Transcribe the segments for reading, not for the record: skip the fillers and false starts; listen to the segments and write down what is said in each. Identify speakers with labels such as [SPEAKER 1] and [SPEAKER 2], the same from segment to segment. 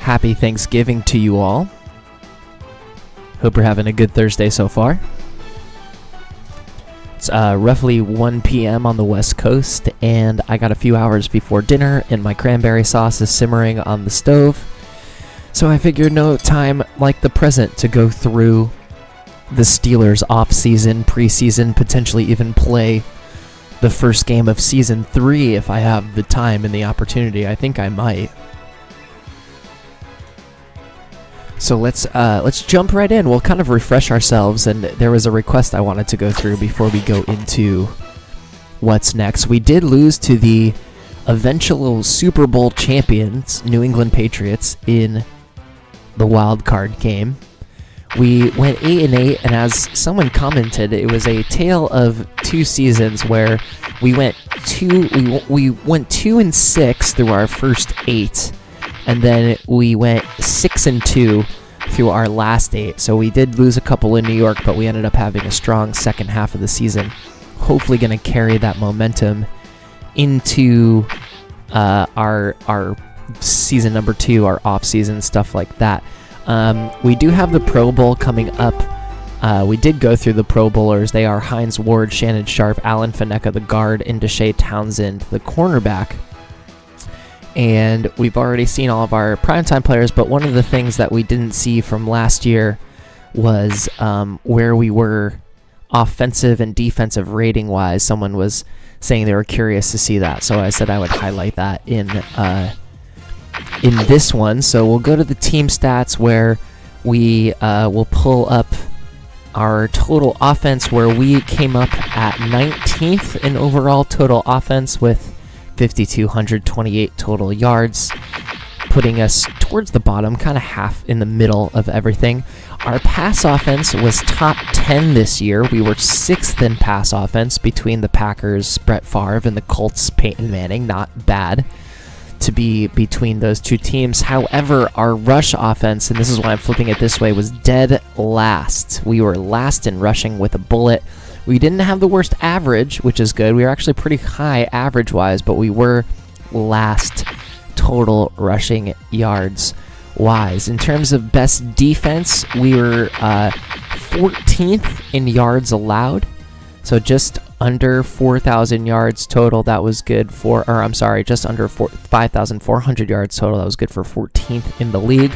[SPEAKER 1] Happy Thanksgiving to you all. Hope you're having a good Thursday so far. It's roughly 1 p.m. on the West Coast, and I got a few hours before dinner, and my cranberry sauce is simmering on the stove. So I figured no time like the present to go through the Steelers off-season, preseason, potentially even play the first game of Season 3 if I have the time and the opportunity. I think I might. So let's jump right in. We'll kind of refresh ourselves, and there was a request I wanted to go through before we go into what's next. We did lose to the eventual Super Bowl champions, New England Patriots, in the wild card game. We went 8-8, and as someone commented, it was a tale of two seasons where we went 2-6 through our first 8. And then we went 6-2 through our last 8. So we did lose a couple in New York, but we ended up having a strong second half of the season. Hopefully going to carry that momentum into our season number 2, our off season, stuff like that. We do have the Pro Bowl coming up. We did go through the Pro Bowlers. They are Hines Ward, Shannon Sharp, Alan Faneka, the guard, and Deshae Townsend, the cornerback. And we've already seen all of our primetime players, but one of the things that we didn't see from last year was where we were offensive and defensive rating-wise. Someone was saying they were curious to see that, so I said I would highlight that in this one. So we'll go to the team stats where we will pull up our total offense, where we came up at 19th in overall total offense with 5,228 total yards, putting us towards the bottom, kind of half in the middle of everything. Our pass offense was top 10 this year. We were 6th in pass offense between the Packers, Brett Favre, and the Colts, Peyton Manning. Not bad to be between those two teams. However, our rush offense, and this is why I'm flipping it this way, was dead last. We were last in rushing with a bullet. We didn't have the worst average, which is good. We were actually pretty high average-wise, but we were last total rushing yards-wise. In terms of best defense, we were 14th in yards allowed, so just under 4,000 yards total. That was good for, just under 5,400 yards total. That was good for 14th in the league.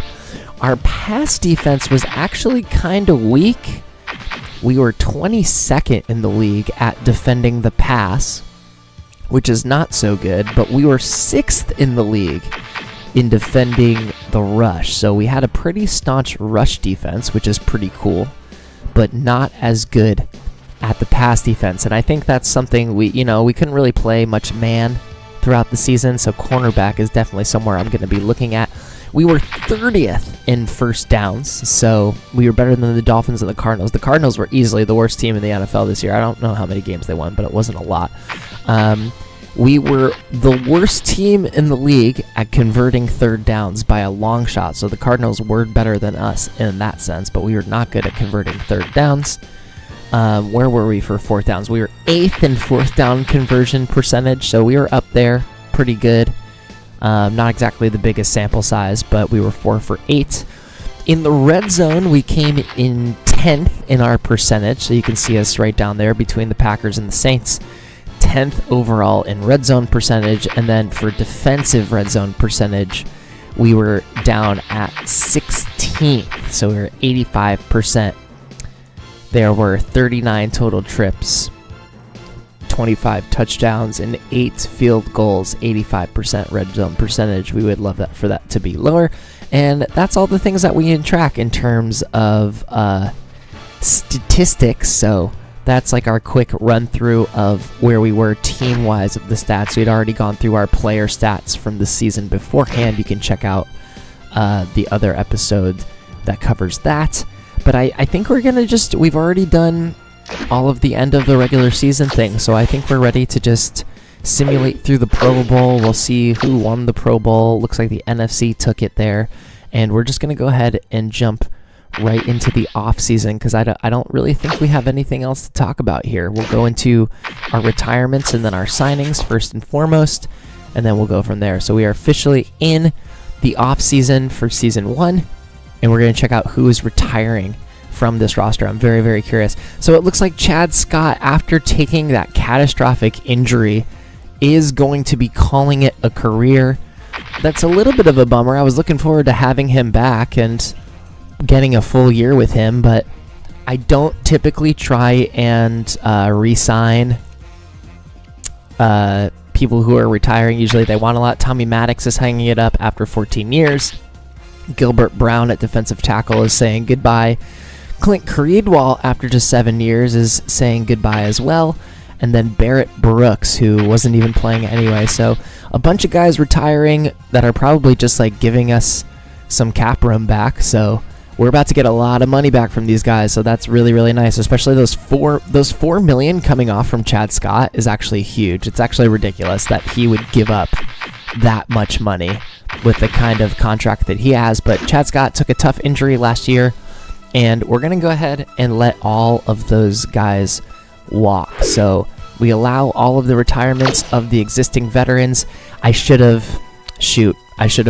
[SPEAKER 1] Our pass defense was actually kind of weak. We were 22nd in the league at defending the pass, which is not so good, but we were 6th in the league in defending the rush. So we had a pretty staunch rush defense, which is pretty cool, but not as good at the pass defense. And I think that's something we couldn't really play much man throughout the season, so cornerback is definitely somewhere I'm going to be looking at. We were 30th in first downs, so we were better than the Dolphins and the Cardinals. The Cardinals were easily the worst team in the NFL this year. I don't know how many games they won, but it wasn't a lot. We were the worst team in the league at converting third downs by a long shot, so the Cardinals were better than us in that sense, but we were not good at converting third downs. Where were we for fourth downs? We were 8th in fourth down conversion percentage, so we were up there pretty good. Not exactly the biggest sample size, but we were 4 for 8. In the red zone, we came in 10th in our percentage, so you can see us right down there between the Packers and the Saints. 10th overall in red zone percentage, and then for defensive red zone percentage, we were down at 16th, so we were 85%. There were 39 total trips, 25 touchdowns, and 8 field goals, 85% red zone percentage. We would love that for that to be lower. And that's all the things that we can track in terms of statistics. So that's like our quick run through of where we were team-wise of the stats. We'd already gone through our player stats from the season beforehand. You can check out the other episode that covers that. But I think we've already done all of the end of the regular season thing, so I think we're ready to just simulate through the Pro Bowl. We'll see who won the Pro Bowl. Looks like the NFC took it there, and we're just going to go ahead and jump right into the off season because I don't really think we have anything else to talk about here. We'll go into our retirements and then our signings first and foremost, and then we'll go from there. So we are officially in the offseason for season 1, and we're going to check out who is retiring from this roster. I'm very, very curious. So it looks like Chad Scott, after taking that catastrophic injury, is going to be calling it a career. That's a little bit of a bummer. I was looking forward to having him back and getting a full year with him, but I don't typically try and re-sign people who are retiring. Usually they want a lot. Tommy Maddox is hanging it up after 14 years. Gilbert Brown at defensive tackle is saying goodbye. Clint Creedwell, after just 7 years, is saying goodbye as well. And then Barrett Brooks, who wasn't even playing anyway. So a bunch of guys retiring that are probably just like giving us some cap room back. So we're about to get a lot of money back from these guys. So that's really, really nice. Especially those $4 million coming off from Chad Scott is actually huge. It's actually ridiculous that he would give up that much money with the kind of contract that he has. But Chad Scott took a tough injury last year, and we're going to go ahead and let all of those guys walk. So we allow all of the retirements of the existing veterans. I should have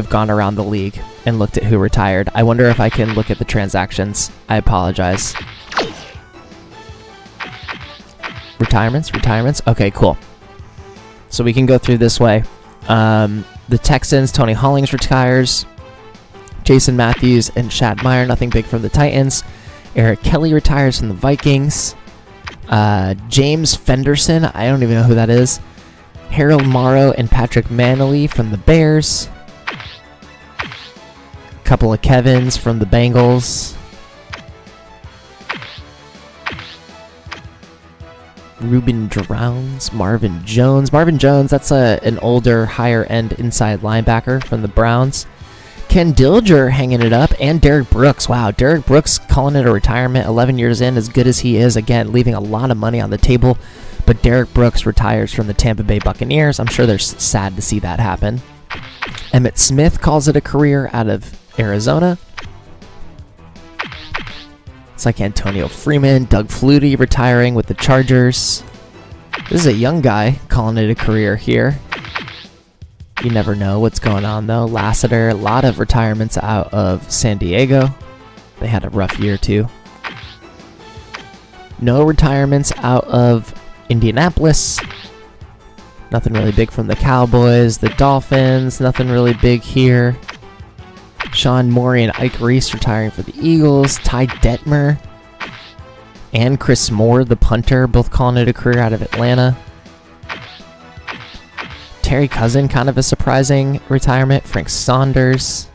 [SPEAKER 1] gone around the league and looked at who retired. I wonder if I can look at the transactions. I apologize. Retirements. Okay, cool. So we can go through this way. The Texans, Tony Hollings retires. Jason Matthews and Shad Meyer, nothing big from the Titans. Eric Kelly retires from the Vikings. James Fenderson, I don't even know who that is. Harold Morrow and Patrick Manley from the Bears. Couple of Kevins from the Bengals. Ruben Drowns, Marvin Jones. Marvin Jones, that's an older, higher-end inside linebacker from the Browns. Ken Dilger hanging it up, and Derek Brooks. Wow, Derek Brooks calling it a retirement, 11 years in, as good as he is. Again, leaving a lot of money on the table, but Derek Brooks retires from the Tampa Bay Buccaneers. I'm sure they're sad to see that happen. Emmitt Smith calls it a career out of Arizona. It's like Antonio Freeman, Doug Flutie retiring with the Chargers. This is a young guy calling it a career here. You never know what's going on, though. Lassiter, a lot of retirements out of San Diego. They had a rough year, too. No retirements out of Indianapolis. Nothing really big from the Cowboys. The Dolphins, nothing really big here. Sean Morey and Ike Reese retiring for the Eagles. Ty Detmer and Chris Moore, the punter, both calling it a career out of Atlanta. Terry Cousin, kind of a surprising retirement. Frank Saunders,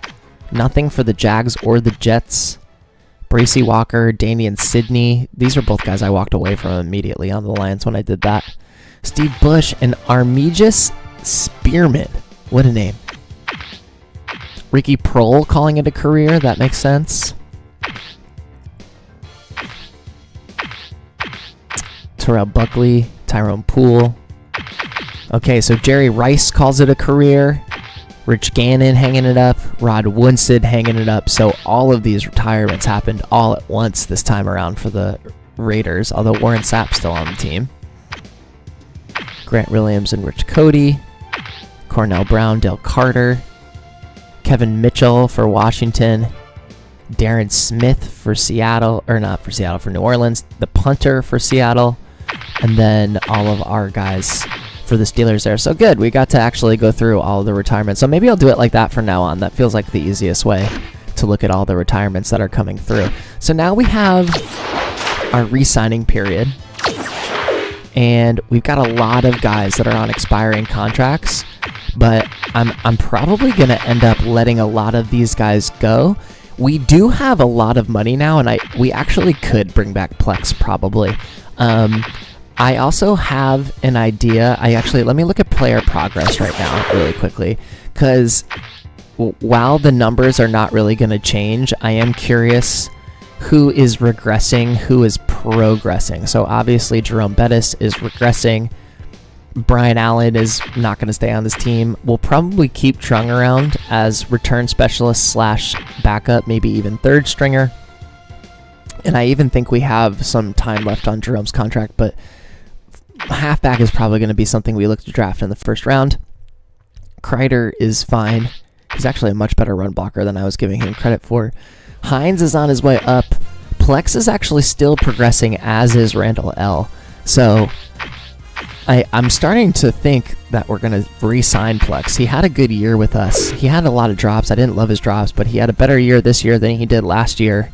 [SPEAKER 1] nothing for the Jags or the Jets. Bracey Walker, Damian Sidney, these are both guys I walked away from immediately on the Lions when I did that. Steve Bush and Armigis Spearman, what a name. Ricky Prohl calling it a career, that makes sense. Terrell Buckley, Tyrone Poole. Okay, so Jerry Rice calls it a career. Rich Gannon hanging it up. Rod Woodson hanging it up. So all of these retirements happened all at once this time around for the Raiders, although Warren Sapp's still on the team. Grant Williams and Rich Cody. Cornell Brown, Dale Carter. Kevin Mitchell for Washington. Darren Smith for Seattle, or not for Seattle, for New Orleans. The punter for Seattle. And then all of our guys for the Steelers there. So good, we got to actually go through all of the retirements. So maybe I'll do it like that from now on. That feels like the easiest way to look at all the retirements that are coming through. So now we have our re-signing period. And we've got a lot of guys that are on expiring contracts. But I'm probably going to end up letting a lot of these guys go. We do have a lot of money now, and we actually could bring back Plex probably. I also have an idea. Let me look at player progress right now really quickly, because while the numbers are not really going to change, I am curious who is regressing, who is progressing. So obviously Jerome Bettis is regressing. Brian Allen is not going to stay on this team. We'll probably keep Trung around as return specialist / backup, maybe even third stringer. And I even think we have some time left on Jerome's contract, but halfback is probably going to be something we look to draft in the first round. Kreider is fine. He's actually a much better run blocker than I was giving him credit for. Hines is on his way up. Plex is actually still progressing, as is Randall L. So I'm starting to think that we're going to re-sign Plex. He had a good year with us. He had a lot of drops. I didn't love his drops, but he had a better year this year than he did last year.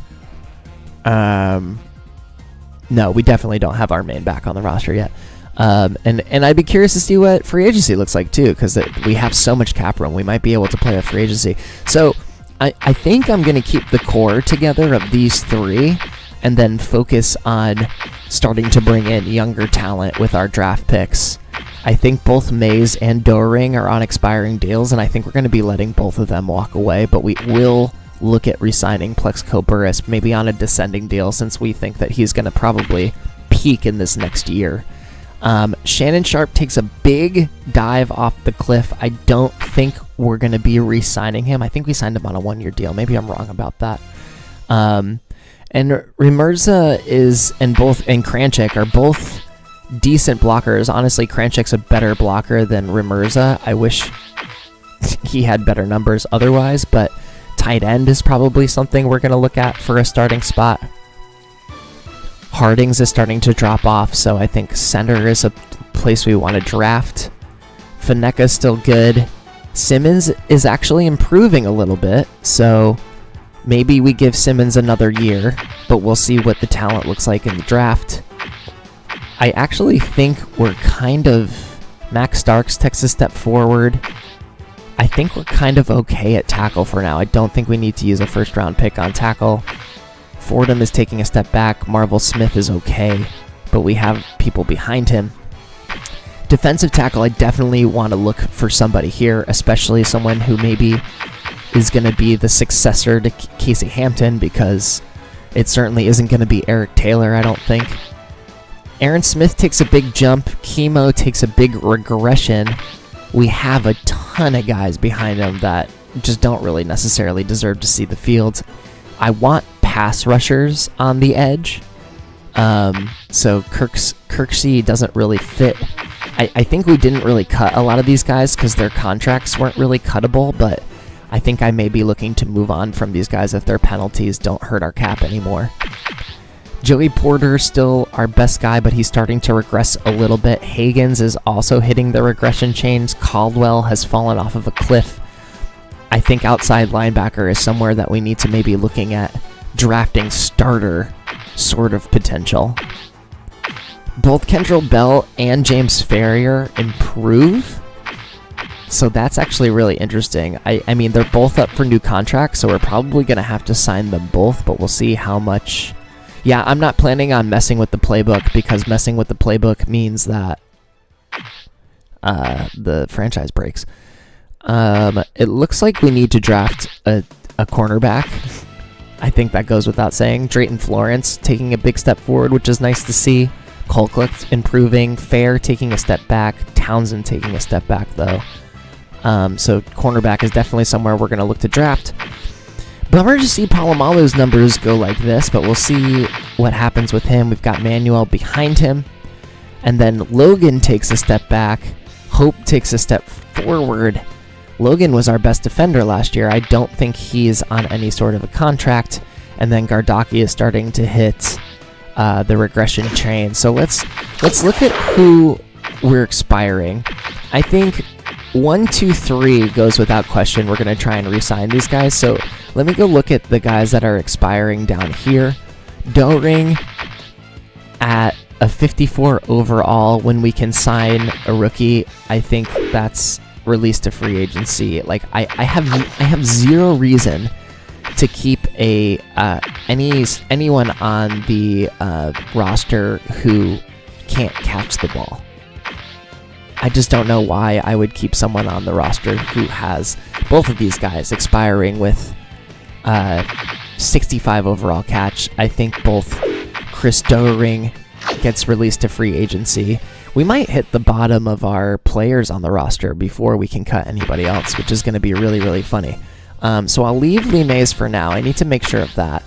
[SPEAKER 1] No, we definitely don't have our main back on the roster yet. And I'd be curious to see what free agency looks like too, because we have so much cap room. We might be able to play a free agency. So I think I'm going to keep the core together of these three and then focus on starting to bring in younger talent with our draft picks. I think both Mays and Doering are on expiring deals, and I think we're going to be letting both of them walk away, but we will look at re-signing Plexico Burris, maybe on a descending deal, since we think that he's going to probably peak in this next year. Shannon Sharp takes a big dive off the cliff. I don't think we're going to be re-signing him. I think we signed him on a one-year deal. Maybe I'm wrong about that. And Remerza and Kranchik are both decent blockers. Honestly, Kranchik's a better blocker than Remerza. I wish he had better numbers otherwise, but tight end is probably something we're going to look at for a starting spot. Hardings is starting to drop off, so I think center is a place we want to draft. Faneka's still good. Simmons is actually improving a little bit, so maybe we give Simmons another year, but we'll see what the talent looks like in the draft. I actually think we're Max Starks takes a step forward. I think we're kind of okay at tackle for now. I don't think we need to use a first-round pick on tackle. Fordham is taking a step back. Marvel Smith is okay, but we have people behind him. Defensive tackle, I definitely want to look for somebody here, especially someone who maybe is going to be the successor to Casey Hampton, because it certainly isn't going to be Eric Taylor, I don't think. Aaron Smith takes a big jump. Chemo takes a big regression. We have a ton of guys behind him that just don't really necessarily deserve to see the field. I want pass rushers on the edge. So Kirksey doesn't really fit. I think we didn't really cut a lot of these guys because their contracts weren't really cuttable, but I think I may be looking to move on from these guys if their penalties don't hurt our cap anymore. Joey Porter still our best guy, but he's starting to regress a little bit. Hagens is also hitting the regression chains. Caldwell has fallen off of a cliff. I think outside linebacker is somewhere that we need to maybe looking at drafting starter sort of potential. Both Kendrell Bell and James Ferrier improve, so that's actually really interesting. I mean, they're both up for new contracts, so we're probably going to have to sign them both, but we'll see how much. Yeah, I'm not planning on messing with the playbook, because messing with the playbook means that the franchise breaks. It looks like we need to draft a cornerback. I think that goes without saying. Drayton Florence taking a big step forward, which is nice to see. Colquitt improving. Fair taking a step back. Townsend taking a step back, though. So cornerback is definitely somewhere we're going to look to draft. Bummer to see Palomalu's numbers go like this, but we'll see what happens with him. We've got Manuel behind him. And then Logan takes a step back. Hope takes a step forward. Logan was our best defender last year. I don't think he's on any sort of a contract. And then Gardaki is starting to hit the regression chain. So let's look at who we're expiring. I think 1, 2, 3 goes without question. We're going to try and re-sign these guys. So let me go look at the guys that are expiring down here. Doering at a 54 overall. When we can sign a rookie, I think that's released to free agency. Like I have zero reason to keep anyone on the roster who can't catch the ball. I just don't know why I would keep someone on the roster who has both of these guys expiring with 65 overall catch. I think both Chris Doering gets released to free agency. We might hit the bottom of our players on the roster before we can cut anybody else, which is going to be really, really funny. So I'll leave Lee Mays for now. I need to make sure of that.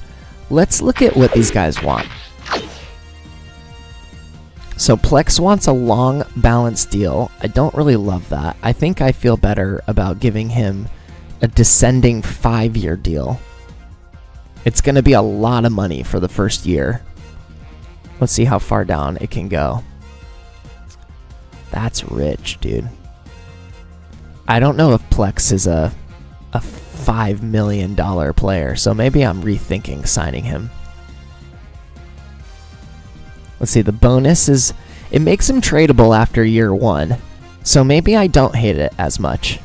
[SPEAKER 1] Let's look at what these guys want. So Plex wants a long balance deal. I don't really love that. I think I feel better about giving him a descending 5-year deal. It's going to be a lot of money for the first year. Let's see how far down it can go. That's rich, dude. I don't know if Plex is a $5 million player, so maybe I'm rethinking signing him. Let's see, the bonus is, it makes him tradable after year 1, so maybe I don't hate it as much.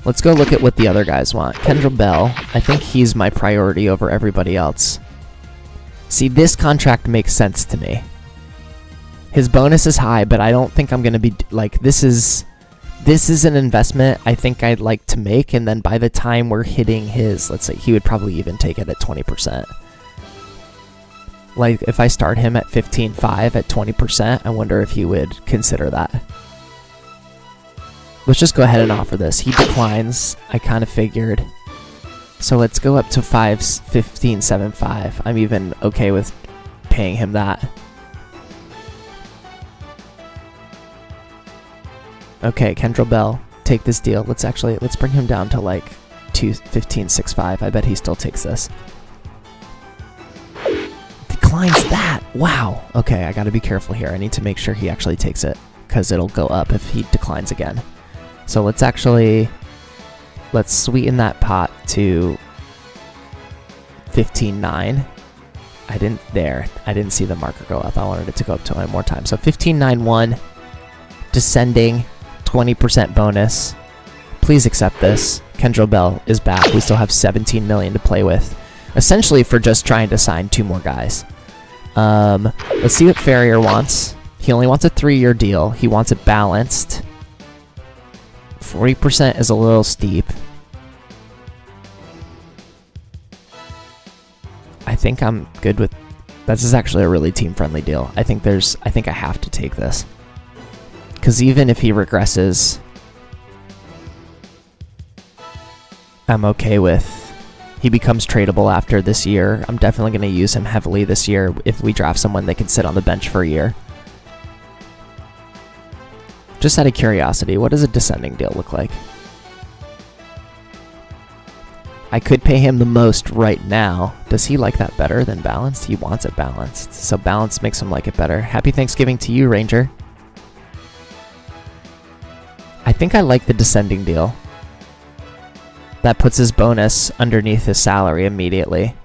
[SPEAKER 1] Let's go look at what the other guys want. Kendrell Bell, I think he's my priority over everybody else. See, this contract makes sense to me. His bonus is high, but I don't think I'm going to be, like, this is an investment I think I'd like to make, and then by the time we're hitting his, let's say, he would probably even take it at 20%. Like, if I start him at 15.5 at 20%, I wonder if he would consider that. Let's just go ahead and offer this. He declines. I kind of figured. So let's go up to 15.75. I'm even okay with paying him that. Okay, Kendrell Bell, take this deal. Let's bring him down to like 15.65. I bet he still takes this. Declines that. Wow. Okay, I got to be careful here. I need to make sure he actually takes it, because it'll go up if he declines again. So let's sweeten that pot to 15.9. I didn't see the marker go up. I wanted it to go up to one more time. So 15.91, descending, 20% bonus. Please accept this. Kendrell Bell is back. We still have 17 million to play with, essentially for just trying to sign 2 more guys. Let's see what Ferrier wants. He only wants a 3-year deal. He wants it balanced. 40% is a little steep. I think I'm good with... This is actually a really team-friendly deal. I think I have to take this. Because even if he regresses, I'm okay with... He becomes tradable after this year. I'm definitely going to use him heavily this year. If we draft someone, they can sit on the bench for a year. Just out of curiosity, what does a descending deal look like? I could pay him the most right now. Does he like that better than balanced? He wants it balanced. So balanced makes him like it better. Happy Thanksgiving to you, Ranger. I think I like the descending deal. That puts his bonus underneath his salary immediately.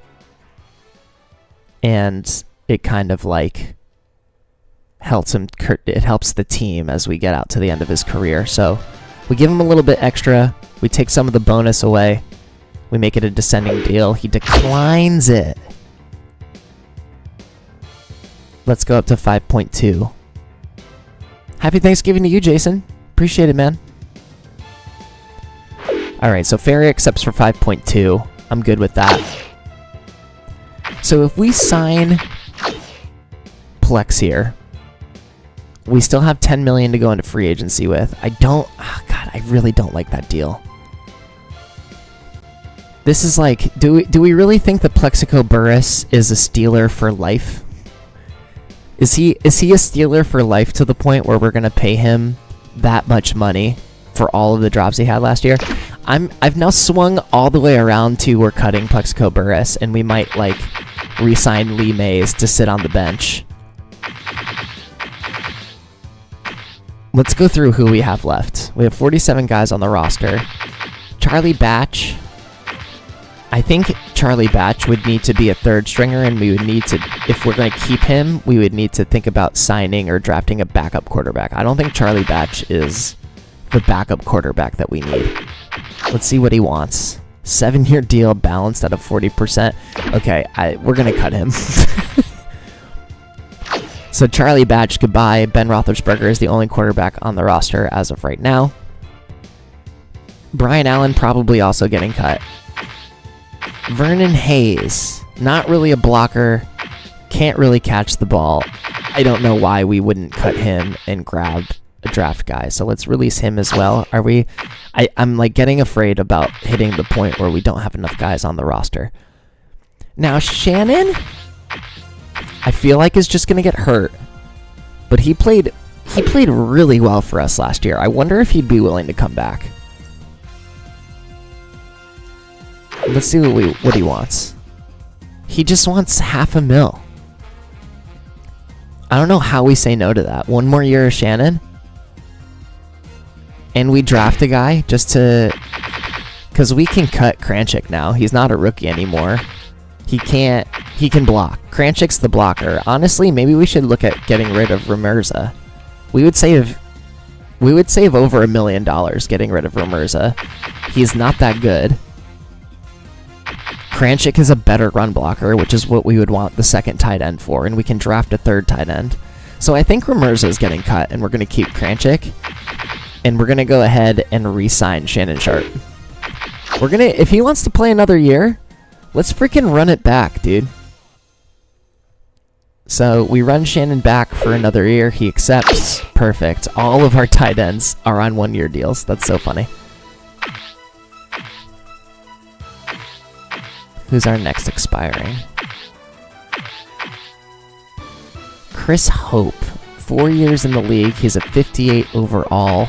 [SPEAKER 1] And it kind of like... it helps the team as we get out to the end of his career. So we give him a little bit extra. We take some of the bonus away. We make it a descending deal. He declines it. Let's go up to 5.2. Happy Thanksgiving to you, Jason. Appreciate it, man. Alright, so Ferry accepts for 5.2. I'm good with that. So if we sign Plex here, we still have 10 million to go into free agency with. I really don't like that deal. This is like, do we really think that Plexico Burress is a Steeler for life? Is he a Steeler for life to the point where we're gonna pay him that much money for all of the drops he had last year? I've now swung all the way around to we're cutting Plexico Burress, and we might like re-sign Lee Mays to sit on the bench. Let's go through who we have left. We have 47 guys on the roster. Charlie Batch. I think Charlie Batch would need to be a third stringer, and we would need to, if we're going to keep him, we would need to think about signing or drafting a backup quarterback. I don't think Charlie Batch is the backup quarterback that we need. Let's see what he wants. 7-year deal balanced at a 40%. Okay, we're going to cut him. So Charlie Batch, goodbye. Ben Roethlisberger is the only quarterback on the roster as of right now. Brian Allen probably also getting cut. Vernon Hayes, not really a blocker, can't really catch the ball. I don't know why we wouldn't cut him and grab a draft guy. So let's release him as well. I'm like getting afraid about hitting the point where we don't have enough guys on the roster. Now Shannon, I feel like is just going to get hurt. But he played really well for us last year. I wonder if he'd be willing to come back. Let's see what he wants. He just wants $500,000. I don't know how we say no to that. 1 more year of Shannon? And we draft a guy just to... Because we can cut Kranchik now. He's not a rookie anymore. He can block. Kranchik's the blocker. Honestly, maybe we should look at getting rid of Ramirza. We would save over $1 million getting rid of Ramirza. He's not that good. Kranchik is a better run blocker, which is what we would want the second tight end for, and we can draft a third tight end. So I think Ramirza is getting cut, and we're going to keep Kranchik, and we're going to go ahead and re-sign Shannon Sharp. If he wants to play another year, let's freaking run it back, dude. So we run Shannon back for another year. He accepts. Perfect. All of our tight ends are on 1-year deals. That's so funny. Who's our next expiring? Chris Hope. 4 years in the league. He's a 58 overall.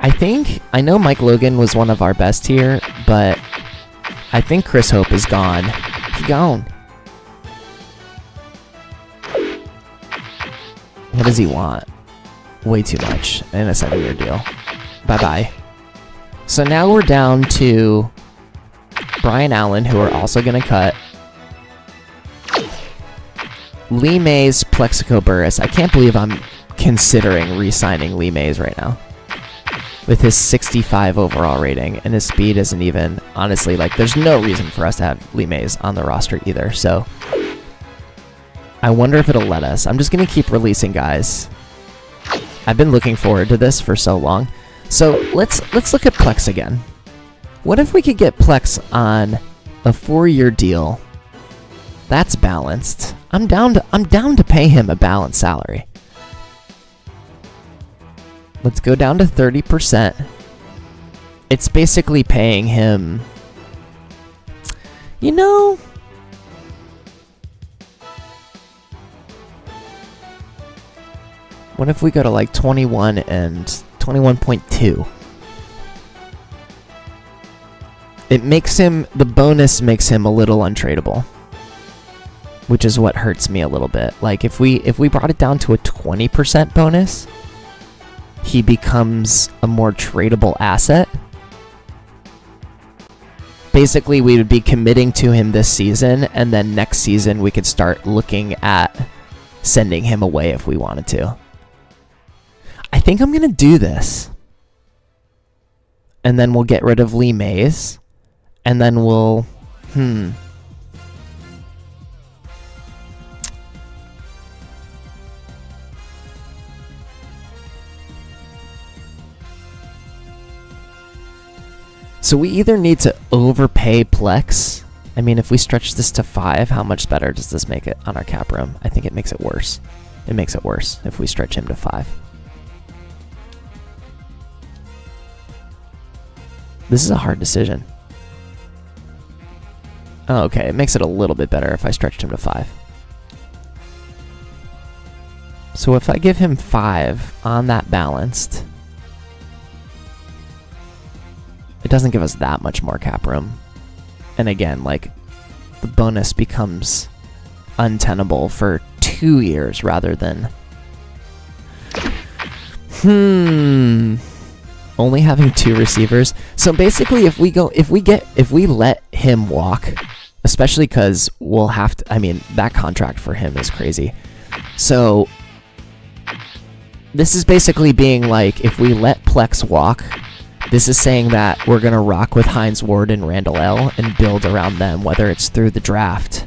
[SPEAKER 1] I know Mike Logan was one of our best here, but I think Chris Hope is gone. He's gone. What does he want? Way too much. And a 7-year deal. Bye-bye. So now we're down to Brian Allen, who we're also going to cut. Lee Mays, Plexico Burris. I can't believe I'm considering re-signing Lee Mays right now. With his 65 overall rating, and his speed isn't even, honestly, like, there's no reason for us to have Lee Mays on the roster either, so I wonder if it'll let us. I'm just going to keep releasing guys. I've been looking forward to this for so long. So let's look at Plex again. What if we could get Plex on a 4-year deal? That's balanced. I'm down to pay him a balanced salary. Let's go down to 30%. It's basically paying him, you know, what if we go to like 21 and 21.2? It makes him, the bonus makes him a little untradeable, which is what hurts me a little bit. Like if we brought it down to a 20% bonus, he becomes a more tradable asset. Basically, we would be committing to him this season, and then next season we could start looking at sending him away if we wanted to. I think I'm going to do this. And then we'll get rid of Lee Mays. And then we'll... So we either need to overpay Plex. I mean, if we stretch this to 5, how much better does this make it on our cap room? I think it makes it worse. It makes it worse if we stretch him to 5. This is a hard decision. Oh, okay, it makes it a little bit better if I stretched him to 5. So if I give him 5 on that balanced, it doesn't give us that much more cap room. And again, like, the bonus becomes untenable for 2 years rather than... Only having 2 receivers. So basically, if we let him walk, especially because we'll have to, I mean, that contract for him is crazy. So this is basically being like, if we let Plex walk, this is saying that we're going to rock with Hines Ward and Randall L. and build around them, whether it's through the draft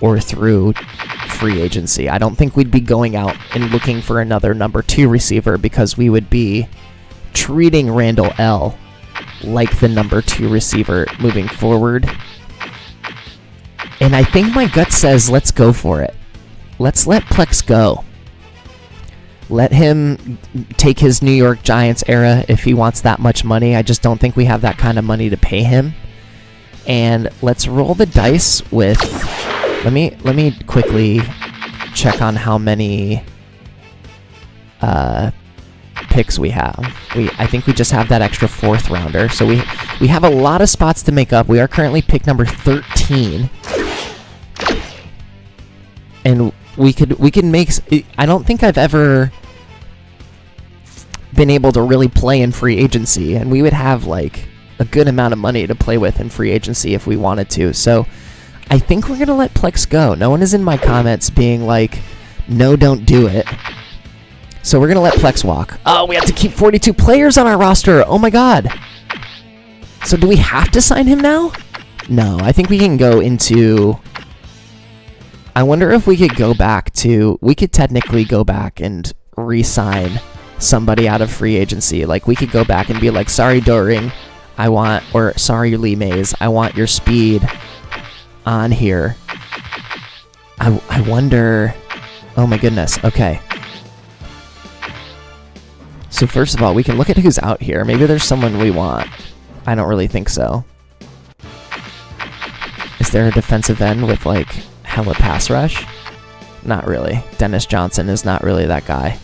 [SPEAKER 1] or through free agency. I don't think we'd be going out and looking for another number 2 receiver, because we would be treating Randall L. like the number 2 receiver moving forward. And I think my gut says let's go for it. Let's let Plex go. Let him take his New York Giants era if he wants that much money. I just don't think we have that kind of money to pay him. And let's roll the dice with... Let me quickly check on how many picks we have. I think we just have that extra 4th rounder. So we have a lot of spots to make up. We are currently pick number 13. And we could make... I don't think I've ever been able to really play in free agency, and we would have like a good amount of money to play with in free agency if we wanted to. So I think we're going to let Plex go. No one is in my comments being like, no, don't do it. So we're going to let Plex walk. Oh, we have to keep 42 players on our roster. Oh my god. So do we have to sign him now? No, I think we can go into... I wonder if we could go back to... We could technically go back and re-sign somebody out of free agency. Like, we could go back and be like, sorry, Doring, or sorry, Lee Mays, I want your speed on here. I wonder... Oh my goodness, okay. So first of all, we can look at who's out here. Maybe there's someone we want. I don't really think so. Is there a defensive end with, like, hella pass rush? Not really. Dennis Johnson is not really that guy.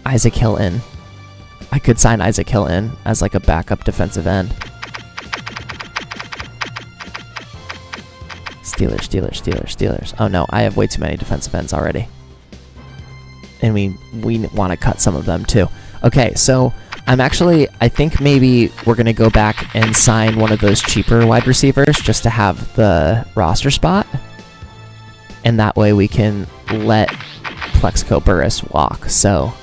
[SPEAKER 1] Isaac Hilton. I could sign Isaac Hilton as, like, a backup defensive end. Steelers. Oh no, I have way too many defensive ends already. And we want to cut some of them too. Okay, so I think maybe we're going to go back and sign one of those cheaper wide receivers just to have the roster spot. And that way we can let Plexico Burress walk. So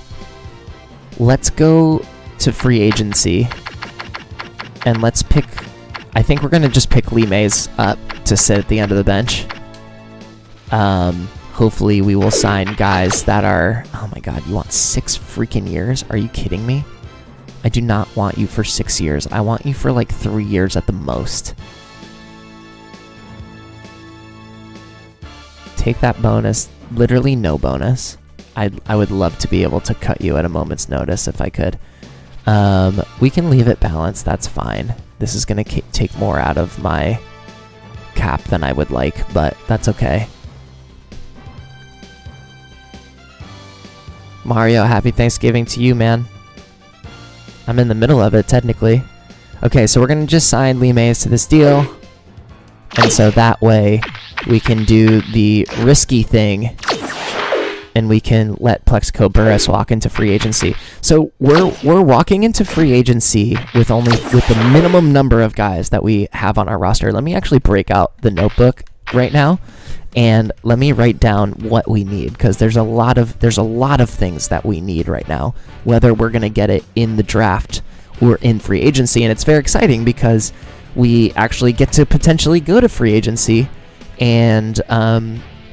[SPEAKER 1] let's go to free agency. And let's pick... I think we're going to just pick Lee Mays up to sit at the end of the bench. Hopefully we will sign guys that are... Oh my god, you want 6 freaking years? Are you kidding me? I do not want you for 6 years. I want you for like 3 years at the most. Take that bonus. Literally no bonus. I would love to be able to cut you at a moment's notice if I could. We can leave it balanced. That's fine. This is going to take more out of my cap than I would like, but that's okay. Mario, happy Thanksgiving to you, man. I'm in the middle of it, technically. Okay, so we're going to just sign Lee Mays to this deal. And so that way, we can do the risky thing. And we can let Plexico Burress walk into free agency. So we're walking into free agency with the minimum number of guys that we have on our roster. Let me actually break out the notebook right now. And let me write down what we need, because there's a lot of things that we need right now, whether we're going to get it in the draft or in free agency. And it's very exciting because we actually get to potentially go to free agency and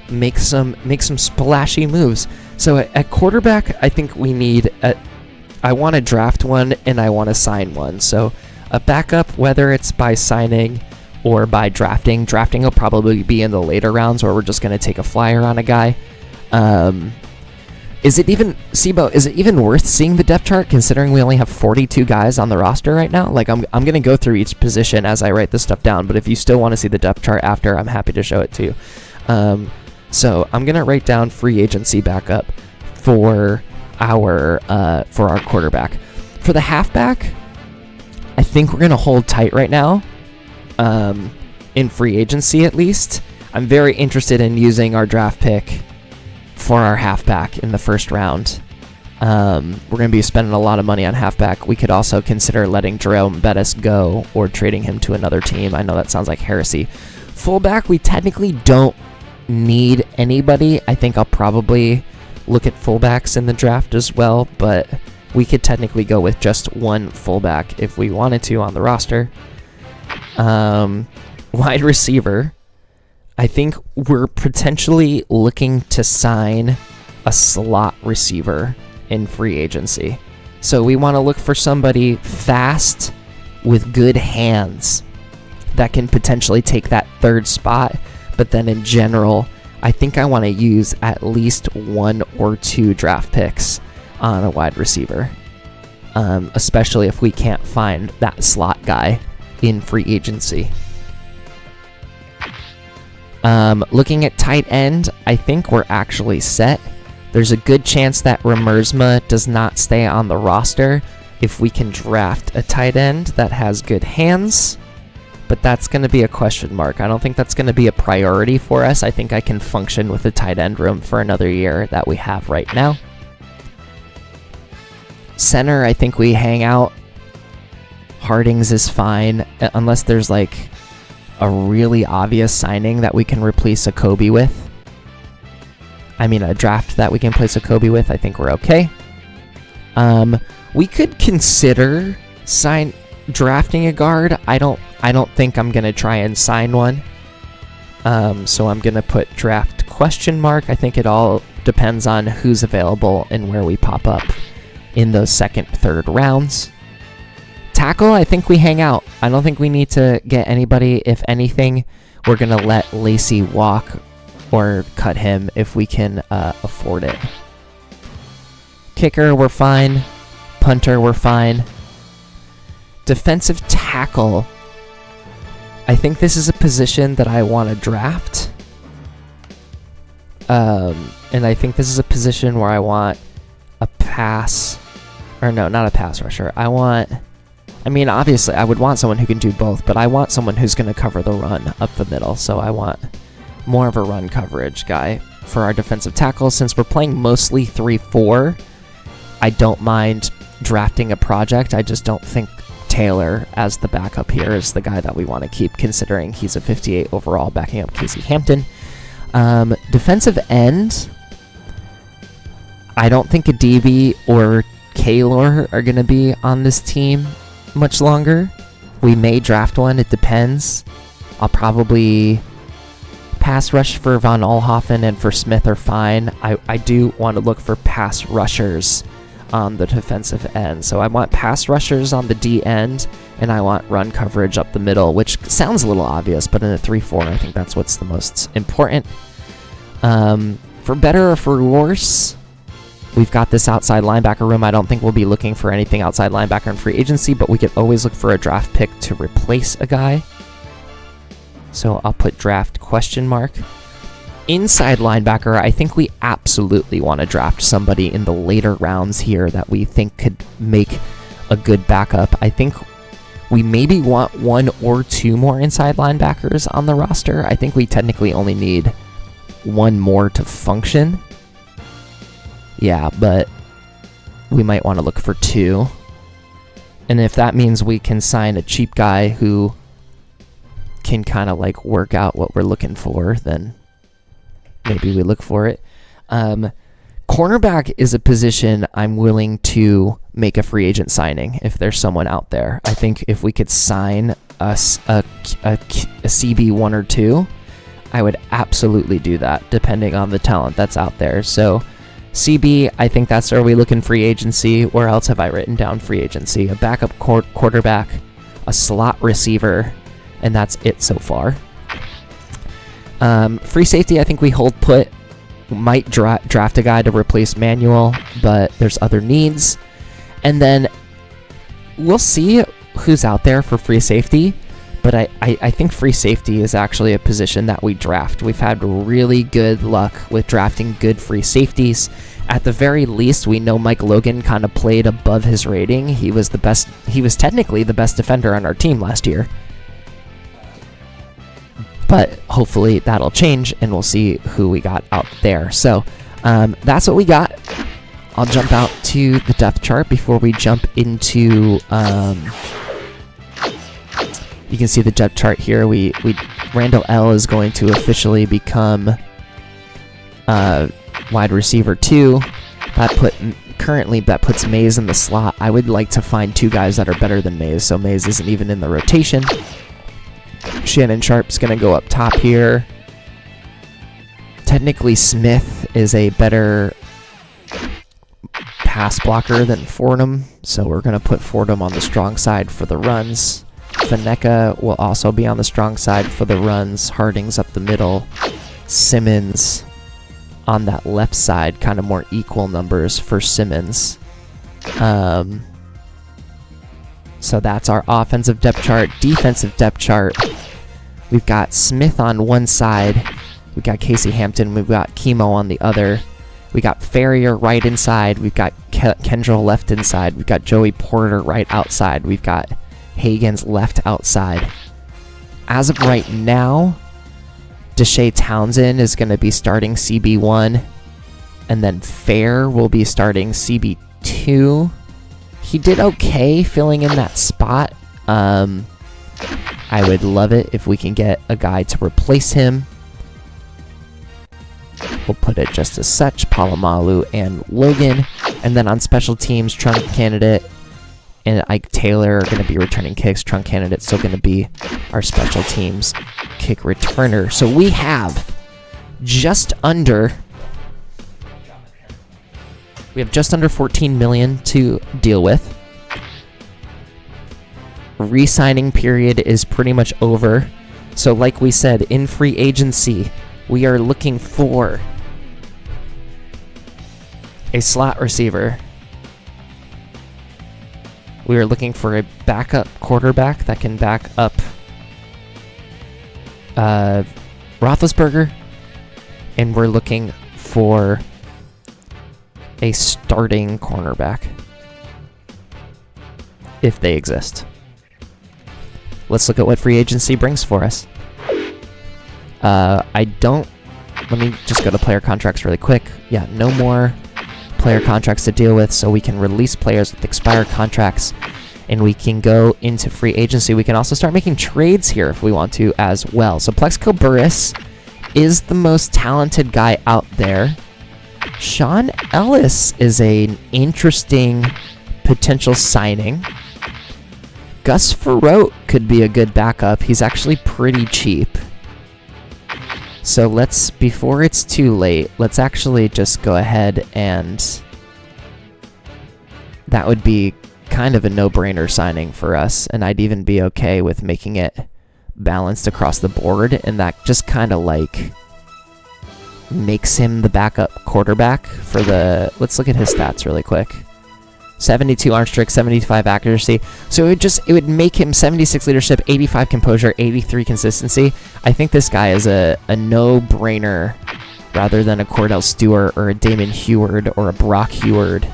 [SPEAKER 1] make some splashy moves. So at quarterback, I think we need I want to draft one and I want to sign one. So a backup, whether it's by signing or by drafting. Drafting will probably be in the later rounds where we're just going to take a flyer on a guy. Is it even worth seeing the depth chart considering we only have 42 guys on the roster right now? Like, I'm going to go through each position as I write this stuff down, but if you still want to see the depth chart after, I'm happy to show it to you. So I'm going to write down free agency backup for our quarterback. For the halfback, I think we're going to hold tight right now. In free agency, at least. I'm very interested in using our draft pick for our halfback in the first round. We're going to be spending a lot of money on halfback. We could also consider letting Jerome Bettis go or trading him to another team. I know that sounds like heresy. Fullback, we technically don't need anybody. I think I'll probably look at fullbacks in the draft as well, but we could technically go with just one fullback if we wanted to on the roster. Wide receiver, I think we're potentially looking to sign a slot receiver in free agency. So we want to look for somebody fast with good hands that can potentially take that third spot. But then in general, I think I want to use at least 1 or 2 draft picks on a wide receiver, especially if we can't find that slot guy in free agency. Looking at tight end, I think we're actually set. There's a good chance that Remersma does not stay on the roster if we can draft a tight end that has good hands, but that's going to be a question mark. I don't think that's going to be a priority for us. I think I can function with the tight end room for another year that we have right now. Center, I think we hang out. Hardings is fine, unless there's like a really obvious signing that we can replace a Kobe with. I mean, a draft that we can place a Kobe with. I think we're okay. We could consider drafting a guard. I don't think I'm gonna try and sign one. So I'm gonna put draft question mark. I think it all depends on who's available and where we pop up in those second, third rounds. Tackle, I think we hang out. I don't think we need to get anybody. If anything, we're gonna let Lacey walk or cut him if we can afford it. Kicker, we're fine. Punter, we're fine. Defensive tackle, I think this is a position that I want to draft. And I think this is a position where I want a pass, or no, not a pass rusher. I mean, obviously, I would want someone who can do both, but I want someone who's going to cover the run up the middle, so I want more of a run coverage guy for our defensive tackle. Since we're playing mostly 3-4, I don't mind drafting a project. I just don't think Taylor as the backup here is the guy that we want to keep, considering he's a 58 overall backing up Casey Hampton. Defensive end, I don't think Adibi or Kaylor are going to be on this team much longer. We may draft one, it depends. I'll probably pass rush for Von Olhoffen and for Smith are fine. I do want to look for pass rushers on the defensive end. So I want pass rushers on the D end, and I want run coverage up the middle, which sounds a little obvious, but in a 3-4, I think that's what's the most important. For better or for worse, we've got this outside linebacker room. I don't think we'll be looking for anything outside linebacker in free agency, but we could always look for a draft pick to replace a guy. So I'll put draft question mark. Inside linebacker, I think we absolutely want to draft somebody in the later rounds here that we think could make a good backup. I think we maybe want 1 or 2 more inside linebackers on the roster. I think we technically only need 1 more to function. Yeah, but we might want to look for 2. And if that means we can sign a cheap guy who can kind of like work out what we're looking for, then maybe we look for it. Cornerback is a position I'm willing to make a free agent signing if there's someone out there. I think if we could sign a CB 1 or 2, I would absolutely do that, depending on the talent that's out there. So CB, I think that's where we look in free agency. Where else have I written down free agency? A backup quarterback, a slot receiver, and that's it so far. Free safety, I think we hold put. Might draft a guy to replace Manuel, but there's other needs. And then we'll see who's out there for free safety, but I think free safety is actually a position that we draft. We've had really good luck with drafting good free safeties. At the very least, we know Mike Logan kind of played above his rating. He was technically the best defender on our team last year. But hopefully that'll change, and we'll see who we got out there. So that's what we got. I'll jump out to the depth chart before we jump into... you can see the depth chart here. Randall L is going to officially become wide receiver 2. Currently that puts Mays in the slot. I would like to find 2 guys that are better than Mays, so Mays isn't even in the rotation. Shannon Sharp's going to go up top here. Technically, Smith is a better pass blocker than Fordham, so we're going to put Fordham on the strong side for the runs. Faneka will also be on the strong side for the runs. Harding's up the middle. Simmons on that left side, kind of more equal numbers for Simmons. So that's our offensive depth chart. Defensive depth chart, we've got Smith on one side, we've got Casey Hampton, we've got Chemo on the other. We got Farrier right inside. We've got Kendrell left inside. We've got Joey Porter right outside. We've got Hagens left outside. As of right now, Deshae Townsend is going to be starting CB1, and then Fair will be starting CB2. He did okay filling in that spot. I would love it if we can get a guy to replace him. We'll put it just as such, Palomalu and Logan. And then on special teams, Trunk Candidate and Ike Taylor are going to be returning kicks. Trunk Candidate still going to be our special teams kick returner. So we have just under 14 million to deal with. Re-signing period is pretty much over. So like we said, in free agency, we are looking for a slot receiver. We are looking for a backup quarterback that can back up Roethlisberger. And we're looking for a starting cornerback, if they exist. Let's look at what free agency brings for us. Let me just go to player contracts really quick. Yeah, no more player contracts to deal with, so we can release players with expired contracts, and we can go into free agency. We can also start making trades here if we want to as well. So Plexico Burris is the most talented guy out there. Sean Ellis is an interesting potential signing. Gus Frerotte could be a good backup. He's actually pretty cheap. So before it's too late, let's actually just go ahead and that would be kind of a no-brainer signing for us, and I'd even be okay with making it balanced across the board, and that just kind of like makes him the backup quarterback for let's look at his stats really quick. 72 arm strength, 75 accuracy. So it would make him 76 leadership, 85 composure, 83 consistency. I think this guy is a no-brainer rather than a Cordell Stewart or a Damon Heward or a Brock Heward.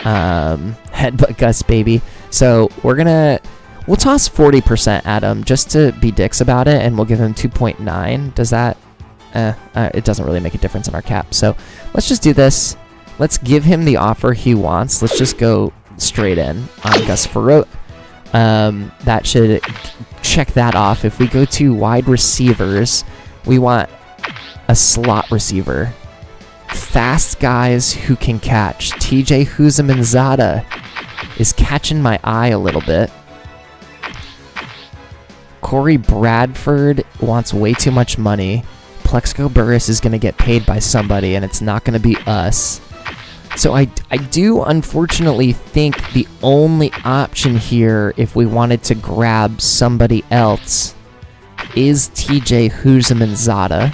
[SPEAKER 1] Headbutt Gus, baby. So we'll toss 40% at him just to be dicks about it, and we'll give him 2.9. Does that? It doesn't really make a difference in our cap. So let's just do this. Let's give him the offer he wants. Let's just go straight in on Gus Frerotte. That should check that off. If we go to wide receivers, we want a slot receiver. Fast guys who can catch. TJ Huzamanzada is catching my eye a little bit. Corey Bradford wants way too much money. Plexico Burris is going to get paid by somebody, and it's not going to be us. So I do unfortunately think the only option here, if we wanted to grab somebody else, is TJ Huzamanzada.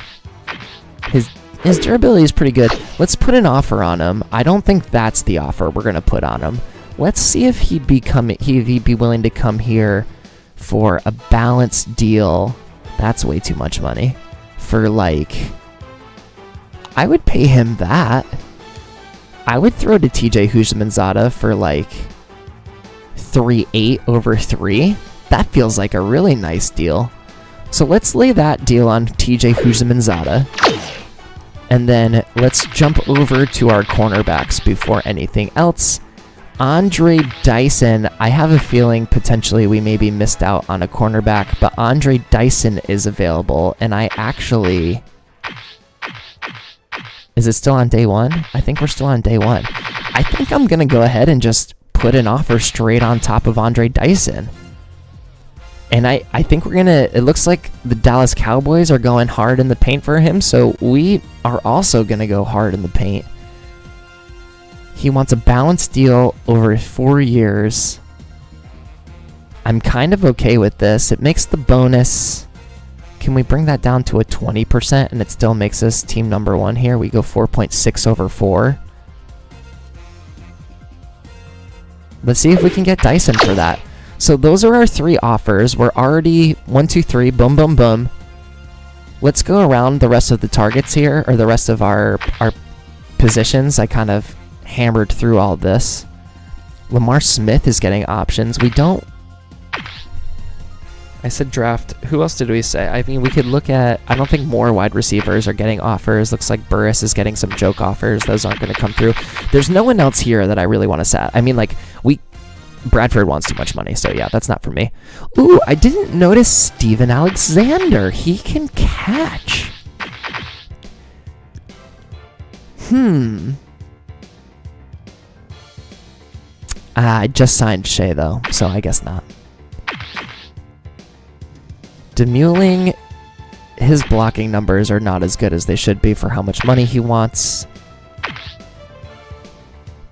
[SPEAKER 1] His durability is pretty good. Let's put an offer on him. I don't think that's the offer we're going to put on him. Let's see if he'd be willing to come here for a balanced deal. That's way too much money. For I would pay him that. I would throw to TJ Huzamanzada for 3.8 over 3. That feels like a really nice deal. So let's lay that deal on TJ Huzamanzada. And then let's jump over to our cornerbacks before anything else. Andre Dyson, I have a feeling potentially we maybe missed out on a cornerback, but Andre Dyson is available, and I actually... Is it still on day one? I think we're still on day one. I think I'm going to go ahead and just put an offer straight on top of Andre Dyson. And I think we're going to... It looks like the Dallas Cowboys are going hard in the paint for him, so we are also going to go hard in the paint. He wants a balanced deal over 4 years. I'm kind of okay with this. It makes the bonus... Can we bring that down to a 20% and it still makes us team number 1 here? We go 4.6 over 4. Let's see if we can get Dyson for that. So those are our 3 offers. We're already 1, 2, 3, boom, boom, boom. Let's go around the rest of the targets here, or the rest of our positions. I kind of hammered through all this. Lamar Smith is getting options. We don't... I said draft. Who else did we say? I mean, we could look at... I don't think more wide receivers are getting offers. Looks like Burris is getting some joke offers. Those aren't going to come through. There's no one else here that I really want to set. I mean, like, Bradford wants too much money, so yeah, that's not for me. Ooh, I didn't notice Steven Alexander. He can catch. I just signed Shea, though, so I guess not. Demuling, his blocking numbers are not as good as they should be for how much money he wants.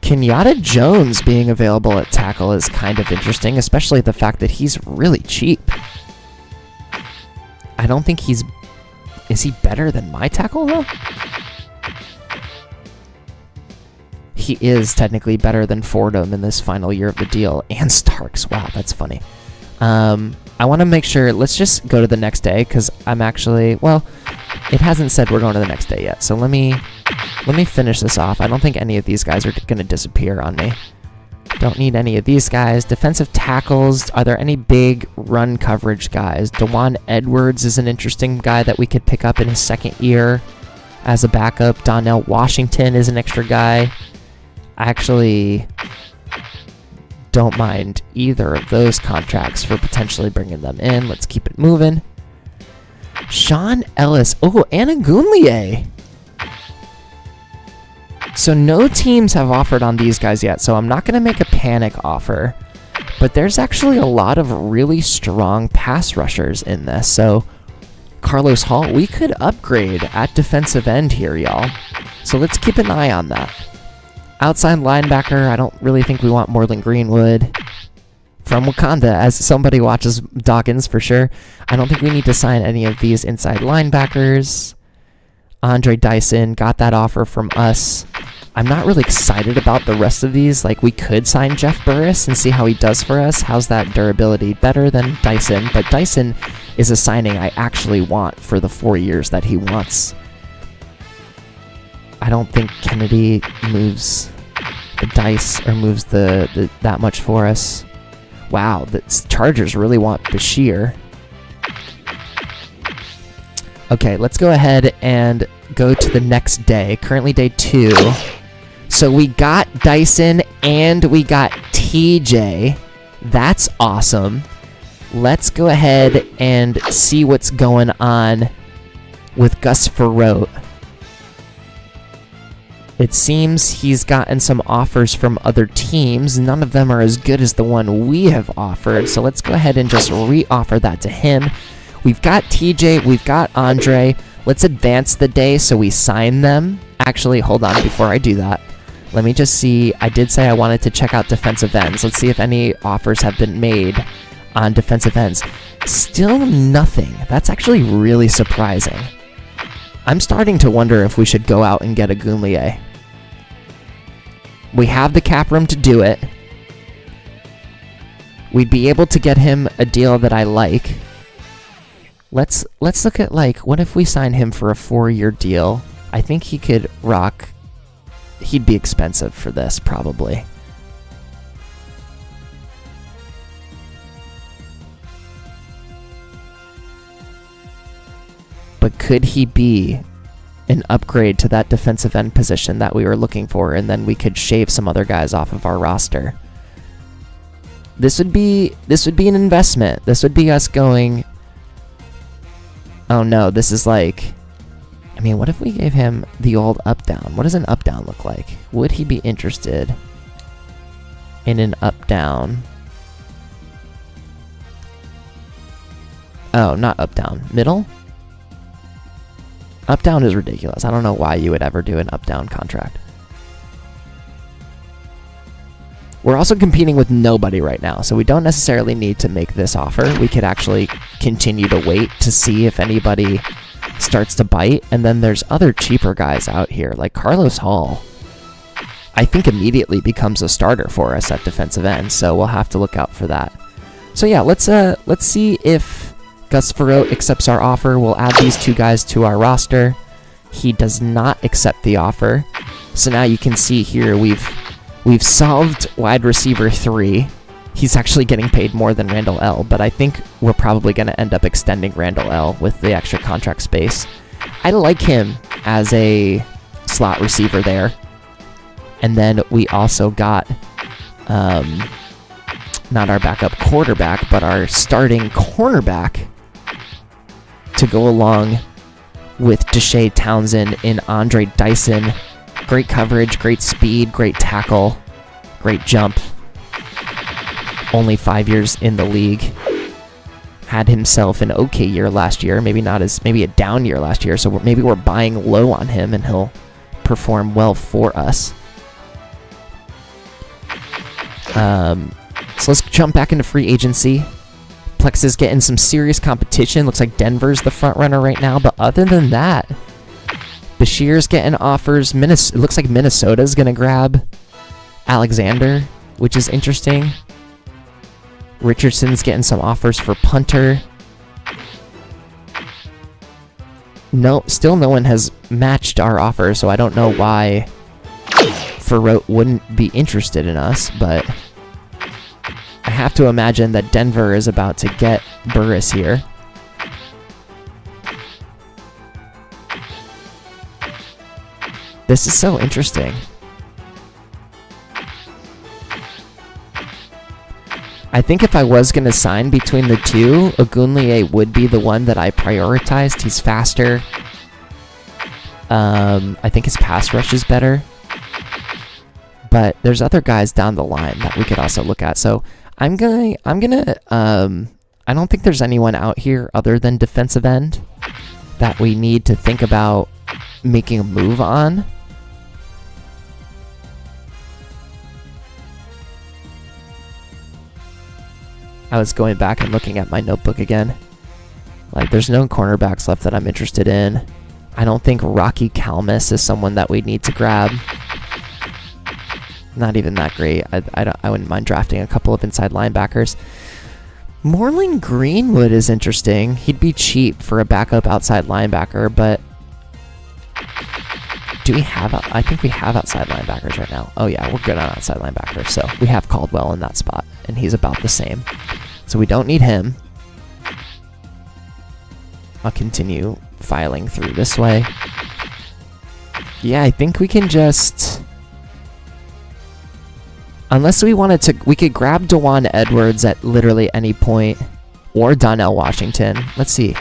[SPEAKER 1] Kenyatta Jones being available at tackle is kind of interesting, especially the fact that he's really cheap. I don't think he's... Is he better than my tackle, though? He is technically better than Fordham in this final year of the deal. And Starks. Wow, that's funny. I want to make sure... Let's just go to the next day, because I'm actually... Well, it hasn't said we're going to the next day yet, so let me finish this off. I don't think any of these guys are going to disappear on me. Don't need any of these guys. Defensive tackles. Are there any big run coverage guys? DeJuan Edwards is an interesting guy that we could pick up in his second year as a backup. Donnell Washington is an extra guy. I actually don't mind either of those contracts for potentially bringing them in. Let's keep it moving. Sean Ellis. Oh, Anna Goonlier. So no teams have offered on these guys yet, so I'm not going to make a panic offer. But there's actually a lot of really strong pass rushers in this. So Carlos Hall, we could upgrade at defensive end here, y'all. So let's keep an eye on that. Outside linebacker, I don't really think we want Moreland Greenwood. From Wakanda, as somebody watches Dawkins for sure. I don't think we need to sign any of these inside linebackers. Andre Dyson got that offer from us. I'm not really excited about the rest of these. Like, we could sign Jeff Burris and see how he does for us. How's that durability? Better than Dyson, but Dyson is a signing I actually want for the 4 years that he wants. I don't think Kennedy moves the dice or moves the that much for us. Wow, the Chargers really want Bashir. Okay, let's go ahead and go to the next day. Currently day 2. So we got Dyson and we got TJ. That's awesome. Let's go ahead and see what's going on with Gus Frerotte. It seems he's gotten some offers from other teams. None of them are as good as the one we have offered. So let's go ahead and just re-offer that to him. We've got TJ, we've got Andre. Let's advance the day so we sign them. Actually, hold on before I do that. Let me just see. I did say I wanted to check out defensive ends. Let's see if any offers have been made on defensive ends. Still nothing. That's actually really surprising. I'm starting to wonder if we should go out and get a Goonlier. We have the cap room to do it. We'd be able to get him a deal that I like. Let's look at, like, what if we sign him for a 4-year deal? I think he could rock. He'd be expensive for this, probably. But could he be an upgrade to that defensive end position that we were looking for, and then we could shave some other guys off of our roster? This would be an investment. This would be us going, oh no, this is like, I mean, what if we gave him the old up-down? What does an up-down look like? Would he be interested in an up-down? Oh, not up-down. Middle? Up-down is ridiculous. I don't know why you would ever do an up-down contract. We're also competing with nobody right now, so we don't necessarily need to make this offer. We could actually continue to wait to see if anybody starts to bite, and then there's other cheaper guys out here, like Carlos Hall. I think immediately becomes a starter for us at defensive end, so we'll have to look out for that. So yeah, let's see if Gus Frerotte accepts our offer. We'll add these two guys to our roster. He does not accept the offer. So now you can see here we've solved wide receiver 3. He's actually getting paid more than Randall L, but I think we're probably going to end up extending Randall L with the extra contract space. I like him as a slot receiver there. And then we also got not our backup quarterback, but our starting cornerback to go along with Deshae Townsend in Andre Dyson. Great coverage, great speed, great tackle, great jump. Only 5 years in the league. Had himself an okay year last year, maybe a down year last year, so maybe we're buying low on him and he'll perform well for us. So let's jump back into free agency. Plex is getting some serious competition. Looks like Denver's the front runner right now, but other than that, Bashir's getting offers. It looks like Minnesota's going to grab Alexander, which is interesting. Richardson's getting some offers for punter. Still no one has matched our offer, so I don't know why Ferrote wouldn't be interested in us, but I have to imagine that Denver is about to get Burris here. This is so interesting. I think if I was going to sign between the two, Ogunleye would be the one that I prioritized. He's faster. I think his pass rush is better. But there's other guys down the line that we could also look at. So I don't think there's anyone out here other than defensive end that we need to think about making a move on. I was going back and looking at my notebook again. Like, there's no cornerbacks left that I'm interested in. I don't think Rocky Kalmus is someone that we need to grab. Not even that great. I wouldn't mind drafting a couple of inside linebackers. Moreland Greenwood is interesting. He'd be cheap for a backup outside linebacker, but do we have... I think we have outside linebackers right now. Oh yeah, we're good on outside linebackers. So we have Caldwell in that spot, and he's about the same. So we don't need him. I'll continue filing through this way. Yeah, I think we can just... Unless we wanted to... We could grab DeJuan Edwards at literally any point. Or Donnell Washington. Let's see.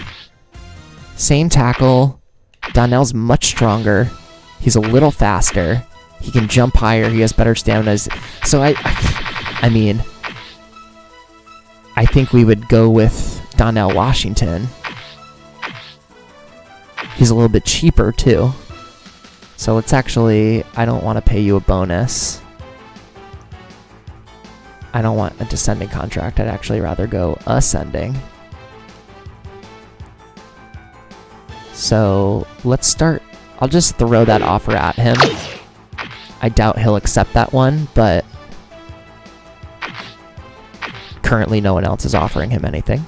[SPEAKER 1] Same tackle. Donnell's much stronger. He's a little faster. He can jump higher. He has better stamina. So I mean... I think we would go with Donnell Washington. He's a little bit cheaper, too. So let's actually... I don't want to pay you a bonus. I don't want a descending contract. I'd actually rather go ascending. So let's start... I'll just throw that offer at him. I doubt he'll accept that one, but... Currently, no one else is offering him anything.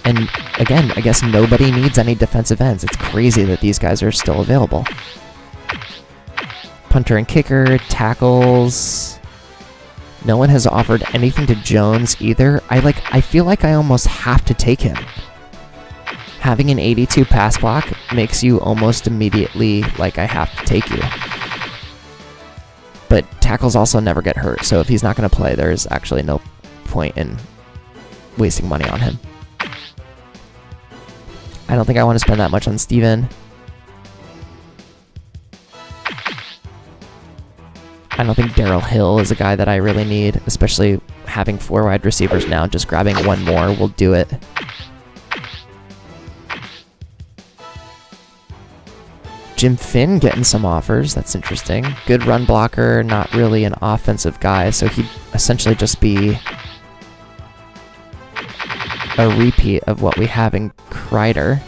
[SPEAKER 1] And again, I guess nobody needs any defensive ends. It's crazy that these guys are still available. Punter and kicker, tackles. No one has offered anything to Jones either. I feel like I almost have to take him. Having an 82 pass block makes you almost immediately like I have to take you. But tackles also never get hurt, so if he's not going to play, there's actually no point in wasting money on him. I don't think I want to spend that much on Steven. I don't think Darrell Hill is a guy that I really need, especially having 4 wide receivers now. Just grabbing one more will do it. Jim Finn getting some offers. That's interesting. Good run blocker, not really an offensive guy, so he'd essentially just be a repeat of what we have in Kreider.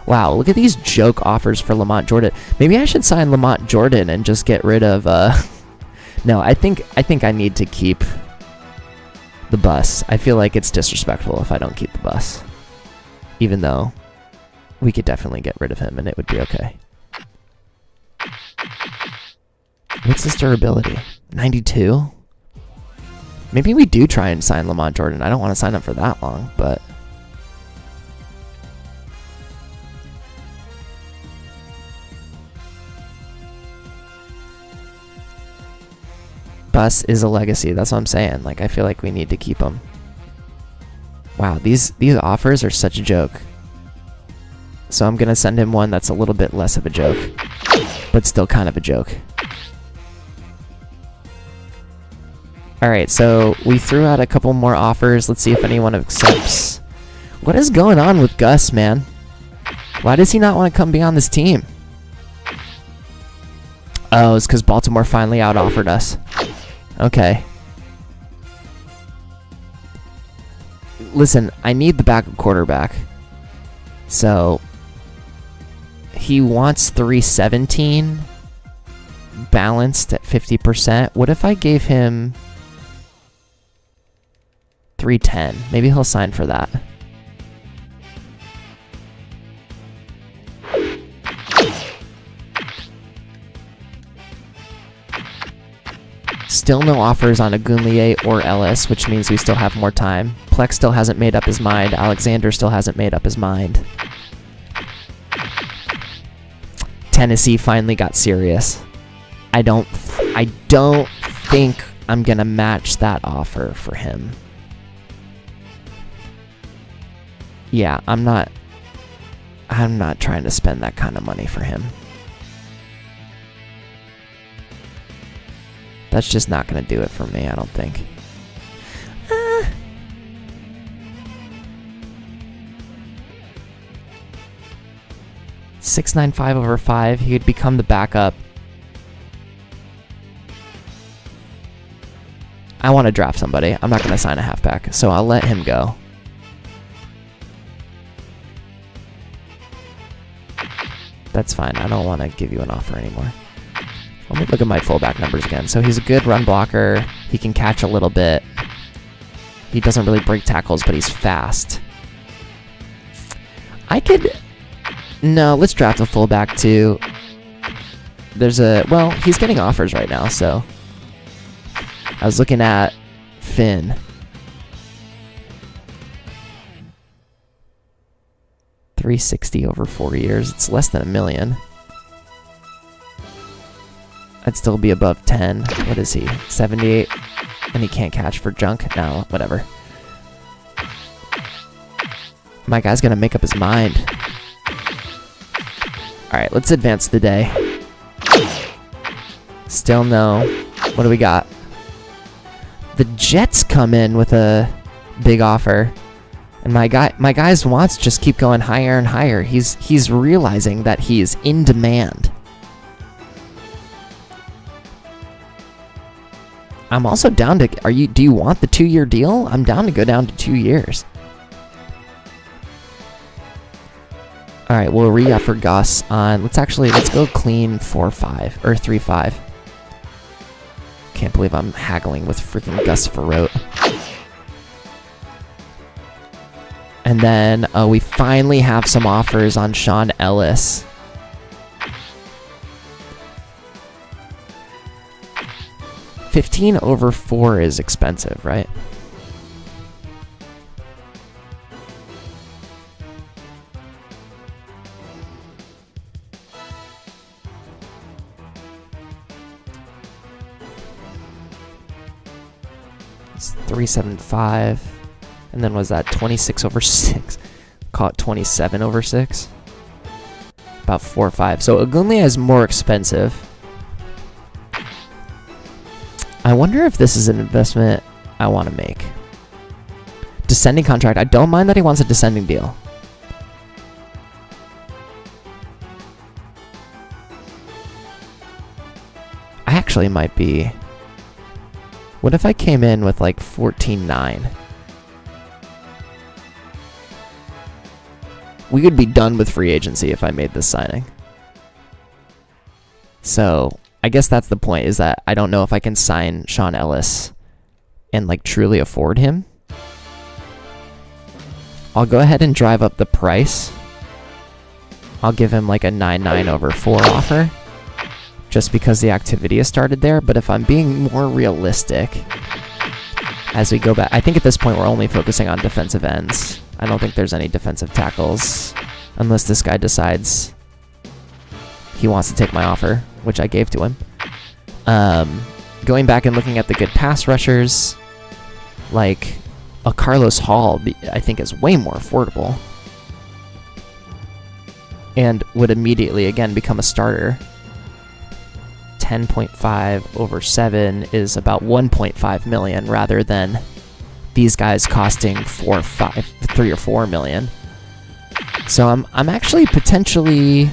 [SPEAKER 1] Wow, look at these joke offers for Lamont Jordan. Maybe I should sign Lamont Jordan and just get rid of... No, I think I need to keep the bus. I feel like it's disrespectful if I don't keep the bus. Even though we could definitely get rid of him and it would be okay. What's his durability? 92? Maybe we do try and sign Lamont Jordan. I don't want to sign him for that long, but... Bus is a legacy. That's what I'm saying. Like, I feel like we need to keep him. Wow, these offers are such a joke. So I'm going to send him one that's a little bit less of a joke, but still kind of a joke. Alright, so we threw out a couple more offers. Let's see if anyone accepts. What is going on with Gus, man? Why does he not want to come be on this team? Oh, it's because Baltimore finally out-offered us. Okay. Listen, I need the backup quarterback. So, he wants 317 balanced at 50%. What if I gave him 310? Maybe he'll sign for that. Still no offers on Agunlier or Ellis, which means we still have more time. Plex still hasn't made up his mind. Alexander still hasn't made up his mind. Tennessee finally got serious. I don't think I'm gonna match that offer for him. Yeah, I'm not trying to spend that kind of money for him. That's just not going to do it for me, I don't think. 695 over 5. He would become the backup. I want to draft somebody. I'm not going to sign a halfback, so I'll let him go. That's fine. I don't want to give you an offer anymore. Let me look at my fullback numbers again. So he's a good run blocker. He can catch a little bit. He doesn't really break tackles, but he's fast. No, let's draft a fullback too. Well, he's getting offers right now, so. I was looking at Finn. $360 over 4 years. It's less than $1 million. I'd still be above 10. What is he? 78? And he can't catch for junk? No, whatever. My guy's gonna make up his mind. Alright, let's advance the day. Still no. What do we got? The Jets come in with a big offer. And my guy's wants just keep going higher and higher. He's realizing that he is in demand. I'm also down to... Do you want the 2-year deal? I'm down to go down to 2 years. Alright, we'll re-offer Gus on... Let's go clean 4-5. Or 3-5. Can't believe I'm haggling with freaking Gus Farrote. And then we finally have some offers on Sean Ellis. $15 over 4 is expensive, right? It's 375. And then was that 26 over 6? Call it 27 over 6. About 4 or 5. So Agunlia is more expensive. I wonder if this is an investment I want to make. Descending contract. I don't mind that he wants a descending deal. I actually might be... What if I came in with like 14.9? We could be done with free agency if I made this signing. So, I guess that's the point, is that I don't know if I can sign Sean Ellis and like truly afford him. I'll go ahead and drive up the price. I'll give him like a 9-9 over 4 offer, just because the activity has started there. But if I'm being more realistic, as we go back, I think at this point we're only focusing on defensive ends. I don't think there's any defensive tackles, unless this guy decides he wants to take my offer, which I gave to him. Going back and looking at the good pass rushers, like a Carlos Hall, I think is way more affordable and would immediately again become a starter. 10.5 over 7 is about 1.5 million rather than these guys costing 3 or 4 million. So I'm actually potentially...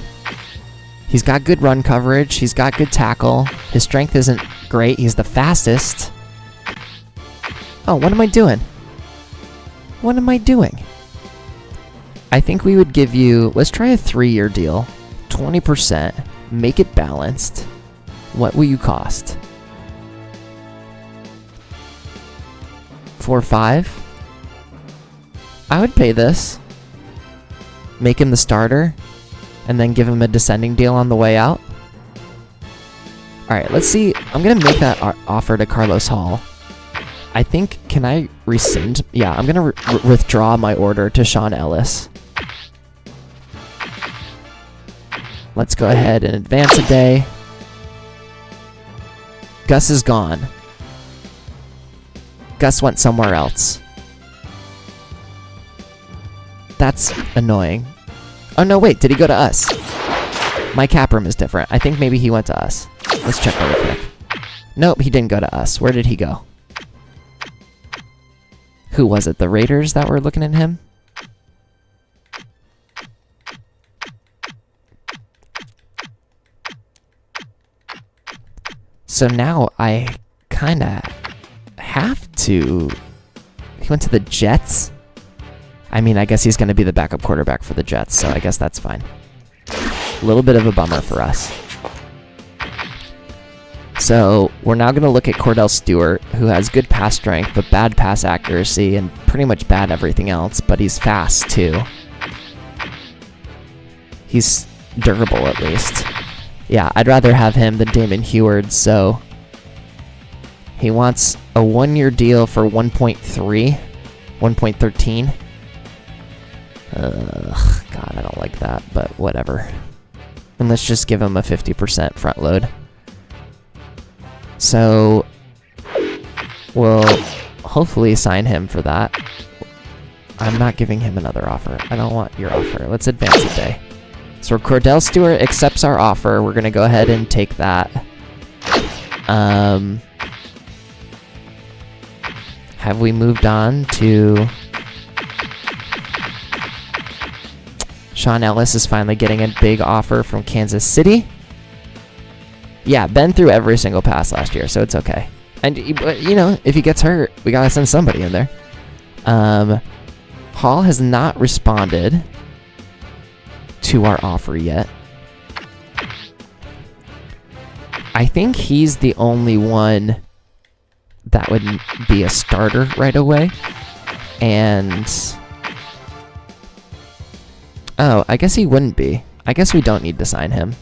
[SPEAKER 1] He's got good run coverage. He's got good tackle. His strength isn't great. He's the fastest. Oh, what am I doing? What am I doing? I think we would give you... Let's try a 3-year deal. 20%. Make it balanced. What will you cost? 4.5? I would pay this. Make him the starter. And then give him a descending deal on the way out. Alright, let's see. I'm going to make that offer to Carlos Hall. I think, can I rescind? Yeah, I'm going to withdraw my order to Sean Ellis. Let's go ahead and advance a day. Gus is gone. Gus went somewhere else. That's annoying. Oh no, wait, did he go to us? My cap room is different. I think maybe he went to us. Let's check really quick. Nope, he didn't go to us. Where did he go? Who was it? The Raiders that were looking at him? So now I kind of have to... He went to the Jets? I mean, I guess he's going to be the backup quarterback for the Jets, so I guess that's fine. A little bit of a bummer for us. So, we're now going to look at Cordell Stewart, who has good pass strength, but bad pass accuracy, and pretty much bad everything else, but he's fast, too. He's durable, at least. Yeah, I'd rather have him than Damon Heward, so... He wants a 1-year deal for 1.3, 1.13. God, I don't like that, but whatever. And let's just give him a 50% front load. So, we'll hopefully sign him for that. I'm not giving him another offer. I don't want your offer. Let's advance a day. So Cordell Stewart accepts our offer. We're going to go ahead and take that. Have we moved on to... Sean Ellis is finally getting a big offer from Kansas City. Yeah, Ben threw every single pass last year, so it's okay. And, you know, if he gets hurt, we gotta send somebody in there. Hall has not responded to our offer yet. I think he's the only one that would be a starter right away. And... Oh, I guess he wouldn't be. I guess we don't need to sign him.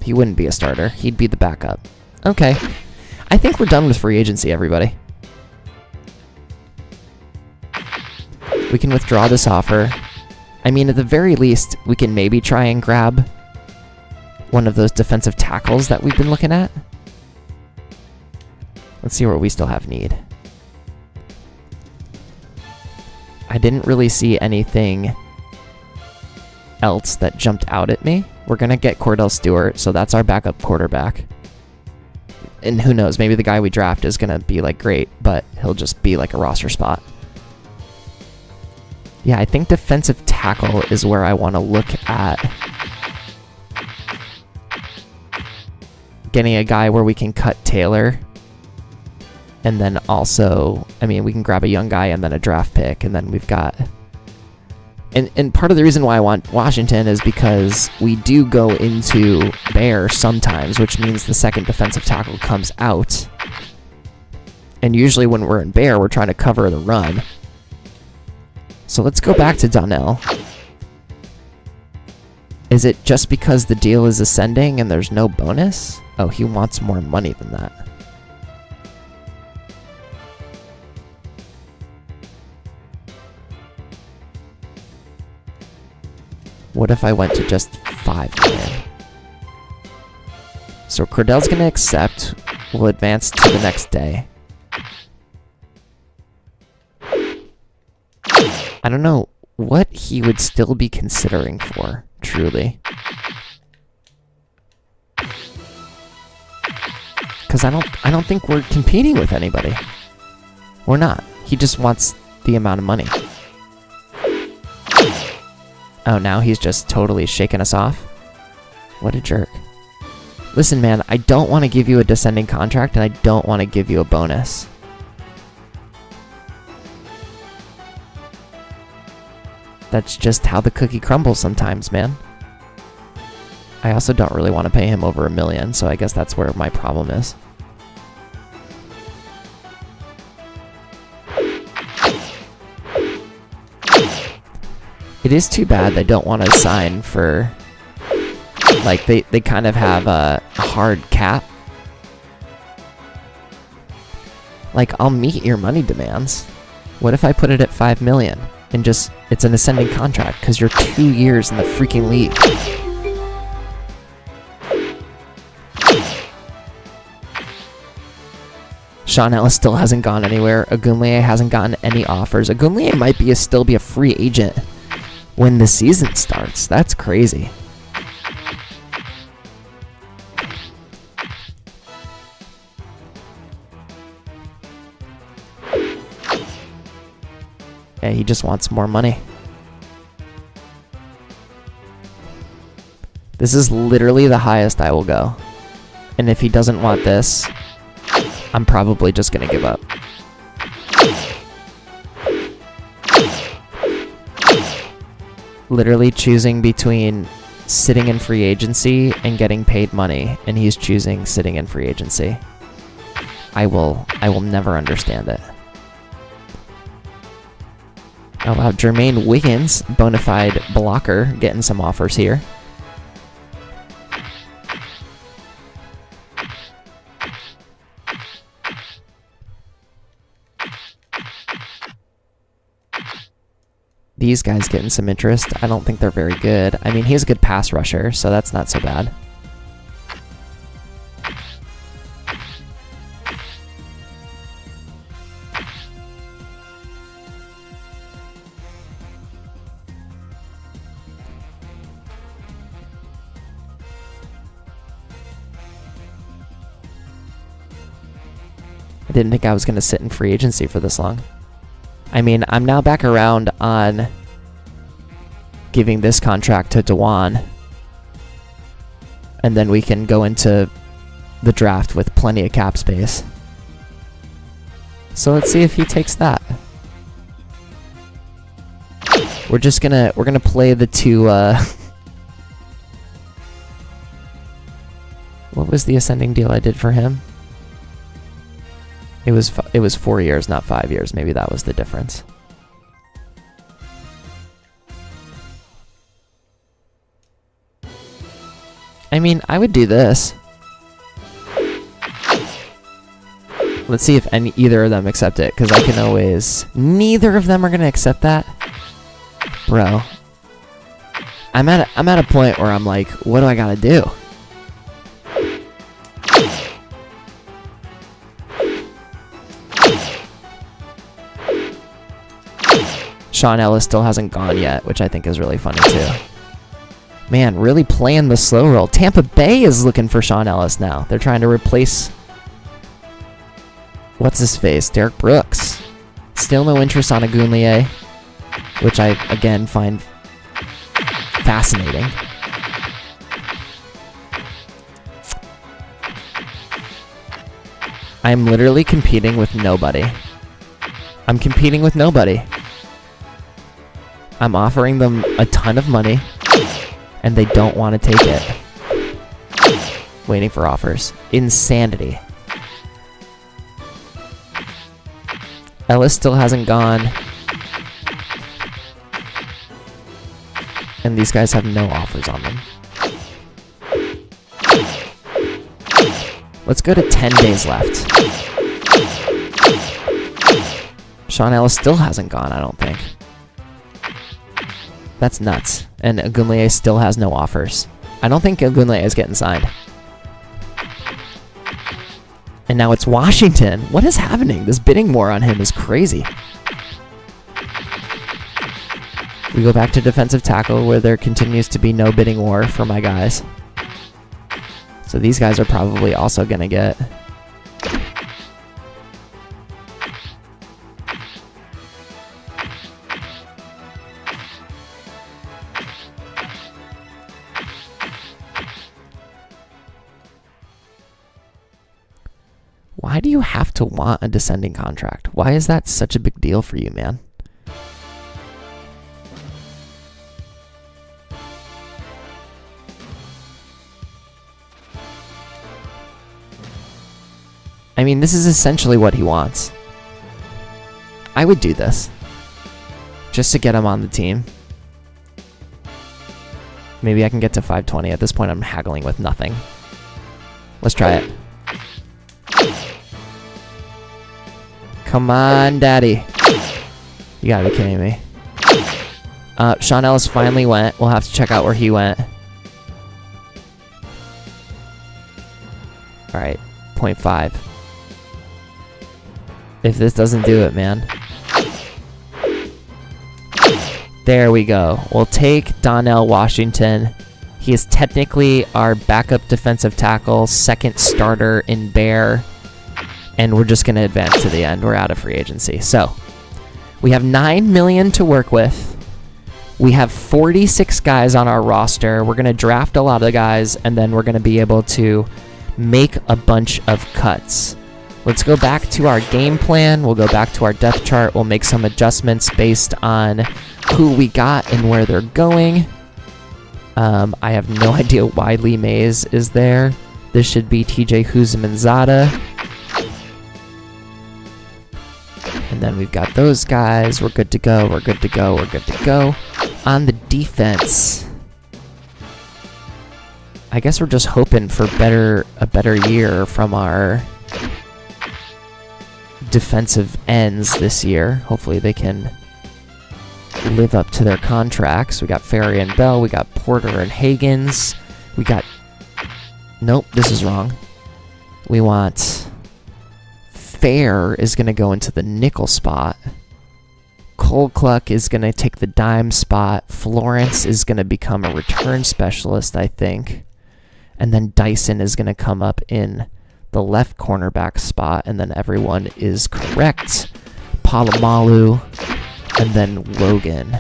[SPEAKER 1] He wouldn't be a starter. He'd be the backup. Okay. I think we're done with free agency, everybody. We can withdraw this offer. I mean, at the very least, we can maybe try and grab one of those defensive tackles that we've been looking at. Let's see where we still have need. I didn't really see anything else that jumped out at me. We're going to get Cordell Stewart, so that's our backup quarterback. And who knows, maybe the guy we draft is going to be like great, but he'll just be like a roster spot. Yeah, I think defensive tackle is where I want to look at getting a guy where we can cut Taylor. And then also, I mean, we can grab a young guy and then a draft pick, and then we've got... And part of the reason why I want Washington is because we do go into Bear sometimes, which means the second defensive tackle comes out. And usually when we're in Bear, we're trying to cover the run. So let's go back to Donnell. Is it just because the deal is ascending and there's no bonus? Oh, he wants more money than that. What if I went to just 5 million? So Cordell's gonna accept. We'll advance to the next day. I don't know what he would still be considering for, truly. Because I don't think we're competing with anybody. We're not. He just wants the amount of money. Oh, now he's just totally shaking us off? What a jerk. Listen, man, I don't want to give you a descending contract, and I don't want to give you a bonus. That's just how the cookie crumbles sometimes, man. I also don't really want to pay him over $1 million, so I guess that's where my problem is. It is too bad they don't want to sign for... Like, they kind of have a hard cap. Like, I'll meet your money demands. What if I put it at 5 million and just... It's an ascending contract, because you're 2 years in the freaking league. Sean Ellis still hasn't gone anywhere. Ogunleye hasn't gotten any offers. Ogunleye might still be a free agent when the season starts. That's crazy. Yeah, he just wants more money. This is literally the highest I will go. And if he doesn't want this, I'm probably just gonna give up. Literally choosing between sitting in free agency and getting paid money, and he's choosing sitting in free agency. I will never understand it. Oh wow, Jermaine Wiggins, bona fide blocker, getting some offers here. These guys getting some interest. I don't think they're very good. I mean, he's a good pass rusher, so that's not so bad. I didn't think I was going to sit in free agency for this long. I mean, I'm now back around on giving this contract to Dewan. And then we can go into the draft with plenty of cap space. So let's see if he takes that. We're gonna play the two what was the ascending deal I did for him? It was 4 years, not 5 years. Maybe that was the difference. I mean, I would do this. Let's see if either of them accept it, because I can always... Neither of them are going to accept that? Bro. I'm at a point where I'm like, what do I got to do? Sean Ellis still hasn't gone yet, which I think is really funny too. Man, really playing the slow roll. Tampa Bay is looking for Sean Ellis now. They're trying to replace... What's his face? Derek Brooks. Still no interest on Ogunleye, which I, again, find fascinating. I'm literally competing with nobody. I'm competing with nobody. I'm offering them a ton of money, and they don't want to take it. Waiting for offers. Insanity. Ellis still hasn't gone. And these guys have no offers on them. Let's go to 10 days left. Sean Ellis still hasn't gone, I don't think. That's nuts. And Ogunleye still has no offers. I don't think Ogunleye is getting signed. And now it's Washington. What is happening? This bidding war on him is crazy. We go back to defensive tackle where there continues to be no bidding war for my guys. So these guys are probably also going to get... Why do you have to want a descending contract? Why is that such a big deal for you, man? I mean, this is essentially what he wants. I would do this. Just to get him on the team. Maybe I can get to 520. At this point, I'm haggling with nothing. Let's try it. Come on, daddy. You gotta be kidding me. Sean Ellis finally went. We'll have to check out where he went. Alright, 0.5. If this doesn't do it, man. There we go. We'll take Donnell Washington. He is technically our backup defensive tackle, second starter in Bear. And we're just going to advance to the end. We're out of free agency. So, we have $9 million to work with. We have 46 guys on our roster. We're going to draft a lot of guys, and then we're going to be able to make a bunch of cuts. Let's go back to our game plan. We'll go back to our depth chart. We'll make some adjustments based on who we got and where they're going. I have no idea why Lee Mays is there. This should be TJ Huzamanzada. And then we've got those guys. We're good to go. We're good to go. We're good to go. On the defense, I guess we're just hoping for a better year from our defensive ends this year. Hopefully they can live up to their contracts. We got Ferry and Bell. We got Porter and Higgins. We got... Nope, this is wrong. We want... Fair is going to go into the nickel spot. Cole Cluck is going to take the dime spot. Florence is going to become a return specialist, I think. And then Dyson is going to come up in the left cornerback spot. And then everyone is correct. Palomalu. And then Logan.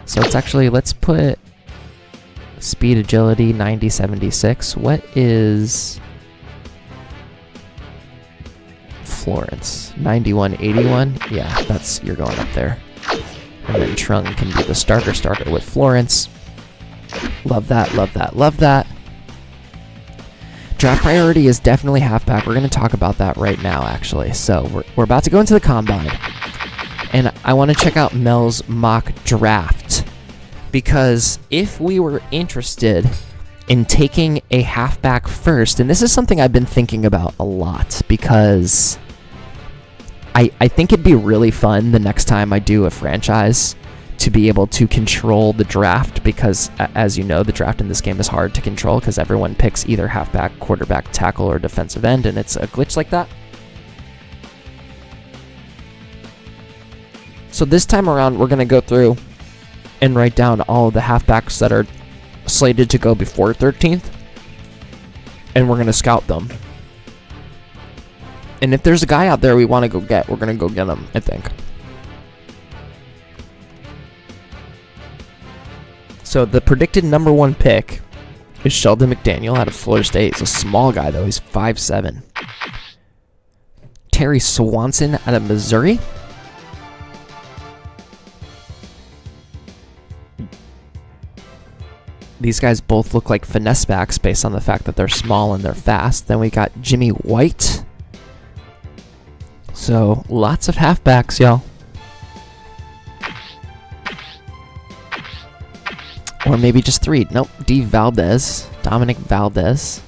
[SPEAKER 1] So it's actually, let's put speed, agility, 90-76. What is... Florence, 91-81. Yeah, that's, you're going up there. And then Trung can be the starter with Florence. Love that, love that, love that. Draft priority is definitely halfback. We're going to talk about that right now, actually. So we're about to go into the combine. And I want to check out Mel's mock draft. Because if we were interested in taking a halfback first, and this is something I've been thinking about a lot, because I think it'd be really fun the next time I do a franchise to be able to control the draft, because as you know, the draft in this game is hard to control because everyone picks either halfback, quarterback, tackle, or defensive end, and it's a glitch like that. So this time around, we're going to go through and write down all of the halfbacks that are slated to go before 13th, and we're going to scout them. And if there's a guy out there we want to go get, we're going to go get him, I think. So the predicted number 1 pick is Sheldon McDaniel out of Florida State. He's a small guy, though. He's 5'7". Terry Swanson out of Missouri. These guys both look like finesse backs based on the fact that they're small and they're fast. Then we got Jimmy White. So, lots of halfbacks, y'all. Or maybe just 3. Nope, Dominic Valdez.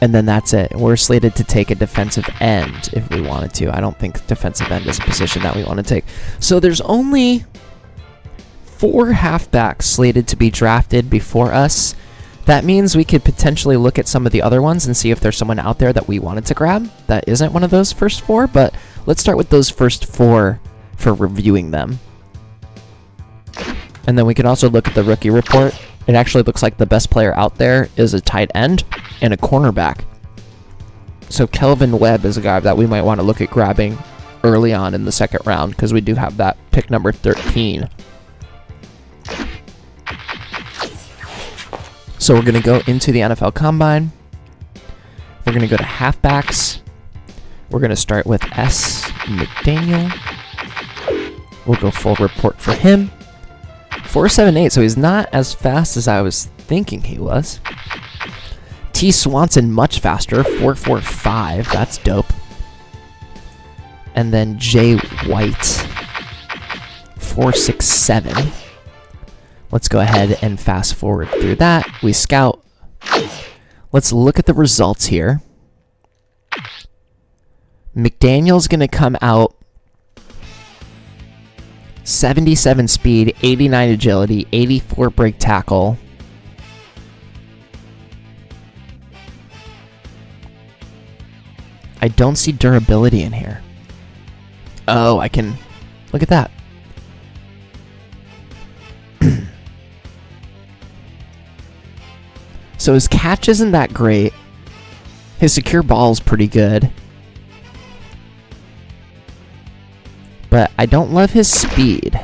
[SPEAKER 1] And then that's it. We're slated to take a defensive end if we wanted to. I don't think defensive end is a position that we want to take. So there's only 4 halfbacks slated to be drafted before us. That means we could potentially look at some of the other ones and see if there's someone out there that we wanted to grab that isn't one of those first 4, but let's start with those first 4 for reviewing them. And then we can also look at the rookie report. It actually looks like the best player out there is a tight end and a cornerback. So Kelvin Webb is a guy that we might want to look at grabbing early on in the second round because we do have that pick number 13. So we're going to go into the NFL Combine. We're going to go to halfbacks. We're going to start with S. McDaniel. We'll go full report for him. 4.78, so he's not as fast as I was thinking he was. T. Swanson, much faster, 4.45. That's dope. And then J. White, 4.67. Let's go ahead and fast forward through that. We scout. Let's look at the results here. McDaniel's going to come out 77 speed, 89 agility, 84 break tackle. I don't see durability in here. Oh, I can... Look at that. So his catch isn't that great. His secure ball is pretty good. But I don't love his speed.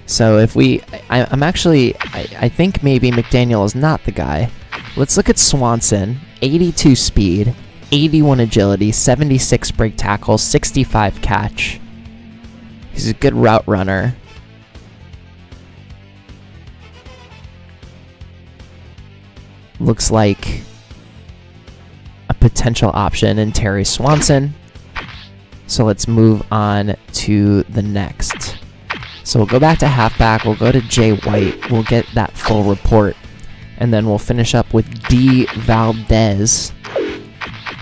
[SPEAKER 1] So if we... I think maybe McDaniel is not the guy. Let's look at Swanson. 82 speed, 81 agility, 76 break tackle, 65 catch. He's a good route runner. Looks like a potential option in Terry Swanson. So let's move on to the next. So we'll go back to halfback. We'll go to Jay White. We'll get that full report. And then we'll finish up with D. Valdez.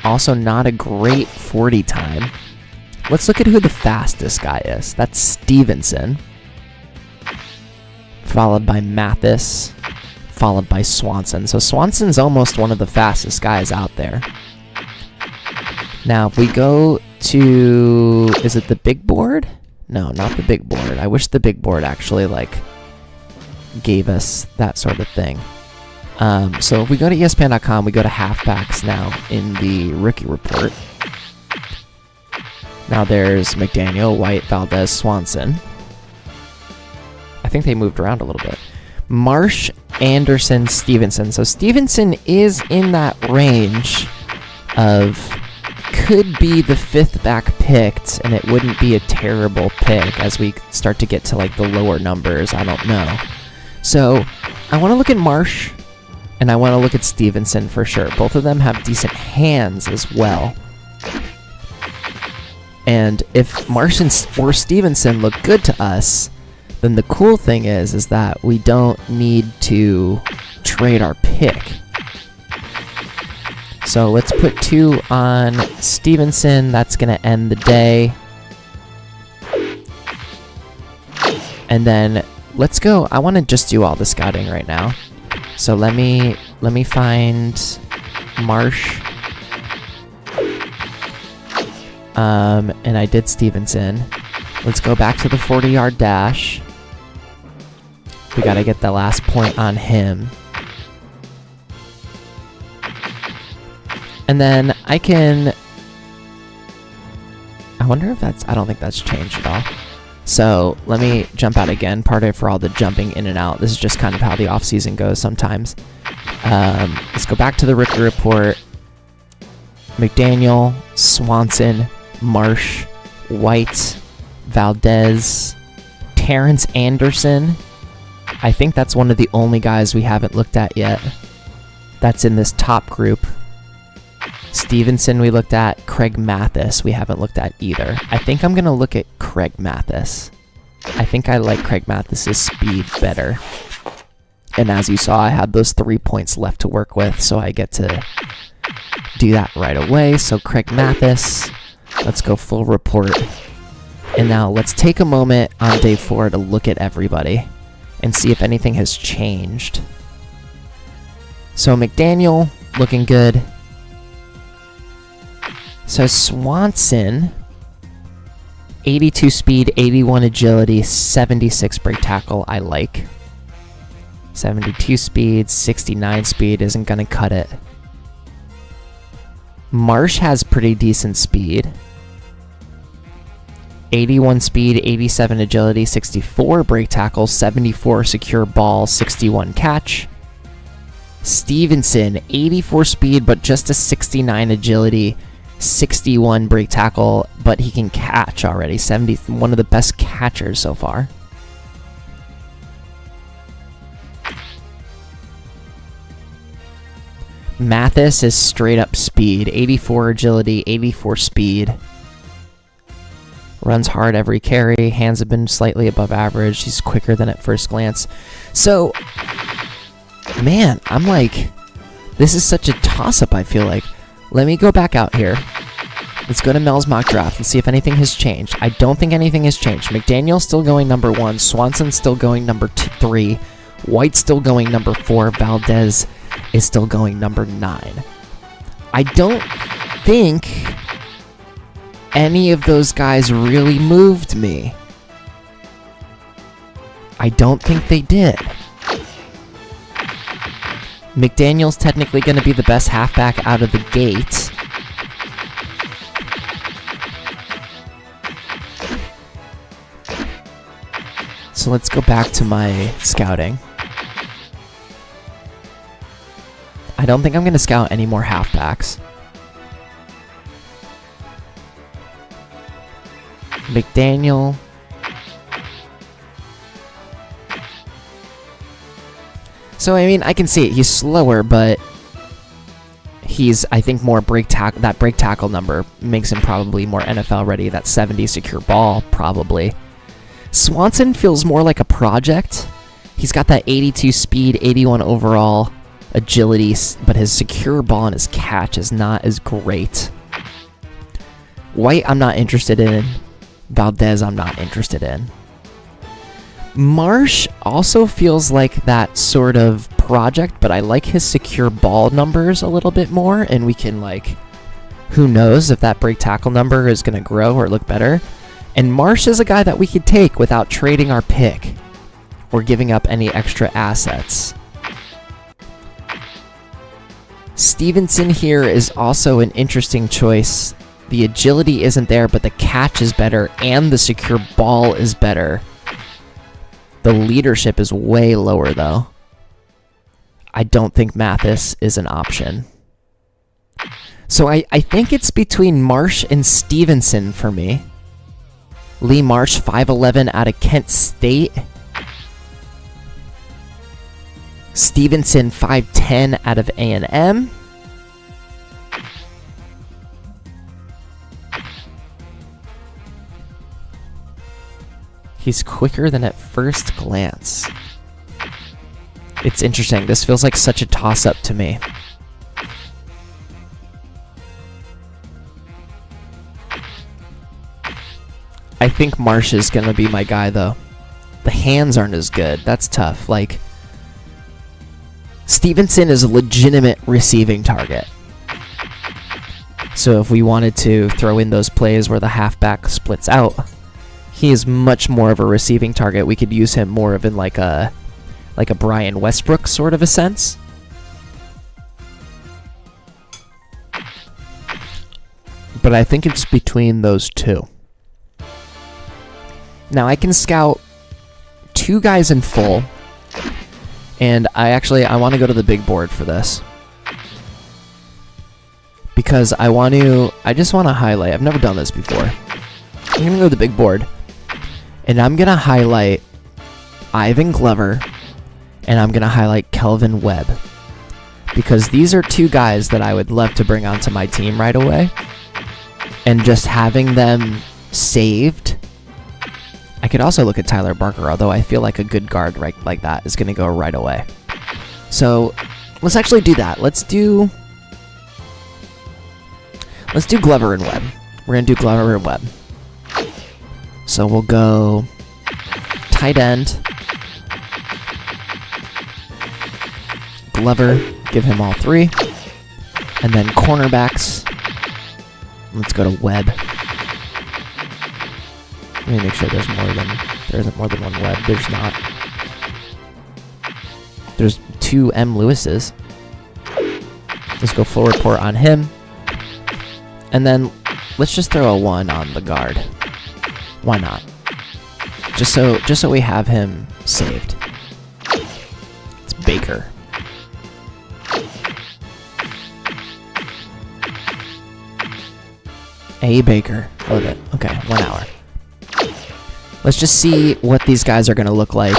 [SPEAKER 1] Also not a great 40 time. Let's look at who the fastest guy is. That's Stevenson. Followed by Mathis. Followed by Swanson. So Swanson's almost one of the fastest guys out there. Now, if we go to... Is it the big board? No, not the big board. I wish the big board actually, gave us that sort of thing. So if we go to ESPN.com, we go to halfbacks now in the rookie report. Now there's McDaniel, White, Valdez, Swanson. I think they moved around a little bit. Marsh, Anderson, Stevenson. So Stevenson is in that range of could be the 5th back picked, and it wouldn't be a terrible pick as we start to get to the lower numbers. I don't know. So I want to look at Marsh. And I want to look at Stevenson for sure. Both of them have decent hands as well. And if Marsh or Stevenson look good to us, then the cool thing is that we don't need to trade our pick. So let's put 2 on Stevenson. That's going to end the day. And then let's go. I want to just do all the scouting right now. So let me find Marsh. And I did Stevenson. Let's go back to the 40-yard dash. We got to get the last point on him. And then I wonder if I don't think that's changed at all. So let me jump out again. Pardon for all the jumping in and out. This is just kind of how the offseason goes sometimes. Let's go back to the rookie report. McDaniel, Swanson, Marsh, White, Valdez, Terrence Anderson. I think that's one of the only guys we haven't looked at yet. That's in this top group. Stevenson we looked at. Craig Mathis we haven't looked at either. I think I'm going to look at Craig Mathis. I think I like Craig Mathis's speed better. And as you saw, I had those 3 points left to work with, so I get to do that right away. So Craig Mathis, let's go full report. And now let's take a moment on day 4 to look at everybody and see if anything has changed. So McDaniel, looking good. So Swanson, 82 speed, 81 agility, 76 break tackle, I like. 72 speed, 69 speed isn't going to cut it. Marsh has pretty decent speed. 81 speed, 87 agility, 64 break tackle, 74 secure ball, 61 catch. Stevenson, 84 speed, but just a 69 agility, 61 break tackle, but he can catch already. 70, one of the best catchers so far. Mathis is straight up speed, 84 agility, 84 speed. Runs hard every carry, hands have been slightly above average, he's quicker than at first glance. So, man, I'm like, this is such a toss-up, I feel like. Let me go back out here. Let's go to Mel's mock draft and see if anything has changed. I don't think anything has changed. McDaniel's still going number 1, Swanson's still going number 3, White's still going number 4, Valdez is still going number 9. I don't think any of those guys really moved me. I don't think they did. McDaniel's technically going to be the best halfback out of the gate. So let's go back to my scouting. I don't think I'm going to scout any more halfbacks. McDaniel. So, I mean, I can see it. He's slower, but he's, I think, more break tackle. That break tackle number makes him probably more NFL ready. That 70 secure ball, probably. Swanson feels more like a project. He's got that 82 speed, 81 overall agility, but his secure ball and his catch is not as great. White, I'm not interested in. Valdez, I'm not interested in. Marsh also feels like that sort of project, but I like his secure ball numbers a little bit more, and we can, like, who knows if that break tackle number is going to grow or look better. And Marsh is a guy that we could take without trading our pick or giving up any extra assets. Stevenson here is also an interesting choice. The agility isn't there, but the catch is better, and the secure ball is better. The leadership is way lower, though. I don't think Mathis is an option. So I think it's between Marsh and Stevenson for me. Lee Marsh, 5'11", out of Kent State. Stevenson, 5'10", out of A&M. He's quicker than at first glance. It's interesting. This feels like such a toss-up to me. I think Marsh is going to be my guy, though. The hands aren't as good. That's tough. Like, Stevenson is a legitimate receiving target. So if we wanted to throw in those plays where the halfback splits out, he is much more of a receiving target. We could use him more of in like a Brian Westbrook sort of a sense. But I think it's between those two. Now I can scout 2 guys in full, and I want to go to the big board for this. Because I just want to highlight, I've never done this before. I'm going to go to the big board, and I'm going to highlight Ivan Glover, and I'm going to highlight Kelvin Webb. because these are two guys that I would love to bring onto my team right away. And just having them saved. I could also look at Tyler Barker, although I feel like a good guard right like that is going to go right away. So let's actually do that. Let's do Glover and Webb. We're going to do Glover and Webb. So we'll go tight end. Glover, give him all 3. And then cornerbacks. Let's go to Webb. Let me make sure there isn't more than one Webb. There's not. There's 2 M. Lewises. Let's go full report on him. And then let's just throw a 1 on the guard. Why not? Just so we have him saved. It's Baker. A. Baker. Love it. Okay, 1 hour. Let's just see what these guys are going to look like.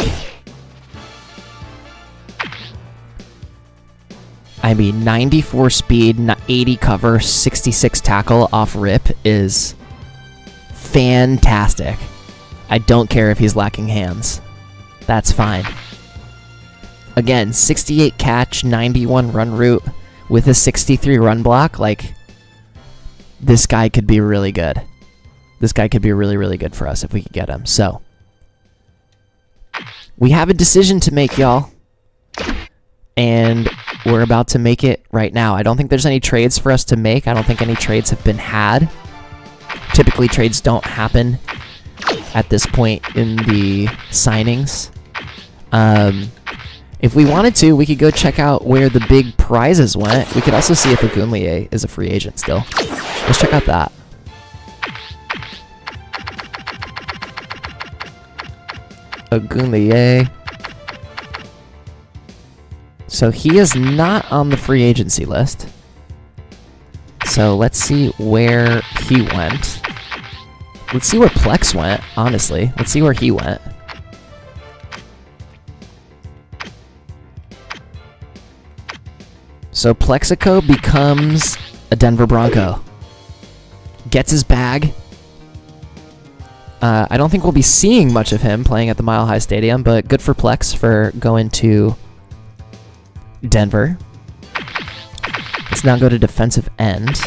[SPEAKER 1] I mean, 94 speed, 80 cover, 66 tackle off rip is fantastic. I don't care if he's lacking hands. That's fine. Again, 68 catch, 91 run route with a 63 run block. Like, this guy could be really good. This guy could be really, really good for us if we could get him. So, we have a decision to make, y'all. And we're about to make it right now. I don't think there's any trades for us to make. I don't think any trades have been had. Typically, trades don't happen at this point in the signings. If we wanted to, we could go check out where the big prizes went. We could also see if Ogunleye is a free agent still. Let's check out that. Ogunleye. So he is not on the free agency list. So let's see where he went. Let's see where Plex went, honestly. Let's see where he went. So Plexico becomes a Denver Bronco. Gets his bag. I don't think we'll be seeing much of him playing at the Mile High Stadium, but good for Plex for going to Denver. Let's now go to defensive end.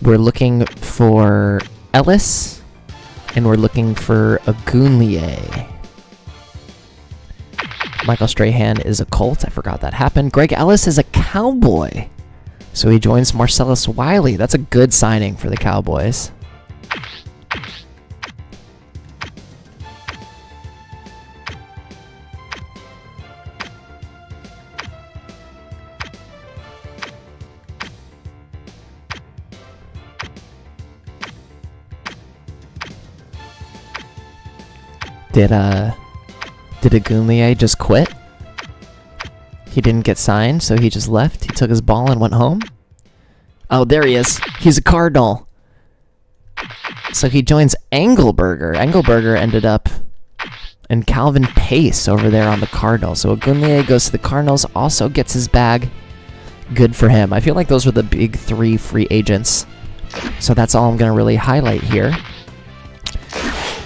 [SPEAKER 1] We're looking for Ellis, and we're looking for Ogunleye. Michael Strahan is a Colt. I forgot that happened. Greg Ellis is a Cowboy. So he joins Marcellus Wiley. That's a good signing for the Cowboys. Did Ogunleye just quit? He didn't get signed, so he just left. He took his ball and went home. Oh, there he is. He's a Cardinal. So he joins Engelberger. Engelberger ended up in Calvin Pace over there on the Cardinals. So Ogunleye goes to the Cardinals, also gets his bag. Good for him. I feel like those were the big 3 free agents. So that's all I'm going to really highlight here.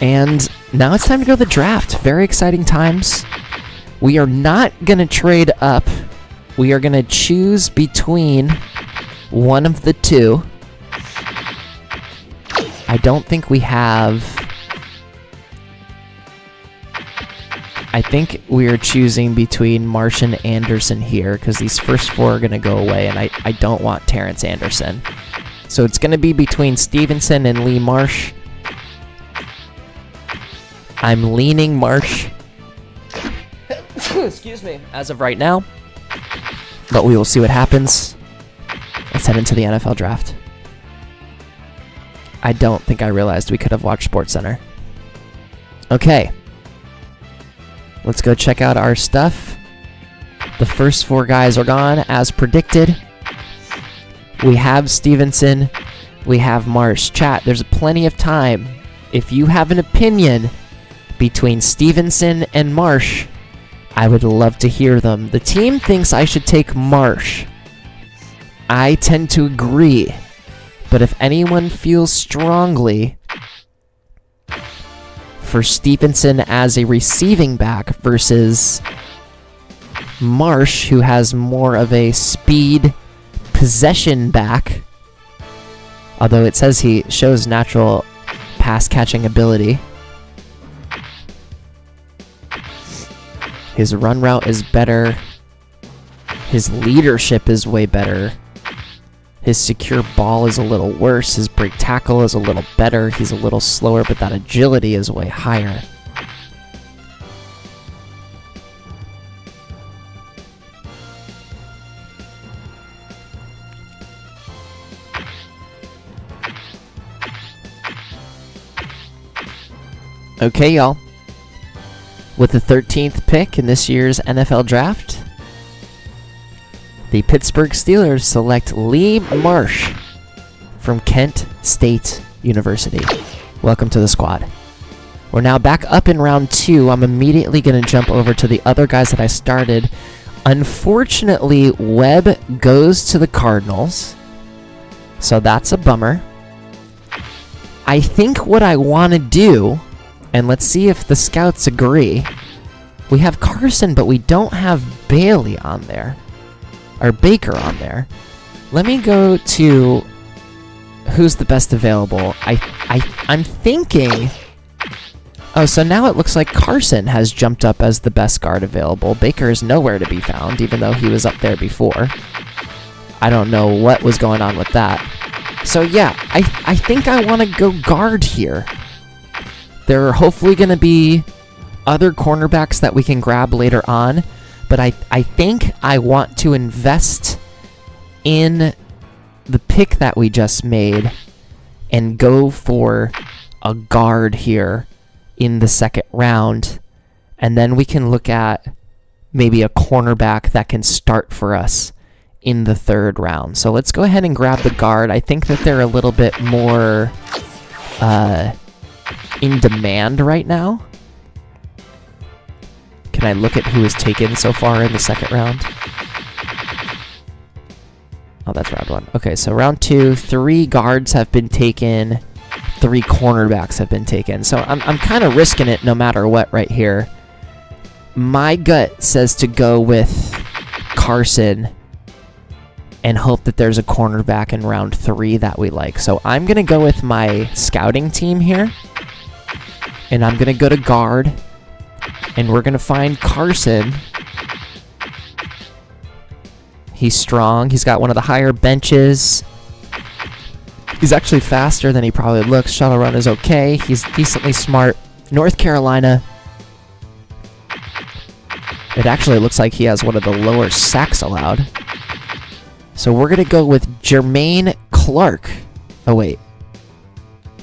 [SPEAKER 1] And now it's time to go to the draft. Very exciting times. We are not going to trade up. We are going to choose between one of the 2. I don't think we have... I think we are choosing between Marsh and Anderson here, because these first 4 are going to go away, and I don't want Terrence Anderson. So it's going to be between Stevenson and Lee Marsh. I'm leaning Marsh. Excuse me. As of right now. But we will see what happens. Let's head into the NFL draft. I don't think I realized we could have watched SportsCenter. Okay. Let's go check out our stuff. The first 4 guys are gone, as predicted. We have Stevenson. We have Marsh. Chat, there's plenty of time. If you have an opinion between Stevenson and Marsh, I would love to hear them. The team thinks I should take Marsh. I tend to agree. But if anyone feels strongly for Stevenson as a receiving back versus Marsh, who has more of a speed possession back, although it says he shows natural pass catching ability. His run route is better. His leadership is way better. His secure ball is a little worse. His break tackle is a little better. He's a little slower, but that agility is way higher. Okay, y'all. With the 13th pick in this year's NFL Draft, the Pittsburgh Steelers select Lee Marsh from Kent State University. Welcome to the squad. We're now back up in round 2. I'm immediately going to jump over to the other guys that I started. Unfortunately, Webb goes to the Cardinals, so that's a bummer. I think what I want to do, and let's see if the scouts agree. We have Carson, but we don't have Bailey on there. Or Baker on there. Let me go to who's the best available. I'm thinking... Oh, so now it looks like Carson has jumped up as the best guard available. Baker is nowhere to be found, even though he was up there before. I don't know what was going on with that. So yeah, I think I want to go guard here. There are hopefully going to be other cornerbacks that we can grab later on, but I think I want to invest in the pick that we just made and go for a guard here in the second round, and then we can look at maybe a cornerback that can start for us in the third round. So let's go ahead and grab the guard. I think that they're a little bit more in demand right now. Can I look at who is taken so far in the second round? Oh, that's round 1. Okay, so round 2, 3 guards have been taken, 3 cornerbacks have been taken. So I'm kind of risking it no matter what right here. My gut says to go with Carson and hope that there's a cornerback in round 3 that we like. So I'm going to go with my scouting team here. And I'm going to go to guard. And we're going to find Carson. He's strong. He's got one of the higher benches. He's actually faster than he probably looks. Shuttle run is okay. He's decently smart. North Carolina. It actually looks like he has one of the lower sacks allowed. So we're going to go with Jermaine Clark. Oh, wait.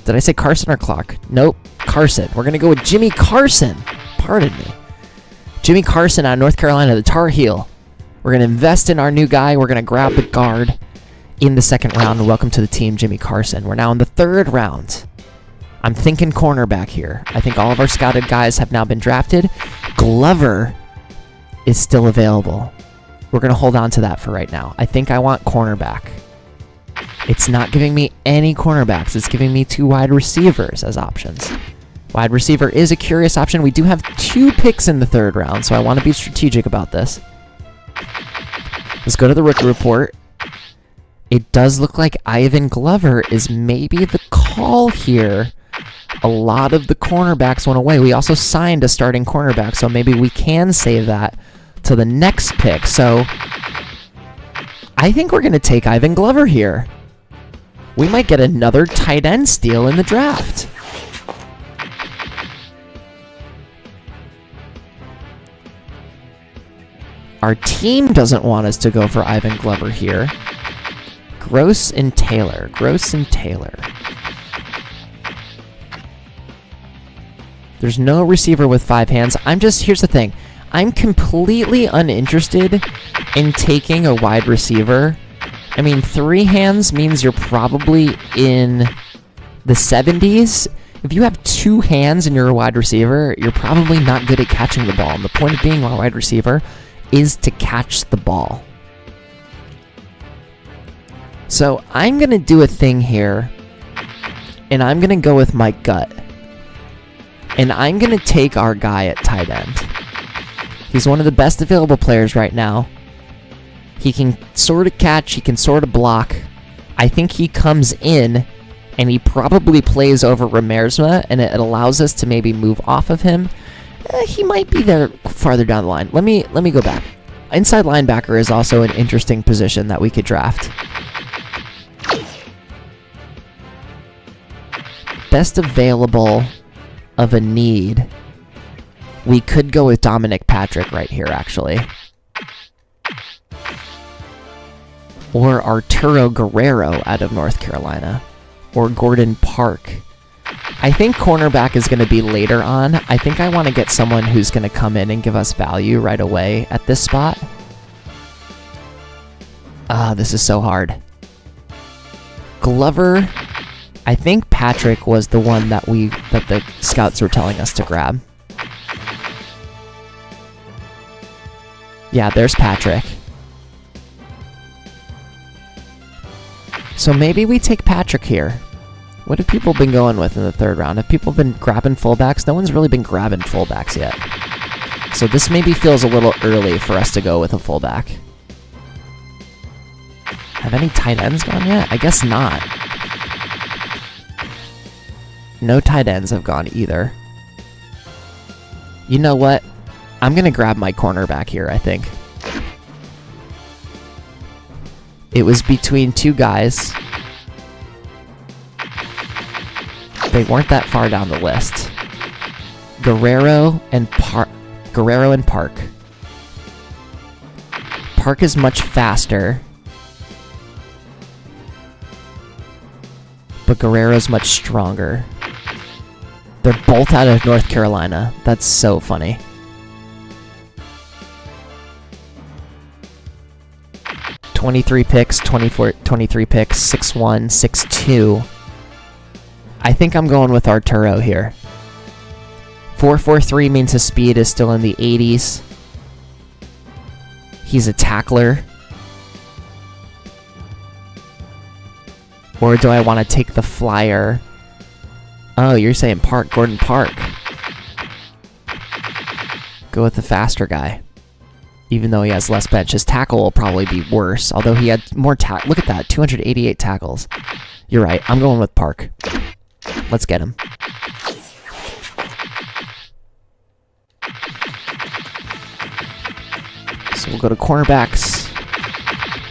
[SPEAKER 1] Did I say Carson or Clark? Nope. Carson. We're going to go with Jimmy Carson. Pardon me. Jimmy Carson out of North Carolina, the Tar Heel. We're going to invest in our new guy. We're going to grab the guard in the second round. Welcome to the team, Jimmy Carson. We're now in the third round. I'm thinking cornerback here. I think all of our scouted guys have now been drafted. Glover is still available. We're going to hold on to that for right now. I think I want cornerback. It's not giving me any cornerbacks. It's giving me 2 wide receivers as options. Wide receiver is a curious option. We do have 2 picks in the third round, so I want to be strategic about this. Let's go to the rookie report. It does look like Ivan Glover is maybe the call here. A lot of the cornerbacks went away. We also signed a starting cornerback, so maybe we can save that to the next pick. So I think we're going to take Ivan Glover here. We might get another tight end steal in the draft. Our team doesn't want us to go for Ivan Glover here. Gross and Taylor. Gross and Taylor. There's no receiver with 5 hands. Here's the thing. I'm completely uninterested in taking a wide receiver. I mean, 3 hands means you're probably in the 70s. If you have two hands and you're a wide receiver, you're probably not good at catching the ball. And the point of being a wide receiver is to catch the ball. So I'm going to do a thing here, and I'm going to go with my gut. And I'm going to take our guy at tight end. He's one of the best available players right now. He can sort of catch, he can sort of block. I think he comes in, and he probably plays over Ramirezma, and it allows us to maybe move off of him. He might be there farther down the line. Let me go back. Inside linebacker is also an interesting position that we could draft. Best available of a need. We could go with Dominic Patrick right here, actually. Or Arturo Guerrero out of North Carolina. Or Gordon Park. I think cornerback is going to be later on. I think I want to get someone who's going to come in and give us value right away at this spot. This is so hard. Glover. I think Patrick was the one that the scouts were telling us to grab. Yeah, there's Patrick. So maybe we take Patrick here. What have people been going with in the third round? Have people been grabbing fullbacks? No one's really been grabbing fullbacks yet. So this maybe feels a little early for us to go with a fullback. Have any tight ends gone yet? I guess not. No tight ends have gone either. You know what? I'm going to grab my cornerback here, I think. It was between two guys. They weren't that far down the list. Guerrero and Park. Park is much faster. But Guerrero's much stronger. They're both out of North Carolina. That's so funny. $23 picks, 23 picks, 6'1", 6'2". I think I'm going with Arturo here. 4.43 means his speed is still in the 80s. He's a tackler. Or do I want to take the flyer? Oh, you're saying Park, Gordon Park. Go with the faster guy. Even though he has less bench. His tackle will probably be worse. Although he had more tackle. Look at that. 288 tackles. You're right. I'm going with Park. Let's get him. So we'll go to cornerbacks.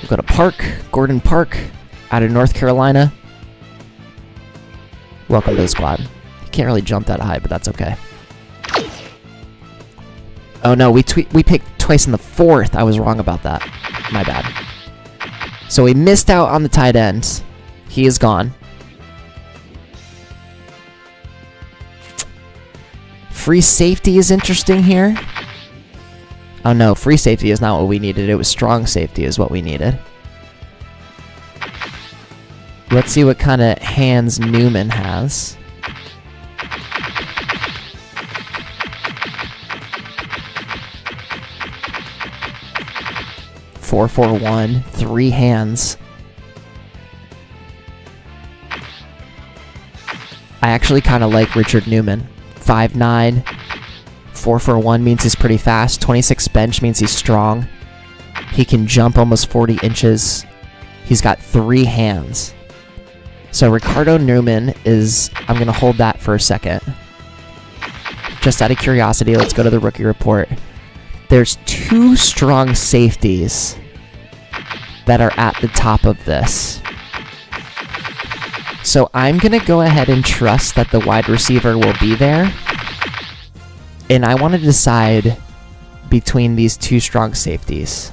[SPEAKER 1] We'll go to Park. Gordon Park. Out of North Carolina. Welcome to the squad. You can't really jump that high, but that's okay. Oh no, we picked twice in the fourth. I was wrong about that. My bad. So we missed out on the tight ends. He is gone. Free safety is interesting here. Oh no, free safety is not what we needed. It was strong safety is what we needed. Let's see what kind of hands Newman has. .441, 3 hands. I actually kind of like Richard Newman. 5'9", 441 means he's pretty fast. 26 bench means he's strong. He can jump almost 40 inches. He's got 3 hands. So Ricardo Newman is... I'm going to hold that for a second. Just out of curiosity, let's go to the rookie report. There's 2 strong safeties that are at the top of this. So I'm going to go ahead and trust that the wide receiver will be there. And I want to decide between these 2 strong safeties.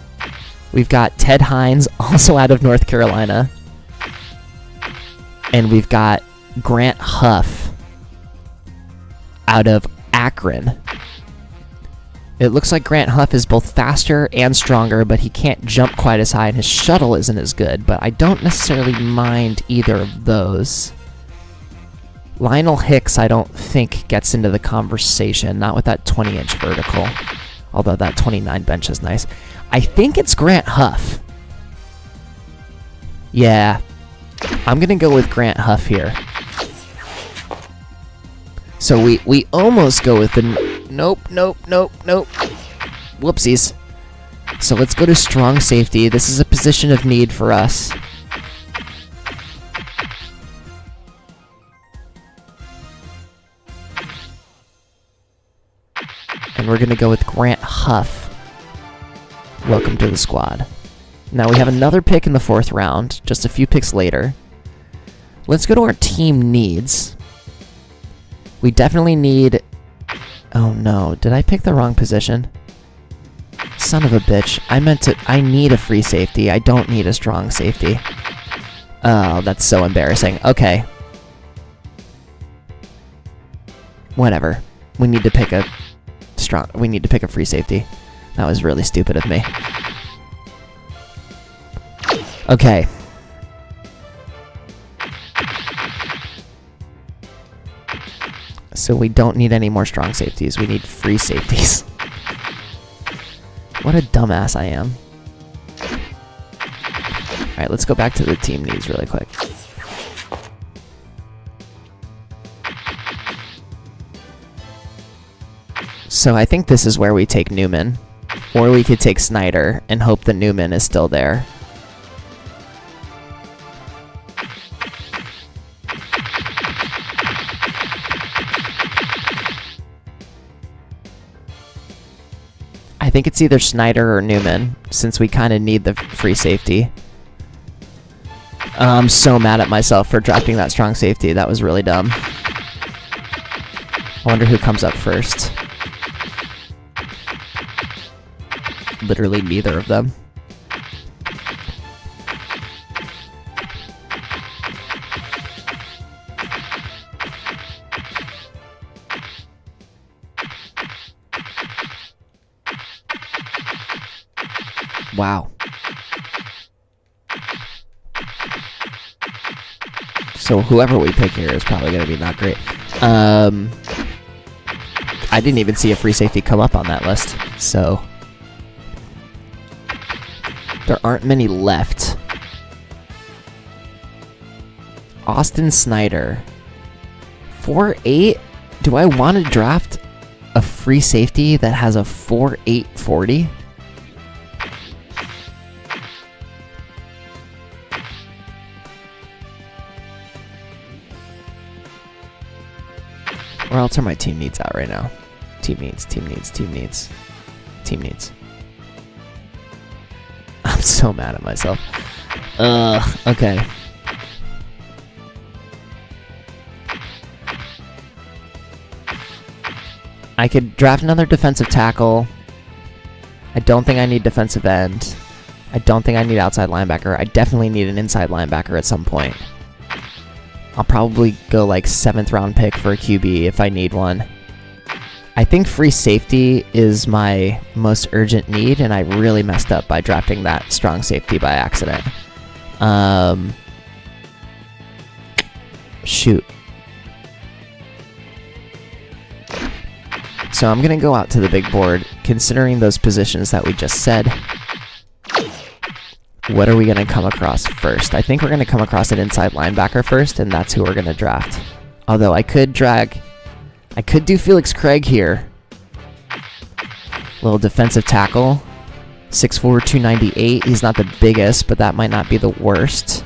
[SPEAKER 1] We've got Ted Hines, also out of North Carolina. And we've got Grant Huff out of Akron. It looks like Grant Huff is both faster and stronger, but he can't jump quite as high, and his shuttle isn't as good, but I don't necessarily mind either of those. Lionel Hicks, I don't think, gets into the conversation. Not with that 20-inch vertical. Although that 29 bench is nice. I think it's Grant Huff. Yeah. I'm going to go with Grant Huff here. So we almost go with the... Nope. Whoopsies. So let's go to strong safety. This is a position of need for us. And we're going to go with Grant Huff. Welcome to the squad. Now we have another pick in the 4th round, just a few picks later. Let's go to our team needs. We definitely need... Oh no, did I pick the wrong position? Son of a bitch. I need a free safety. I don't need a strong safety. Oh, that's so embarrassing. Okay. Whatever. We need to pick a free safety. That was really stupid of me. Okay. So we don't need any more strong safeties. We need free safeties. What a dumbass I am. Alright, let's go back to the team needs really quick. So I think this is where we take Newman. Or we could take Snyder and hope that Newman is still there. I think it's either Snyder or Newman, since we kind of need the free safety. I'm so mad at myself for drafting that strong safety. That was really dumb. I wonder who comes up first. Literally neither of them. Wow. So whoever we pick here is probably going to be not great. I didn't even see a free safety come up on that list, so... There aren't many left. Austin Snyder. 4.8? Do I want to draft a free safety that has a 4.8 40? Or else are my team needs out right now? Team needs. I'm so mad at myself. Okay. I could draft another defensive tackle. I don't think I need defensive end. I don't think I need outside linebacker. I definitely need an inside linebacker at some point. I'll probably go like 7th round pick for a QB if I need one. I think free safety is my most urgent need, and I really messed up by drafting that strong safety by accident. Shoot. So I'm going to go out to the big board, considering those positions that we just said. What are we going to come across first? I think we're going to come across an inside linebacker first, and that's who we're going to draft. Although I could do Felix Craig here. Little defensive tackle. 6'4", 298. He's not the biggest, but that might not be the worst.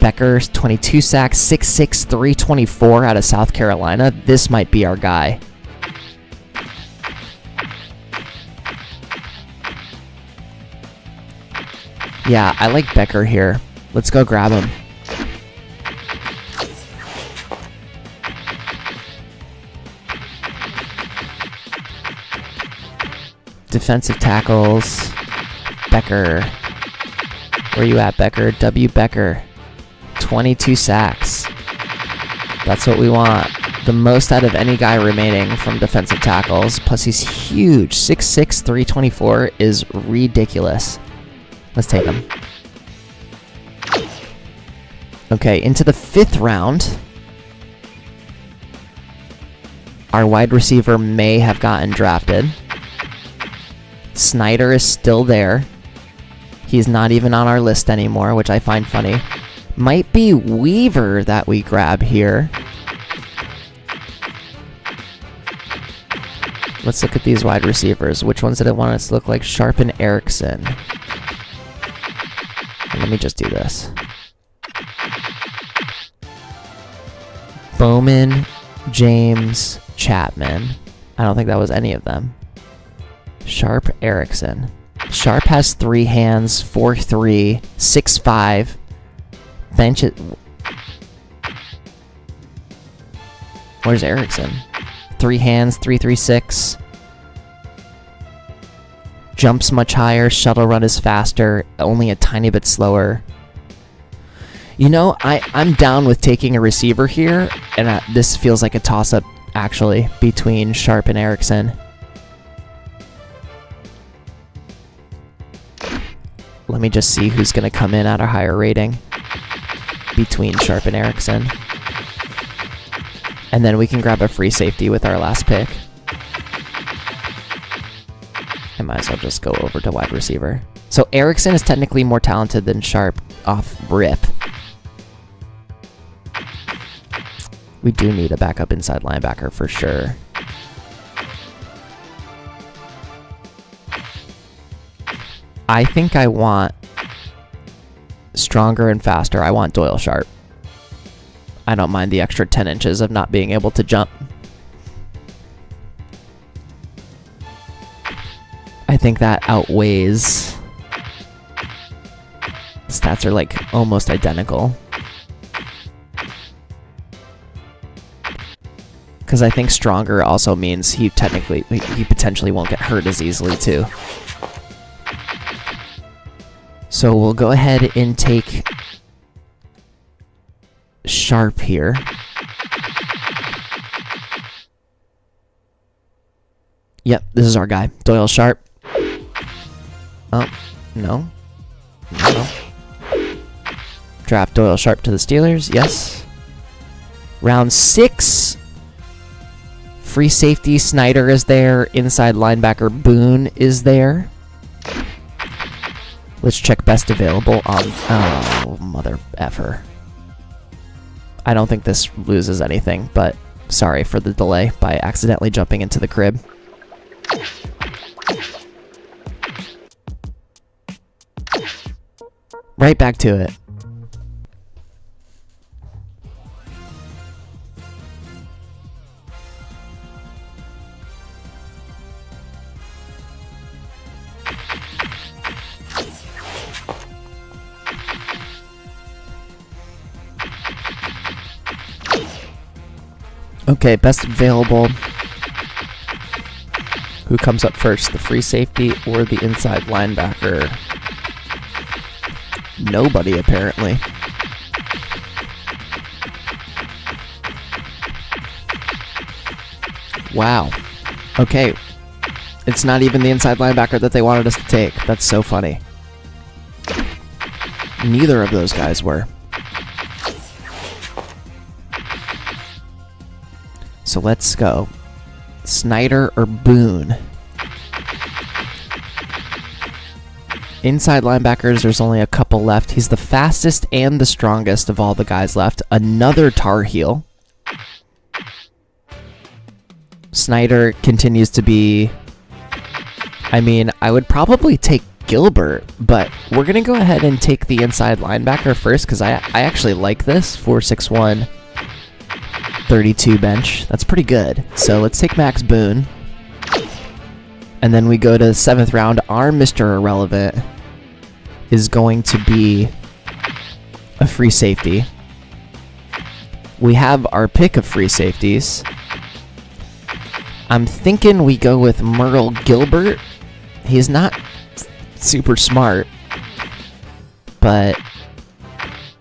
[SPEAKER 1] Becker, 22 sacks, 6'6", 324 out of South Carolina. This might be our guy. Yeah, I like Becker here. Let's go grab him. Defensive tackles. Becker. Where you at, Becker? W. Becker. 22 sacks. That's what we want. The most out of any guy remaining from defensive tackles. Plus he's huge. 6'6", 324 is ridiculous. Let's take him. Okay, into the 5th round. Our wide receiver may have gotten drafted. Snyder is still there. He's not even on our list anymore, which I find funny. Might be Weaver that we grab here. Let's look at these wide receivers. Which ones did I want us to look like? Sharp and Erickson. Let me just do this. Bowman, James, Chapman. I don't think that was any of them. Sharp, Erickson. Sharp has 3 hands, 4'3", 6'5". Bench it. Where's Erickson? 3 hands, 3'3", 6". Jumps much higher. Shuttle run is faster. Only a tiny bit slower. You know, I'm down with taking a receiver here, and this feels like a toss-up, actually, between Sharp and Erickson. Let me just see who's going to come in at a higher rating between Sharp and Erickson. And then we can grab a free safety with our last pick. I might as well just go over to wide receiver. So Erickson is technically more talented than Sharp off rip. We do need a backup inside linebacker for sure. I think I want stronger and faster. I want Doyle Sharp. I don't mind the extra 10 inches of not being able to jump. I think that outweighs. Stats are like almost identical. Because I think stronger also means he potentially won't get hurt as easily too. So we'll go ahead and take Sharp here. Yep, this is our guy, Doyle Sharp. Oh, no. No. Draft Doyle Sharp to the Steelers, yes. Round 6. Free safety Snyder is there. Inside linebacker Boone is there. Let's check best available on... Oh, mother effer. I don't think this loses anything, but sorry for the delay by accidentally jumping into the crib. Right back to it. Okay, best available. Who comes up first, the free safety or the inside linebacker? Nobody, apparently. Wow. Okay. It's not even the inside linebacker that they wanted us to take. That's so funny. Neither of those guys were. So let's go. Snyder or Boone? Inside linebackers, there's only a couple left. He's the fastest and the strongest of all the guys left. Another Tar Heel. Snyder continues to be... I mean, I would probably take Gilbert, but we're going to go ahead and take the inside linebacker first because I actually like this. 4'6", 32 bench. That's pretty good. So let's take Max Boone. And then we go to the 7th round. Our Mr. Irrelevant is going to be a free safety. We have our pick of free safeties. I'm thinking we go with Merle Gilbert. He's not super smart, but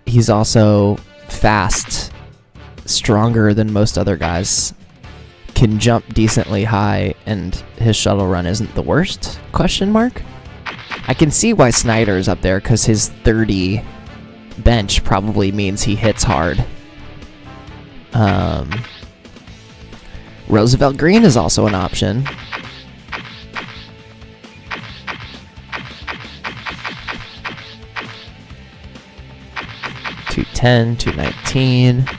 [SPEAKER 1] he's also fast, stronger than most other guys, can jump decently high, and his shuttle run isn't the worst? Question mark? I can see why Snyder's up there, because his 30 bench probably means he hits hard. Roosevelt Green is also an option. $210, $219.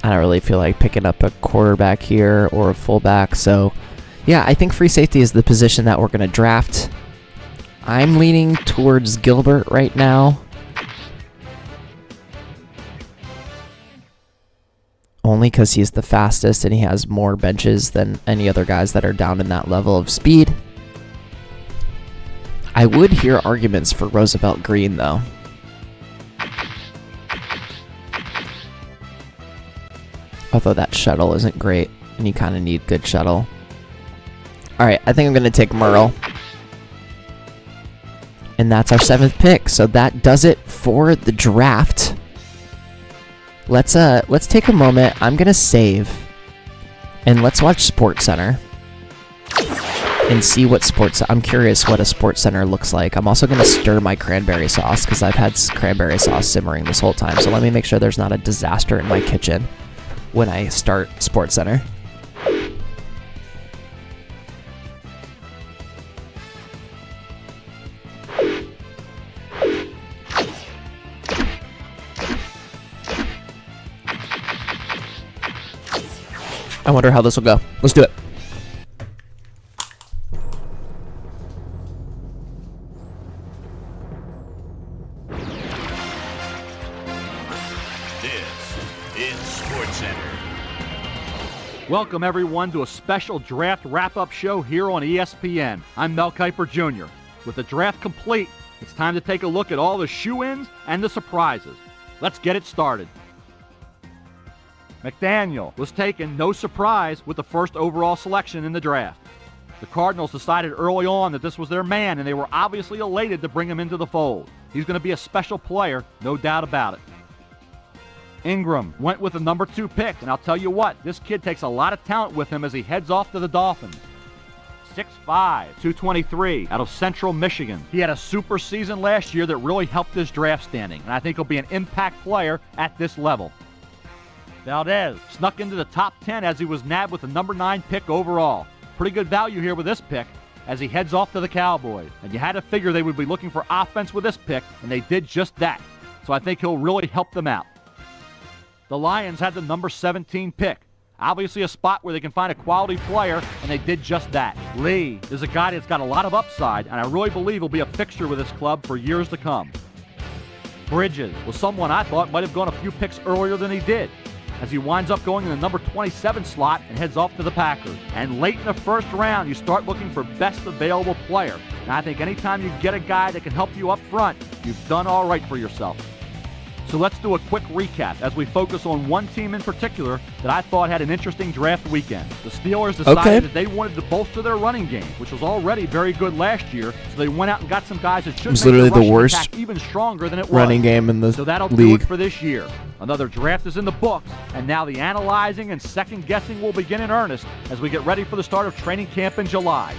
[SPEAKER 1] I don't really feel like picking up a quarterback here or a fullback, so yeah, I think free safety is the position that we're going to draft. I'm leaning towards Gilbert right now. Only because he's the fastest and he has more benches than any other guys that are down in that level of speed. I would hear arguments for Roosevelt Green, though. Although that shuttle isn't great, and you kind of need good shuttle. Alright, I think I'm going to take Merle. And that's our 7th pick, so that does it for the draft. Let's take a moment. I'm going to save, and let's watch SportsCenter and see what I'm curious what a SportsCenter looks like. I'm also going to stir my cranberry sauce because I've had cranberry sauce simmering this whole time, so let me make sure there's not a disaster in my kitchen when I start SportsCenter. I wonder how this will go. Let's do it.
[SPEAKER 2] Welcome, everyone, to a special draft wrap-up show here on ESPN. I'm Mel Kiper Jr. With the draft complete, it's time to take a look at all the shoe-ins and the surprises. Let's get it started. McDaniel was taken, no surprise, with the first overall selection in the draft. The Cardinals decided early on that this was their man, and they were obviously elated to bring him into the fold. He's going to be a special player, no doubt about it. Ingram went with the number 2 pick, and I'll tell you what, this kid takes a lot of talent with him as he heads off to the Dolphins. 6'5", 223, out of Central Michigan. He had a super season last year that really helped his draft standing, and I think he'll be an impact player at this level. Valdez snuck into the top 10 as he was nabbed with the number 9 pick overall. Pretty good value here with this pick as he heads off to the Cowboys. And you had to figure they would be looking for offense with this pick, and they did just that. So I think he'll really help them out. The Lions had the number 17 pick. Obviously a spot where they can find a quality player, and they did just that. Lee is a guy that's got a lot of upside, and I really believe he'll be a fixture with this club for years to come. Bridges was someone I thought might have gone a few picks earlier than he did, as he winds up going in the number 27 slot and heads off to the Packers. And late in the first round, you start looking for best available player. And I think anytime you get a guy that can help you up front, you've done all right for yourself. So let's do a quick recap as we focus on one team in particular that I thought had an interesting draft weekend. The Steelers decided that they wanted to bolster their running game, which was already very good last year, so they went out and got some guys that should make the rushing attack even stronger than it was.
[SPEAKER 1] Running game in the
[SPEAKER 2] So that'll
[SPEAKER 1] league.
[SPEAKER 2] do it for this year. Another draft is in the books, and now the analyzing and second guessing will begin in earnest as we get ready for the start of training camp in July.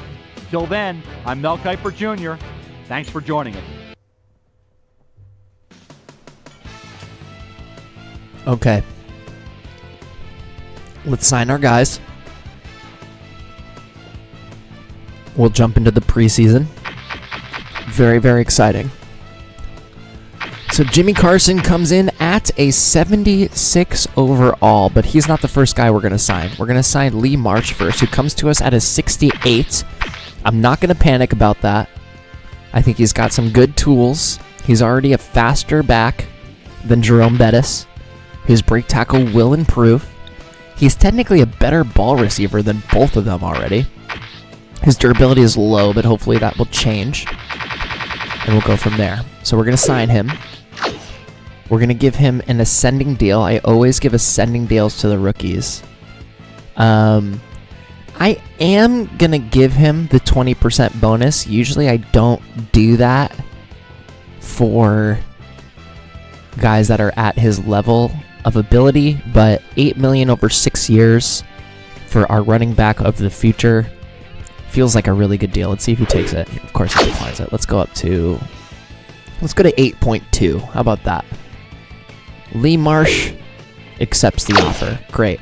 [SPEAKER 2] Till then, I'm Mel Kiper Jr. Thanks for joining us.
[SPEAKER 1] Okay. Let's sign our guys. We'll jump into the preseason. Very, very exciting. So Jimmy Carson comes in at a 76 overall, but he's not the first guy we're going to sign. We're going to sign Lee Marsh first, who comes to us at a 68. I'm not going to panic about that. I think he's got some good tools. He's already a faster back than Jerome Bettis. His break tackle will improve. He's technically a better ball receiver than both of them already. His durability is low, but hopefully that will change. And we'll go from there. So we're going to sign him. We're going to give him an ascending deal. I always give ascending deals to the rookies. I am going to give him the 20% bonus. Usually I don't do that for guys that are at his level of ability, but $8 million over 6 years for our running back of the future feels like a really good deal. Let's see if he takes it. Of course he declines it. Let's go to 8.2. How about that? Lee Marsh accepts the offer. Great.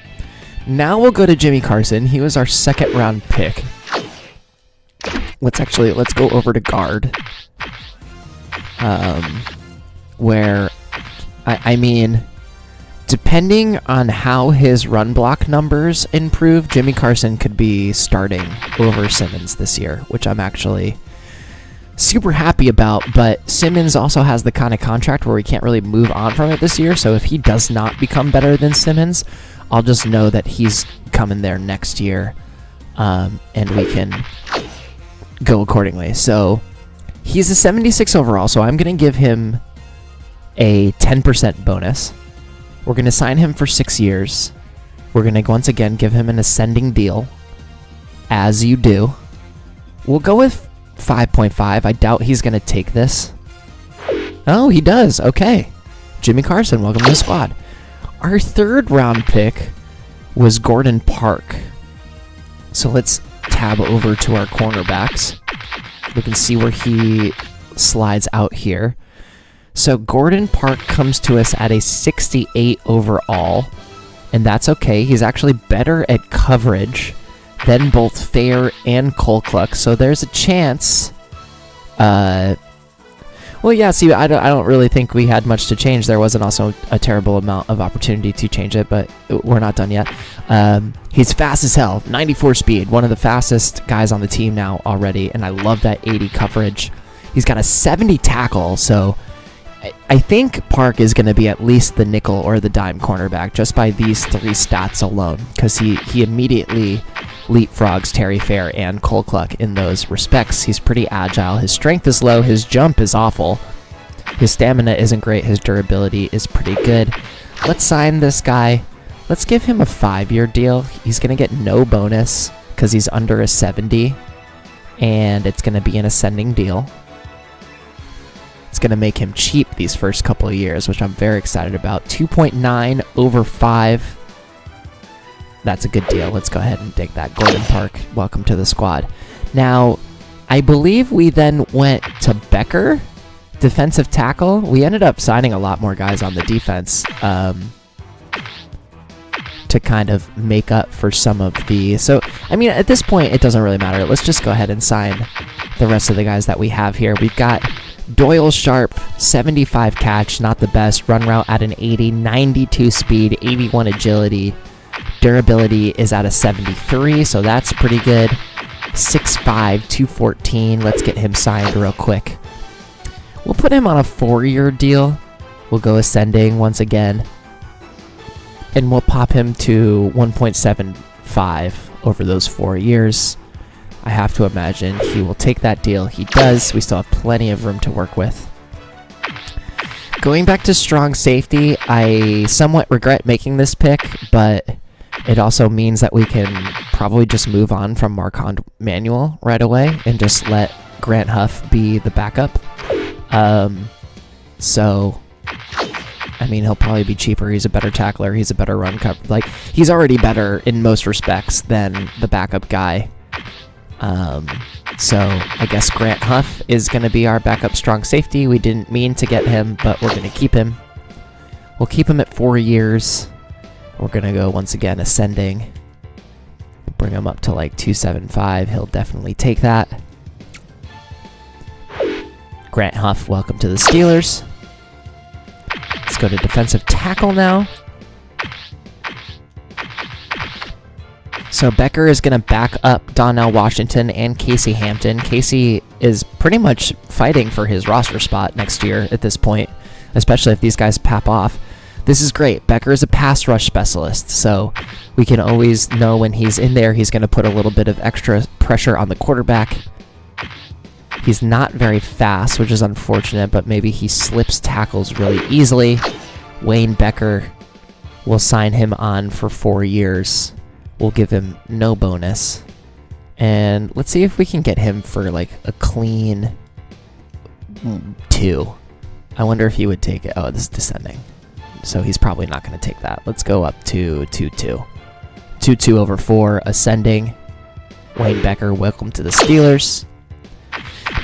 [SPEAKER 1] Now we'll go to Jimmy Carson. He was our second round pick. Let's go over to guard. Where, I mean, depending on how his run block numbers improve, Jimmy Carson could be starting over Simmons this year, which I'm actually super happy about. But Simmons also has the kind of contract where we can't really move on from it this year, so if he does not become better than Simmons, I'll just know that he's coming there next year, and we can go accordingly. So he's a 76 overall, so I'm going to give him a 10% bonus. We're going to sign him for 6 years. We're going to once again give him an ascending deal, as you do. We'll go with 5.5. I doubt he's going to take this. Oh, he does. Okay. Jimmy Carson, welcome to the squad. Our third round pick was Gordon Park. So let's tab over to our cornerbacks. We can see where he slides out here. So Gordon Park comes to us at a 68 overall, and that's okay. He's actually better at coverage than both Fair and Colcluck, so there's a chance. Well, yeah, see, I don't really think we had much to change. There wasn't also a terrible amount of opportunity to change it, but we're not done yet. He's fast as hell, 94 speed, one of the fastest guys on the team now already, and I love that 80 coverage. He's got a 70 tackle, so I think Park is going to be at least the nickel or the dime cornerback just by these 3 stats alone, because he immediately leapfrogs Terry Fair and Colcluck in those respects. He's pretty agile. His strength is low. His jump is awful. His stamina isn't great. His durability is pretty good. Let's sign this guy. Let's give him a 5-year deal. He's going to get no bonus because he's under a 70, and it's going to be an ascending deal. It's going to make him cheap these first couple of years, which I'm very excited about. 2.9 over 5. That's a good deal. Let's go ahead and take that. Gordon Park, welcome to the squad. Now, I believe we then went to Becker, defensive tackle. We ended up signing a lot more guys on the defense to kind of make up for some of the... So, I mean, at this point, it doesn't really matter. Let's just go ahead and sign the rest of the guys that we have here. We've got Doyle Sharp, 75 catch, not the best. Run route at an 80, 92 speed, 81 agility. Durability is at a 73, so that's pretty good. 6'5", 214. Let's get him signed real quick. We'll put him on a 4-year deal. We'll go ascending once again. And we'll pop him to 1.75 over those 4 years. I have to imagine he will take that deal. He does. We still have plenty of room to work with. Going back to strong safety, I somewhat regret making this pick, but it also means that we can probably just move on from Marquand Manuel right away and just let Grant Huff be the backup. So, I mean, he'll probably be cheaper. He's a better tackler. He's a better run cover. Like, he's already better in most respects than the backup guy. So I guess Grant Huff is going to be our backup strong safety. We didn't mean to get him, but we're going to keep him. We'll keep him at 4 years. We're going to go once again ascending. Bring him up to like 275. He'll definitely take that. Grant Huff, welcome to the Steelers. Let's go to defensive tackle now. So Becker is going to back up Donnell Washington and Casey Hampton. Casey is pretty much fighting for his roster spot next year at this point, especially if these guys pop off. This is great. Becker is a pass rush specialist, so we can always know when he's in there, he's going to put a little bit of extra pressure on the quarterback. He's not very fast, which is unfortunate, but maybe he slips tackles really easily. Wayne Becker, will sign him on for 4 years. We'll give him no bonus. And let's see if we can get him for like a clean 2. I wonder if he would take it. Oh, this is descending. So he's probably not going to take that. Let's go up to 2-2. 2-2 over 4, ascending. Wayne Becker, welcome to the Steelers.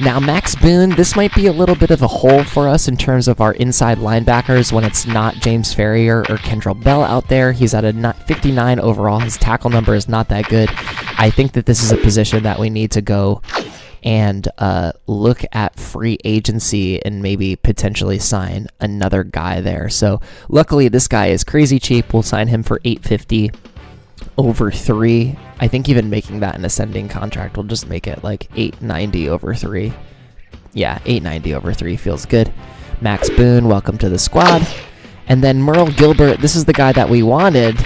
[SPEAKER 1] Now, Max Boone, this might be a little bit of a hole for us in terms of our inside linebackers when it's not James Ferrier or Kendrell Bell out there. He's at a 59 overall. His tackle number is not that good. I think that this is a position that we need to go and look at free agency and maybe potentially sign another guy there. So luckily, this guy is crazy cheap. We'll sign him for $850 over 3. I think even making that an ascending contract will just make it like $890 over 3. Yeah, $890 over 3 feels good. Max Boone, welcome to the squad. And then Merle Gilbert, this is the guy that we wanted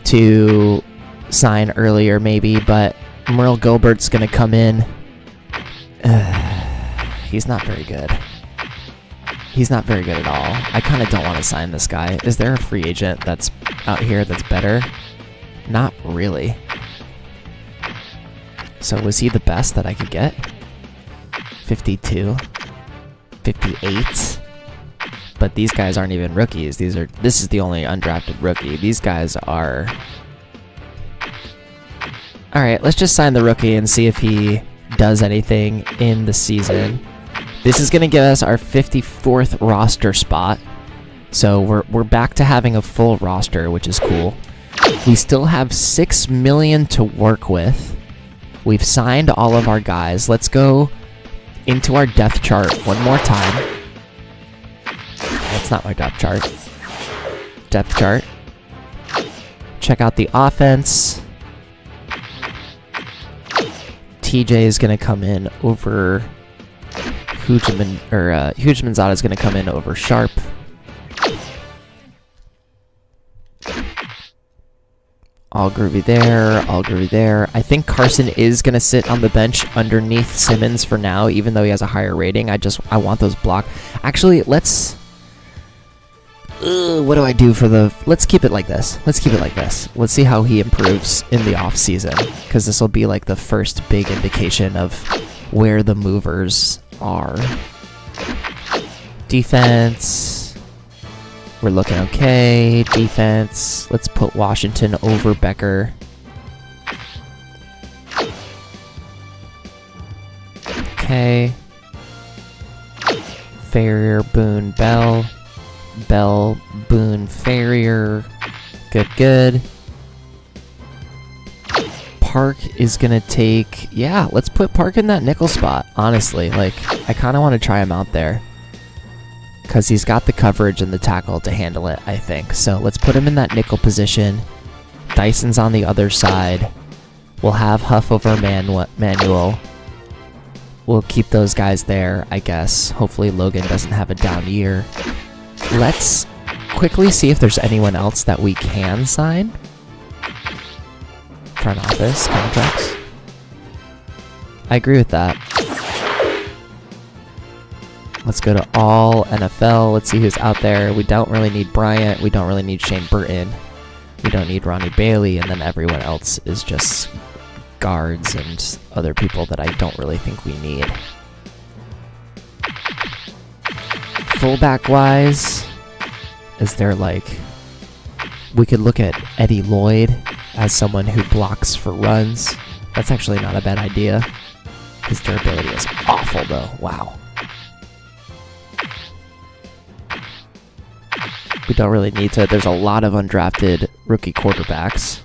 [SPEAKER 1] to sign earlier maybe, but Merle Gilbert's going to come in. He's not very good. He's not very good at all. I kind of don't want to sign this guy. Is there a free agent that's out here that's better? Not really. So was he the best that I could get? 52. 58. But these guys aren't even rookies. This is the only undrafted rookie. These guys are... Alright, let's just sign the rookie and see if he does anything in the season. This is going to give us our 54th roster spot. So we're back to having a full roster, which is cool. We still have $6 million to work with. We've signed all of our guys. Let's go into our depth chart one more time. That's not my depth chart. Depth chart. Check out the offense. TJ is going to come in over Hujmanzada is going to come in over Sharp. All groovy there, all groovy there. I think Carson is going to sit on the bench underneath Simmons for now, even though he has a higher rating. I want those block. Actually, let's... what do I do for the... Let's keep it like this. Let's keep it like this. Let's see how he improves in the offseason, because this will be like the first big indication of where the movers are. Defense. We're looking okay. Defense. Let's put Washington over Becker. Okay. Farrier, Boone, Bell. Bell, Boone, Farrier. Good, good. Park is going to take... Yeah, let's put Park in that nickel spot, honestly. Like, I kind of want to try him out there. Because he's got the coverage and the tackle to handle it, I think. So let's put him in that nickel position. Dyson's on the other side. We'll have Huff over Manuel. We'll keep those guys there, I guess. Hopefully Logan doesn't have a down year. Let's quickly see if there's anyone else that we can sign. Front office contracts. I agree with that. Let's go to all NFL. Let's see who's out there. We don't really need Bryant. We don't really need Shane Burton. We don't need Ronnie Bailey. And then everyone else is just guards and other people that I don't really think we need. Fullback-wise, is there like... We could look at Eddie Lloyd as someone who blocks for runs. That's actually not a bad idea. His durability is awful, though. Wow. We don't really need to. There's a lot of undrafted rookie quarterbacks.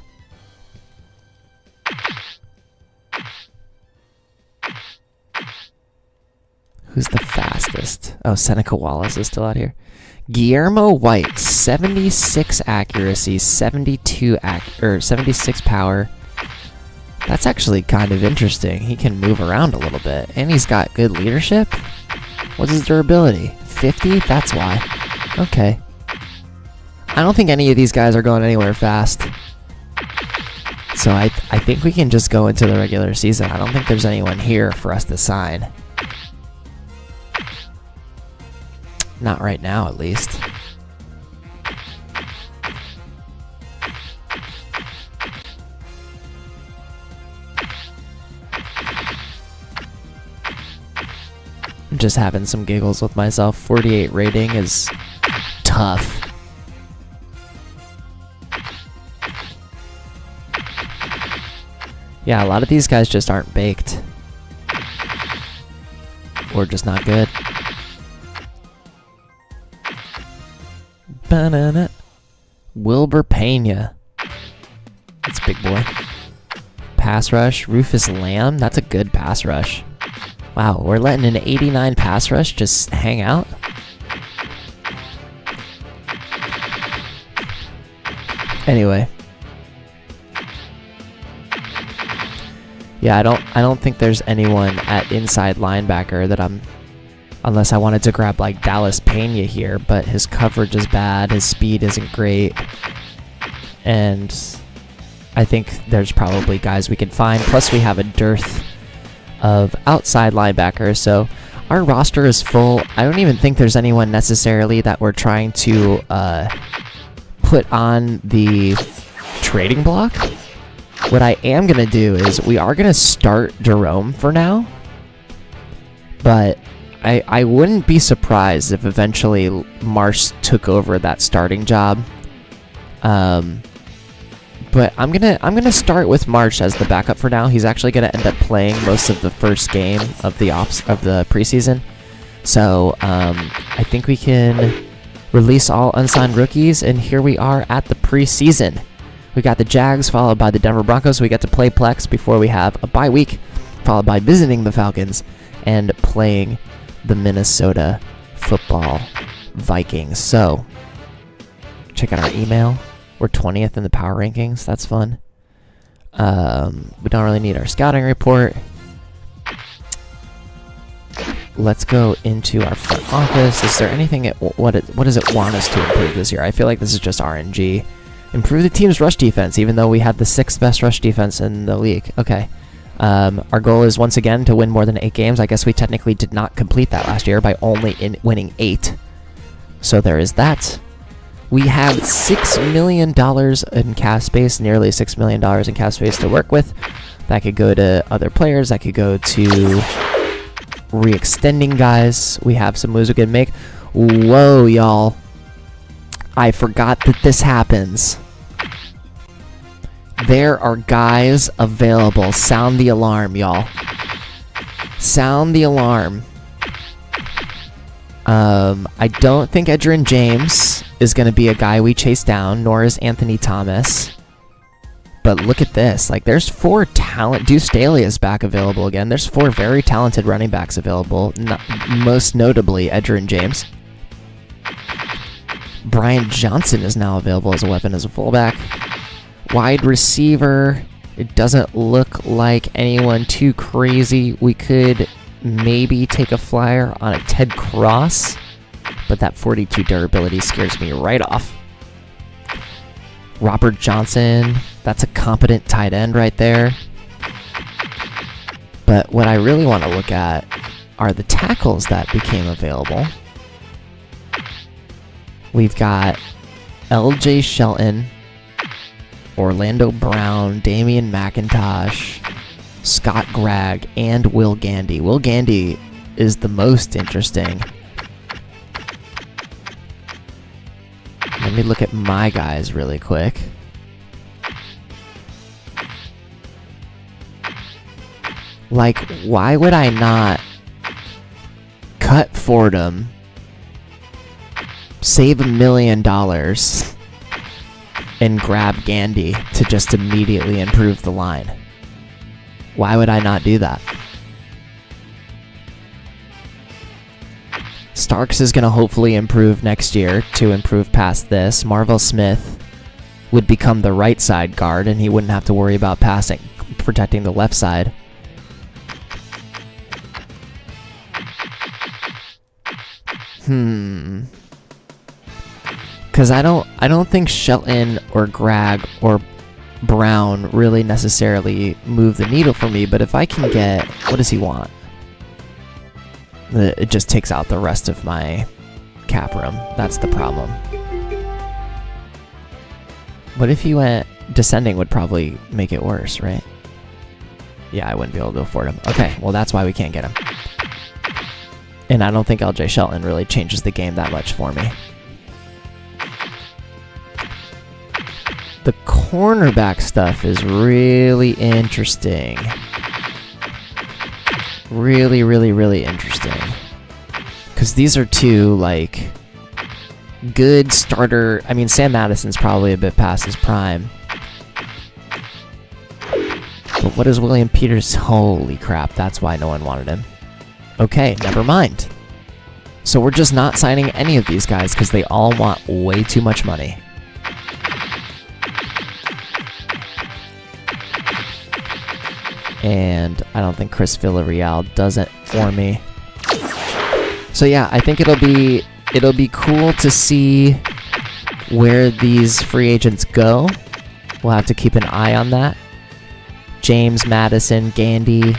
[SPEAKER 1] Who's the fastest? Oh, Seneca Wallace is still out here. Guillermo White, 76 accuracy, 76 power. That's actually kind of interesting. He can move around a little bit, and he's got good leadership. What's his durability? 50? That's why. Okay. I don't think any of these guys are going anywhere fast. So I think we can just go into the regular season. I don't think there's anyone here for us to sign. Not right now, at least. I'm just having some giggles with myself. 48 rating is tough. Yeah, a lot of these guys just aren't baked. or just not good. Banana. Wilbur Pena. That's a big boy. Pass rush. Rufus Lamb. That's a good pass rush. Wow, we're letting an 89 pass rush just hang out. Anyway. Yeah, I don't think there's anyone at inside linebacker that I'm, unless I wanted to grab like Dallas Pena here, but his coverage is bad, his speed isn't great, and I think there's probably guys we can find. Plus we have a dearth of outside linebackers, so our roster is full. I don't even think there's anyone necessarily that we're trying to put on the trading block. What I am going to do is we are going to start Jerome for now, but I wouldn't be surprised if eventually Marsh took over that starting job. But I'm gonna start with Marsh as the backup for now. He's actually gonna end up playing most of the first game of the preseason, so I think we can release all unsigned rookies, and here we are at the preseason. We got the Jags, followed by the Denver Broncos. We get to play Plex before we have a bye week, followed by visiting the Falcons and playing the Minnesota Football Vikings. So, check out our email. We're 20th in the power rankings. That's fun. We don't really need our scouting report. Let's go into our front office. Is there anything? What does it want us to improve this year? I feel like this is just RNG. Improve the team's rush defense, even though we had the 6th best rush defense in the league. Okay. Our goal is once again to win more than 8 games. I guess we technically did not complete that last year by only winning 8. So there is that. We have $6 million in cap space, nearly $6 million in cap space to work with. That could go to other players. That could go to re-extending guys. We have some moves we can make. Whoa, y'all. I forgot that this happens. There are guys available. Sound the alarm, y'all. Sound the alarm. I don't think Edgerrin James is going to be a guy we chase down, nor is Anthony Thomas. But look at this. Like, there's 4 talent. Deuce Staley is back available again. There's 4 very talented running backs available, most notably Edgerrin James. Brian Johnson is now available as a weapon as a fullback. Wide receiver, it doesn't look like anyone too crazy. We could maybe take a flyer on a Ted Cross, but that 42 durability scares me right off. Robert Johnson, that's a competent tight end right there. But what I really want to look at are the tackles that became available. We've got LJ Shelton, Orlando Brown, Damian McIntosh, Scott Gregg, and Will Gandy. Will Gandy is the most interesting. Let me look at my guys really quick. Like, why would I not cut Fordham, save $1 million, and grab Gandy to just immediately improve the line? Why would I not do that? Starks is going to hopefully improve next year to improve past this. Marvel Smith would become the right side guard, and he wouldn't have to worry about protecting the left side. Because I don't think Shelton or Gregg or Brown really necessarily move the needle for me, but if I can get... What does he want? It just takes out the rest of my cap room. That's the problem. What if he went... Descending would probably make it worse, right? Yeah, I wouldn't be able to afford him. Okay, well that's why we can't get him. And I don't think LJ Shelton really changes the game that much for me. The cornerback stuff is really interesting. Really, really, really interesting. Because these are two, like, good starter. I mean, Sam Madison's probably a bit past his prime. But what is William Peters? Holy crap, that's why no one wanted him. Okay, never mind. So we're just not signing any of these guys because they all want way too much money. And I don't think Chris Villarreal does it for me. So yeah, I think it'll be cool to see where these free agents go. We'll have to keep an eye on that. James, Madison, Gandy,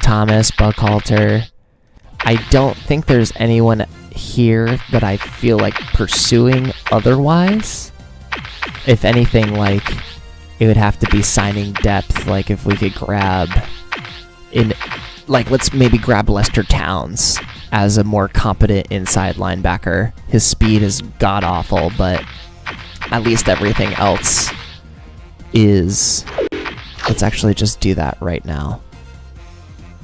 [SPEAKER 1] Thomas, Buckhalter. I don't think there's anyone here that I feel like pursuing otherwise. If anything, like, it would have to be signing depth. Like, if we could grab let's maybe grab Lester Towns as a more competent inside linebacker. His speed is god-awful, but at least everything else is... Let's actually just do that right now.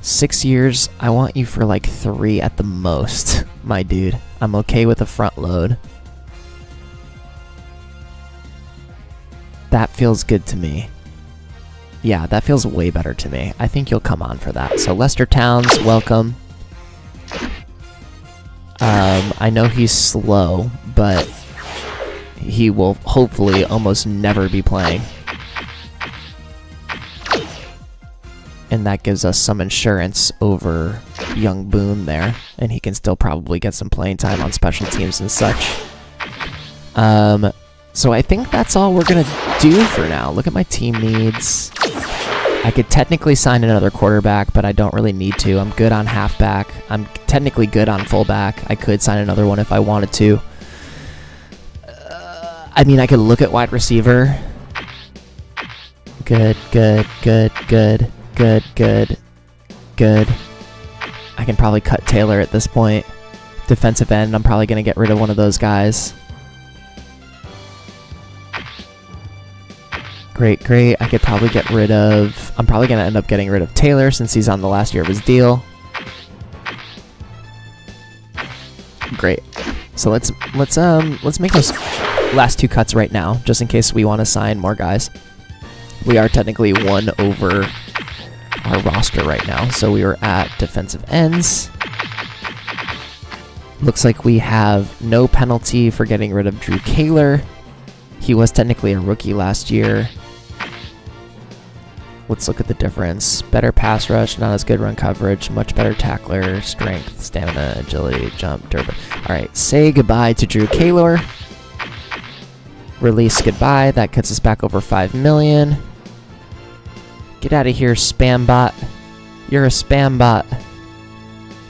[SPEAKER 1] 6 years, I want you for like 3 at the most, my dude. I'm okay with a front load. That feels good to me. Yeah, that feels way better to me. I think you'll come on for that. So Lester Towns, welcome. I know he's slow, but he will hopefully almost never be playing. And that gives us some insurance over young Boone there, and he can still probably get some playing time on special teams and such. So I think that's all we're gonna do for now. Look at my team needs. I could technically sign another quarterback, but I don't really need to. I'm good on halfback. I'm technically good on fullback. I could sign another one if I wanted to. I mean, I could look at wide receiver. Good. I can probably cut Taylor at this point. Defensive end, I'm probably going to get rid of one of those guys. Great. I could probably get rid of... I'm probably going to end up getting rid of Taylor since he's on the last year of his deal. Great. So let's make those last 2 cuts right now, just in case we want to sign more guys. We are technically 1 over our roster right now, so we are at defensive ends. Looks like we have no penalty for getting rid of Drew Kaler. He was technically a rookie last year. Let's look at the difference. Better pass rush, not as good run coverage, much better tackler, strength, stamina, agility, jump, durability. Alright, say goodbye to Drew Kaler. Release goodbye. That cuts us back over 5 million. Get out of here, spam bot. You're a spam bot.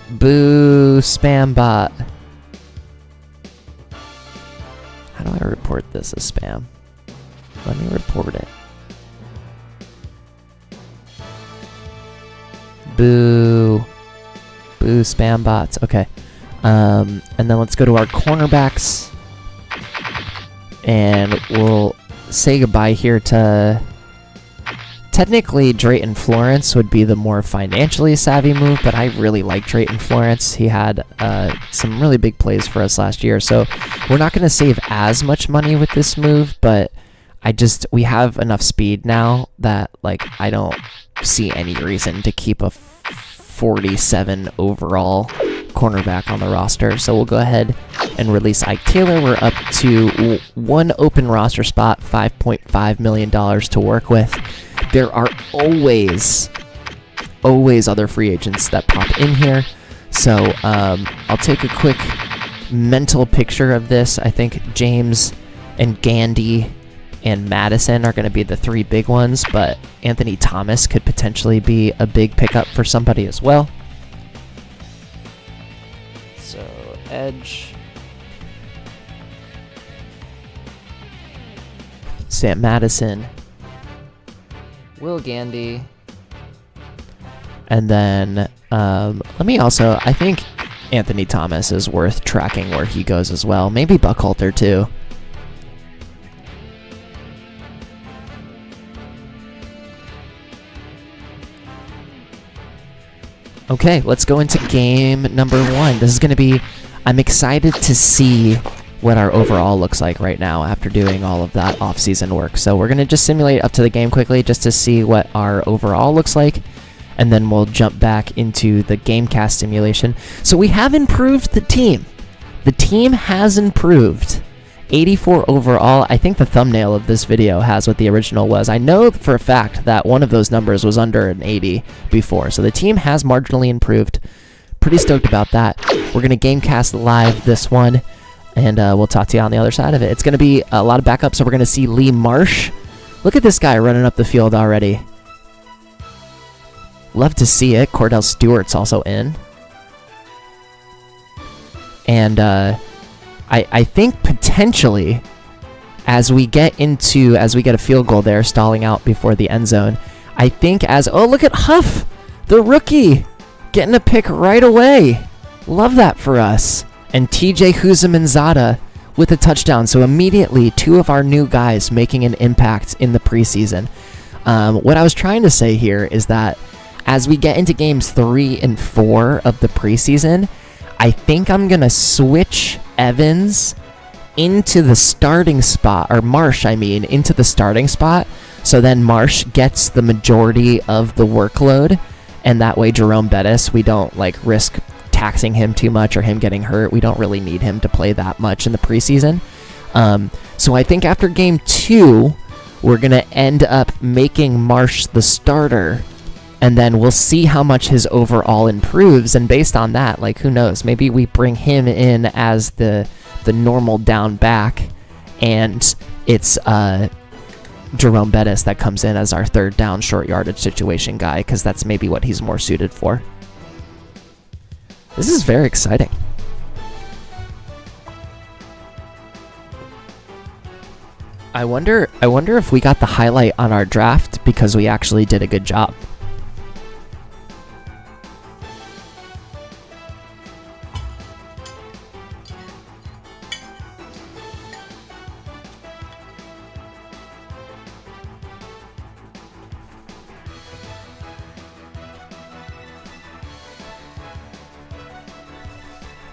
[SPEAKER 1] Boo, spam bot. How do I report this as spam? Let me report it. Boo. Boo, spam bots. Okay. And then let's go to our cornerbacks. And we'll say goodbye here to... Technically, Drayton Florence would be the more financially savvy move, but I really like Drayton Florence. He had some really big plays for us last year, so we're not going to save as much money with this move, but we have enough speed now that, like, I don't see any reason to keep a 47 overall cornerback on the roster. So we'll go ahead and release Ike Taylor. We're up to 1 open roster spot, $5.5 million to work with. There are always other free agents that pop in here. So I'll take a quick mental picture of this. I think James and Gandy and Madison are going to be the 3 big ones, but Anthony Thomas could potentially be a big pickup for somebody as well. So, edge. Sam Madison. Will Gandy. And then, let me also, I think Anthony Thomas is worth tracking where he goes as well. Maybe Buckhalter too. Okay, let's go into game number 1. This is going to be... I'm excited to see what our overall looks like right now after doing all of that off-season work. So we're going to just simulate up to the game quickly just to see what our overall looks like, and then we'll jump back into the GameCast simulation. So we have improved the team. The team has improved. 84 overall. I think the thumbnail of this video has what the original was. I know for a fact that one of those numbers was under an 80 before, so the team has marginally improved. Pretty stoked about that. We're going to GameCast live this one, and we'll talk to you on the other side of it. It's going to be a lot of backups, so we're going to see Lee Marsh. Look at this guy running up the field already. Love to see it. Cordell Stewart's also in. And I think potentially as we get a field goal there, stalling out before the end zone, I think oh, look at Huff, the rookie, getting a pick right away. Love that for us. And TJ Huzamanzada with a touchdown. So immediately 2 of our new guys making an impact in the preseason. What I was trying to say here is that as we get into games 3 and 4 of the preseason, I think I'm going to switch Evans into the starting spot, or Marsh, into the starting spot. So then Marsh gets the majority of the workload, and that way Jerome Bettis, we don't risk taxing him too much or him getting hurt. We don't really need him to play that much in the preseason. So I think after game 2, we're going to end up making Marsh the starter, and then we'll see how much his overall improves, and based on that, who knows, maybe we bring him in as the normal down back, and it's Jerome Bettis that comes in as our third down short yardage situation guy, because that's maybe what he's more suited for. This is very exciting. I wonder if we got the highlight on our draft because we actually did a good job.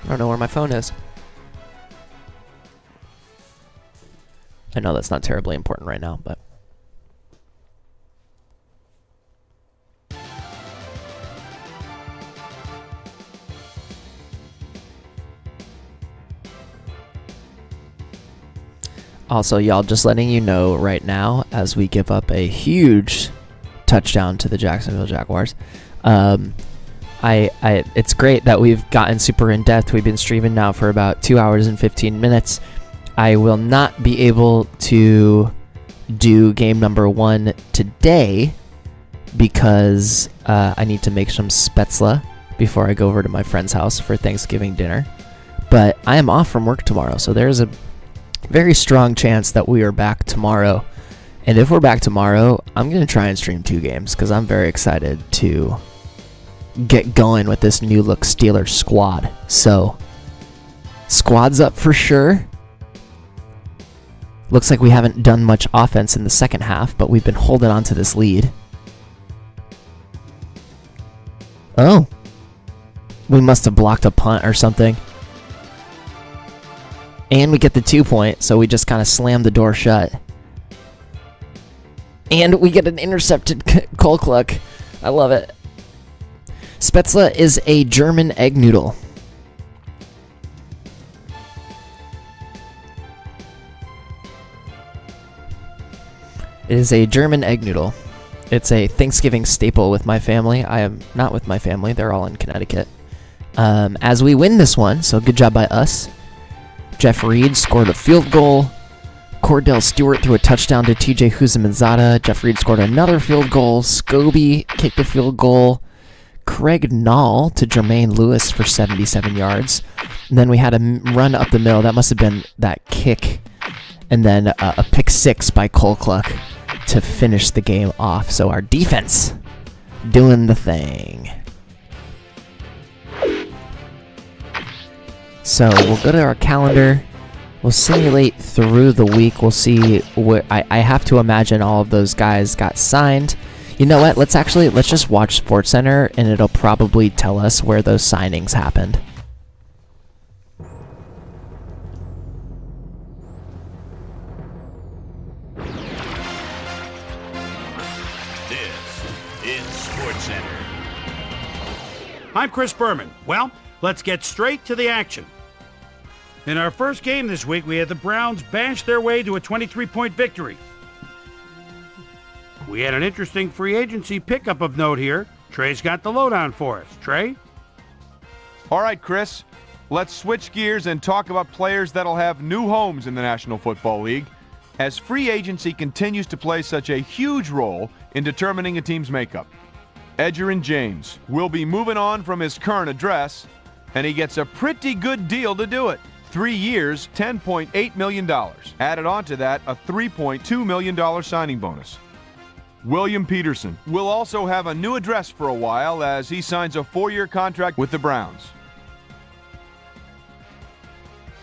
[SPEAKER 1] I don't know where my phone is. I know that's not terribly important right now, but... Also, y'all, just letting you know right now, as we give up a huge touchdown to the Jacksonville Jaguars, it's great that we've gotten super in-depth. We've been streaming now for about 2 hours and 15 minutes. I will not be able to do game number 1 today because I need to make some spätzle before I go over to my friend's house for Thanksgiving dinner. But I am off from work tomorrow, so there's a very strong chance that we are back tomorrow. And if we're back tomorrow, I'm going to try and stream 2 games because I'm very excited to get going with this new look Steelers squad. So, squad's up for sure. Looks like we haven't done much offense in the second half, but we've been holding on to this lead. Oh. We must have blocked a punt or something. And we get the 2-point, so we just kind of slam the door shut. And we get an intercepted Cole Cluck. I love it. Spätzle is a German egg noodle. It is a German egg noodle. It's a Thanksgiving staple with my family. I am not with my family. They're all in Connecticut. As we win this one, so good job by us. Jeff Reed scored a field goal. Cordell Stewart threw a touchdown to TJ Huzamanzada. Jeff Reed scored another field goal. Scobie kicked a field goal. Craig Nall to Jermaine Lewis for 77 yards. And then we had a run up the middle. That must have been that kick. And then a pick 6 by Cole Cluck to finish the game off. So our defense doing the thing. So we'll go to our calendar. We'll simulate through the week. We'll see where I have to imagine all of those guys got signed. You know what? Let's just watch SportsCenter, and it'll probably tell us where those signings happened.
[SPEAKER 3] This is SportsCenter.
[SPEAKER 4] I'm Chris Berman. Well, let's get straight to the action. In our first game this week, we had the Browns bash their way to a 23-point victory. We had an interesting free agency pickup of note here. Trey's got the lowdown for us. Trey?
[SPEAKER 5] All right, Chris. Let's switch gears and talk about players that'll have new homes in the National Football League, as free agency continues to play such a huge role in determining a team's makeup. Edgerrin James will be moving on from his current address, and he gets a pretty good deal to do it. 3 years, $10.8 million. Added on to that, a $3.2 million signing bonus. William Peterson will also have a new address for a while as he signs a 4-year contract with the Browns.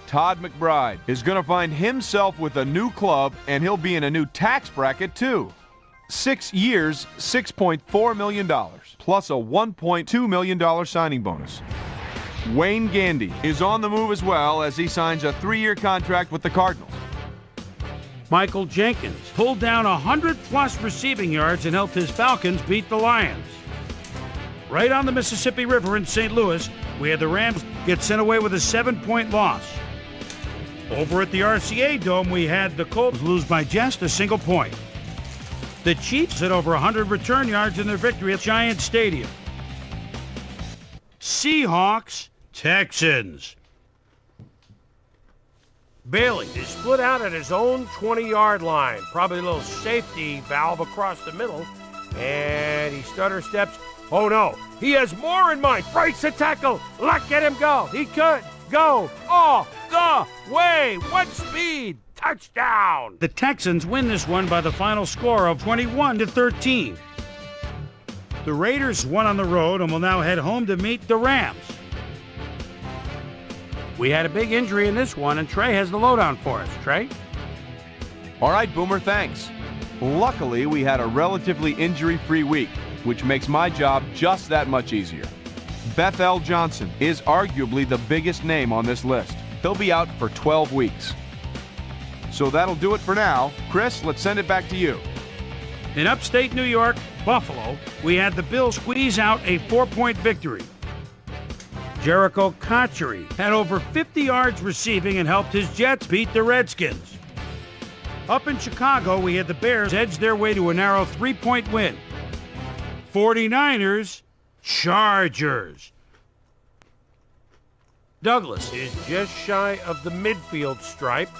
[SPEAKER 5] Todd McBride is going to find himself with a new club, and he'll be in a new tax bracket too. 6 years, $6.4 million, plus a $1.2 million signing bonus. Wayne Gandy is on the move as well as he signs a 3-year contract with the Cardinals.
[SPEAKER 4] Michael Jenkins pulled down 100-plus receiving yards and helped his Falcons beat the Lions. Right on the Mississippi River in St. Louis, we had the Rams get sent away with a 7-point loss. Over at the RCA Dome, we had the Colts lose by just a single point. The Chiefs had over 100 return yards in their victory at Giant Stadium. Seahawks, Texans. Bailey is split out at his own 20-yard line. Probably a little safety valve across the middle. And he stutter steps. Oh, no. He has more in mind. Breaks the tackle. Let him go. He could go all the way. What speed? Touchdown. The Texans win this one by the final score of 21-13. The Raiders won on the road and will now head home to meet the Rams. We had a big injury in this one, and Trey has the lowdown for us. Trey?
[SPEAKER 5] All right, Boomer, thanks. Luckily, we had a relatively injury-free week, which makes my job just that much easier. Bethel Johnson is arguably the biggest name on this list. He'll be out for 12 weeks. So that'll do it for now. Chris, let's send it back to you.
[SPEAKER 4] In upstate New York, Buffalo, we had the Bills squeeze out a 4-point victory. Jericho Cotchery had over 50 yards receiving and helped his Jets beat the Redskins. Up in Chicago, we had the Bears edge their way to a narrow 3-point win. 49ers, Chargers. Douglas is just shy of the midfield stripe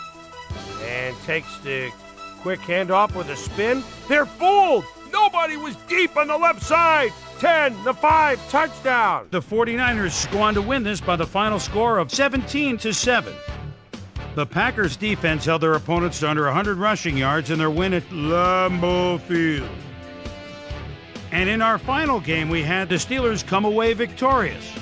[SPEAKER 4] and takes the quick handoff with a spin. They're fooled! Nobody was deep on the left side! 10-5 touchdown! The 49ers go on to win this by the final score of 17-7. The Packers defense held their opponents to under 100 rushing yards in their win at Lambeau Field. And in our final game, we had the Steelers come away victorious.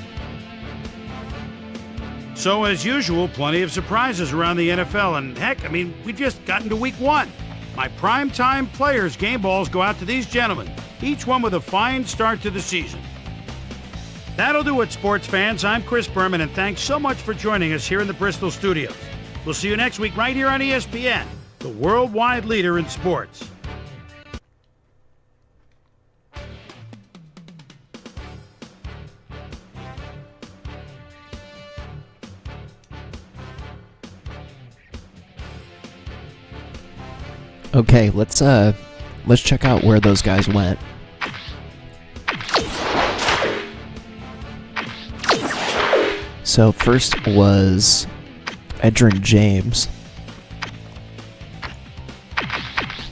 [SPEAKER 4] So, as usual, plenty of surprises around the NFL. And heck, we just got into week 1. My primetime players' game balls go out to these gentlemen, each one with a fine start to the season. That'll do it, sports fans. I'm Chris Berman, and thanks so much for joining us here in the Bristol studios. We'll see you next week right here on ESPN, the worldwide leader in sports.
[SPEAKER 1] Okay, let's check out where those guys went. So first was Edgerrin James.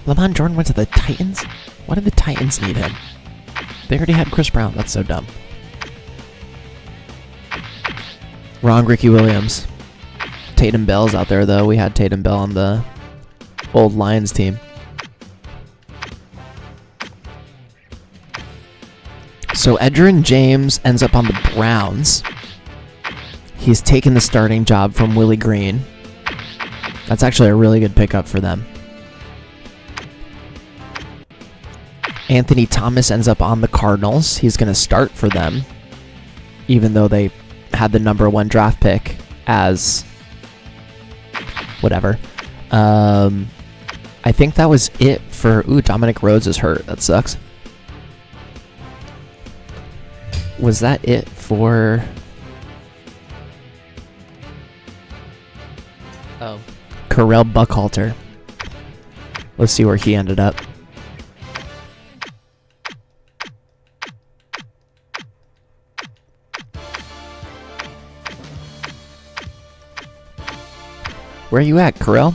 [SPEAKER 1] Lamont Jordan went to the Titans? Why did the Titans need him? They already had Chris Brown. That's so dumb. Wrong, Ricky Williams. Tatum Bell's out there, though. We had Tatum Bell on the old Lions team. So Edgerrin James ends up on the Browns. He's taken the starting job from Willie Green. That's actually a really good pickup for them. Anthony Thomas ends up on the Cardinals. He's going to start for them, even though they had the number 1 draft pick as whatever. I think that was it for... Ooh, Dominic Rhodes is hurt. That sucks. Was that it for... Oh. Carell Buckhalter. Let's see where he ended up. Where are you at, Carell?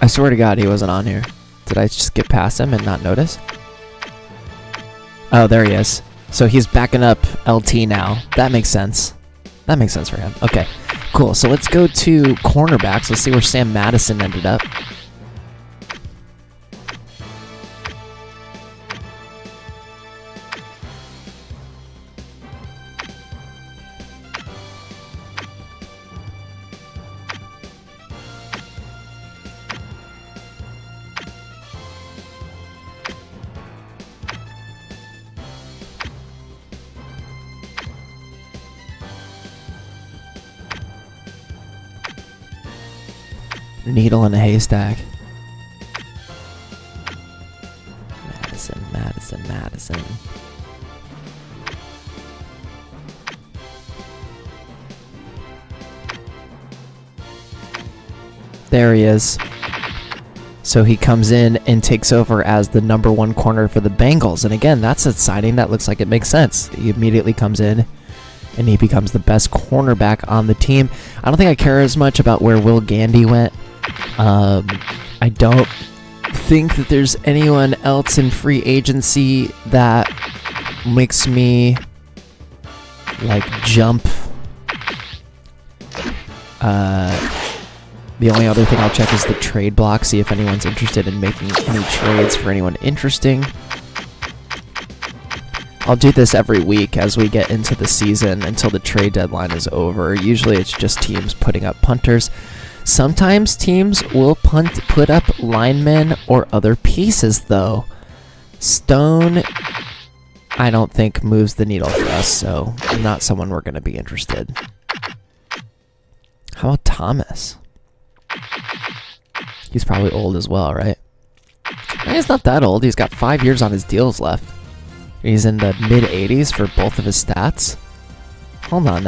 [SPEAKER 1] I swear to God he wasn't on here. Did I just skip past him and not notice? Oh, there he is. So he's backing up LT now. That makes sense. That makes sense for him. Okay, cool. So let's go to cornerbacks. Let's see where Sam Madison ended up. Needle in a haystack. Madison. There he is. So he comes in and takes over as the number 1 corner for the Bengals. And again, that's a signing that looks like it makes sense. He immediately comes in and he becomes the best cornerback on the team. I don't think I care as much about where Will Gandy went. I don't think that there's anyone else in free agency that makes me like jump. The only other thing I'll check is the trade block, see if anyone's interested in making any trades for anyone interesting. I'll do this every week as we get into the season until the trade deadline is over. Usually it's just teams putting up punters. Sometimes teams will put up linemen or other pieces, though. Stone, I don't think moves the needle for us, so not someone we're going to be interested. How about Thomas? He's probably old as well, right? He's not that old. He's got 5 years on his deals left. He's in the mid-80s for both of his stats. Hold on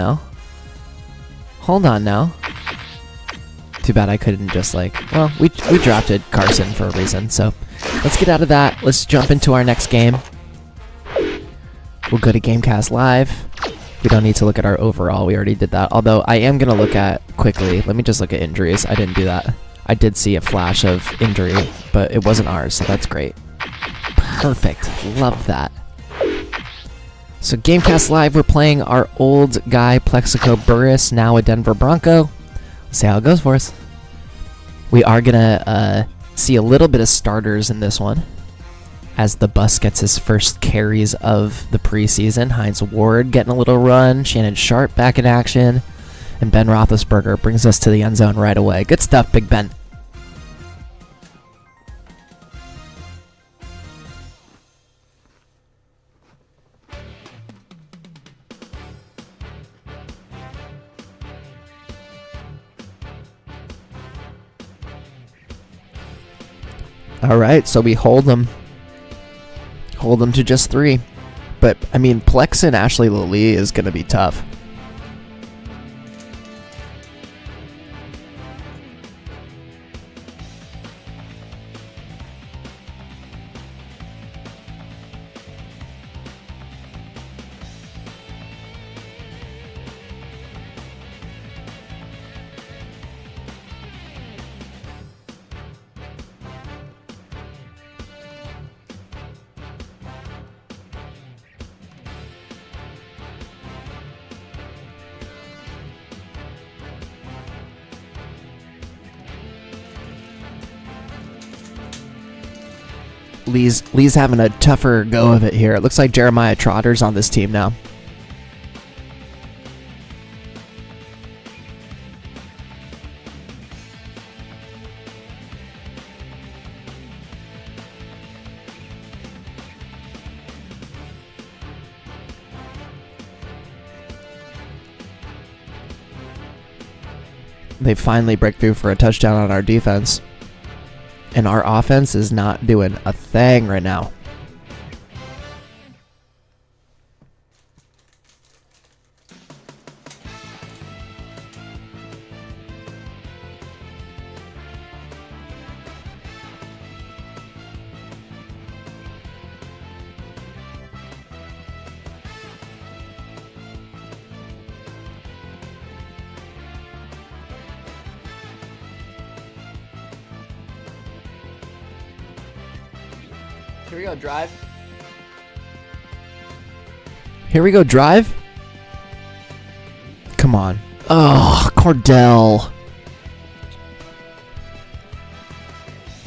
[SPEAKER 1] now. Too bad I couldn't just well, we drafted Carson for a reason, so let's get out of that. Let's jump into our next game. We'll go to Gamecast Live. We don't need to look at our overall. We already did that. Although I am going to look at, quickly, let me just look at injuries. I didn't do that. I did see a flash of injury, but it wasn't ours, so that's great. Perfect. Love that. So Gamecast Live, we're playing our old guy, Plexico Burris, now a Denver Bronco. Let's see how it goes for us. We are going to see a little bit of starters in this one, as the bus gets his first carries of the preseason. Hines Ward getting a little run, Shannon Sharp back in action, and Ben Roethlisberger brings us to the end zone right away. Good stuff, Big Ben. All right, so we hold them to just 3. But, I mean, Plex and Ashley Lilly is going to be tough. Lee's having a tougher go of it here. It looks like Jeremiah Trotter's on this team now. they finally break through for a touchdown on our defense. And our offense is not doing a thing right now.
[SPEAKER 6] Here we go, drive.
[SPEAKER 1] Here we go, drive. Come on. Oh, Cordell.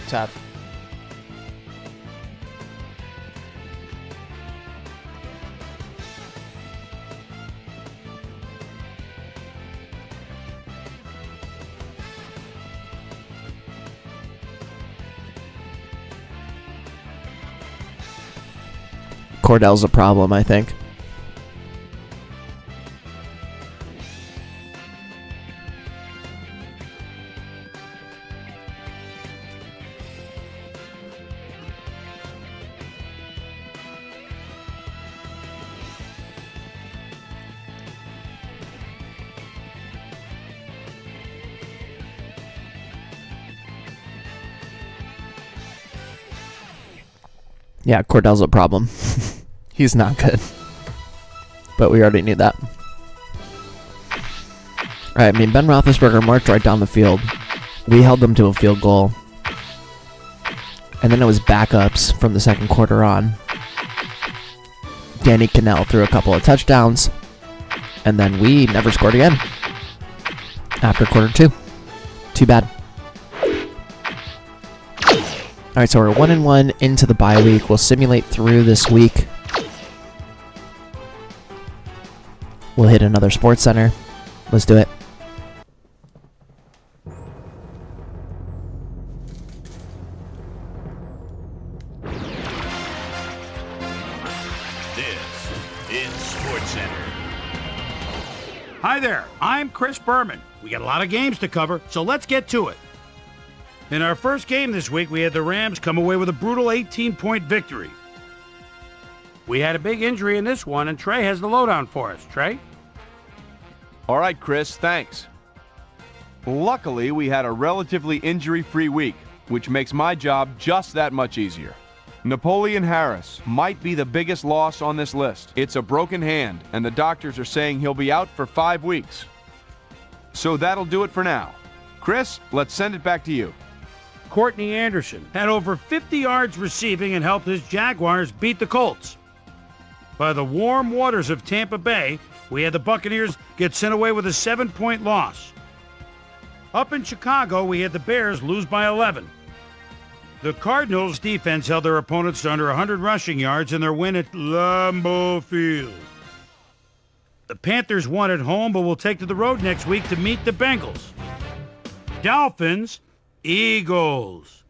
[SPEAKER 6] Tough.
[SPEAKER 1] Cordell's a problem, I think. Yeah, Cordell's a problem. He's not good. But we already knew that. Alright, Ben Roethlisberger marched right down the field. We held them to a field goal. And then it was backups from the second quarter on. Danny Cannell threw a couple of touchdowns. And then we never scored again. After quarter 2. Too bad. Alright, so we're 1-1 into the bye week. We'll simulate through this week. We'll hit another Sports Center. Let's do it.
[SPEAKER 3] This is Sports Center.
[SPEAKER 4] Hi there, I'm Chris Berman. We got a lot of games to cover, so let's get to it. In our first game this week, we had the Rams come away with a brutal 18-point victory. We had a big injury in this one, and Trey has the lowdown for us. Trey?
[SPEAKER 5] All right, Chris, thanks. Luckily, we had a relatively injury-free week, which makes my job just that much easier. Napoleon Harris might be the biggest loss on this list. It's a broken hand, and the doctors are saying he'll be out for 5 weeks. So that'll do it for now. Chris, let's send it back to you.
[SPEAKER 4] Courtney Anderson had over 50 yards receiving and helped his Jaguars beat the Colts. By the warm waters of Tampa Bay, we had the Buccaneers get sent away with a 7-point loss. Up in Chicago, we had the Bears lose by 11. The Cardinals' defense held their opponents to under 100 rushing yards in their win at Lambeau Field. The Panthers won at home, but will take to the road next week to meet the Bengals. Dolphins, Eagles.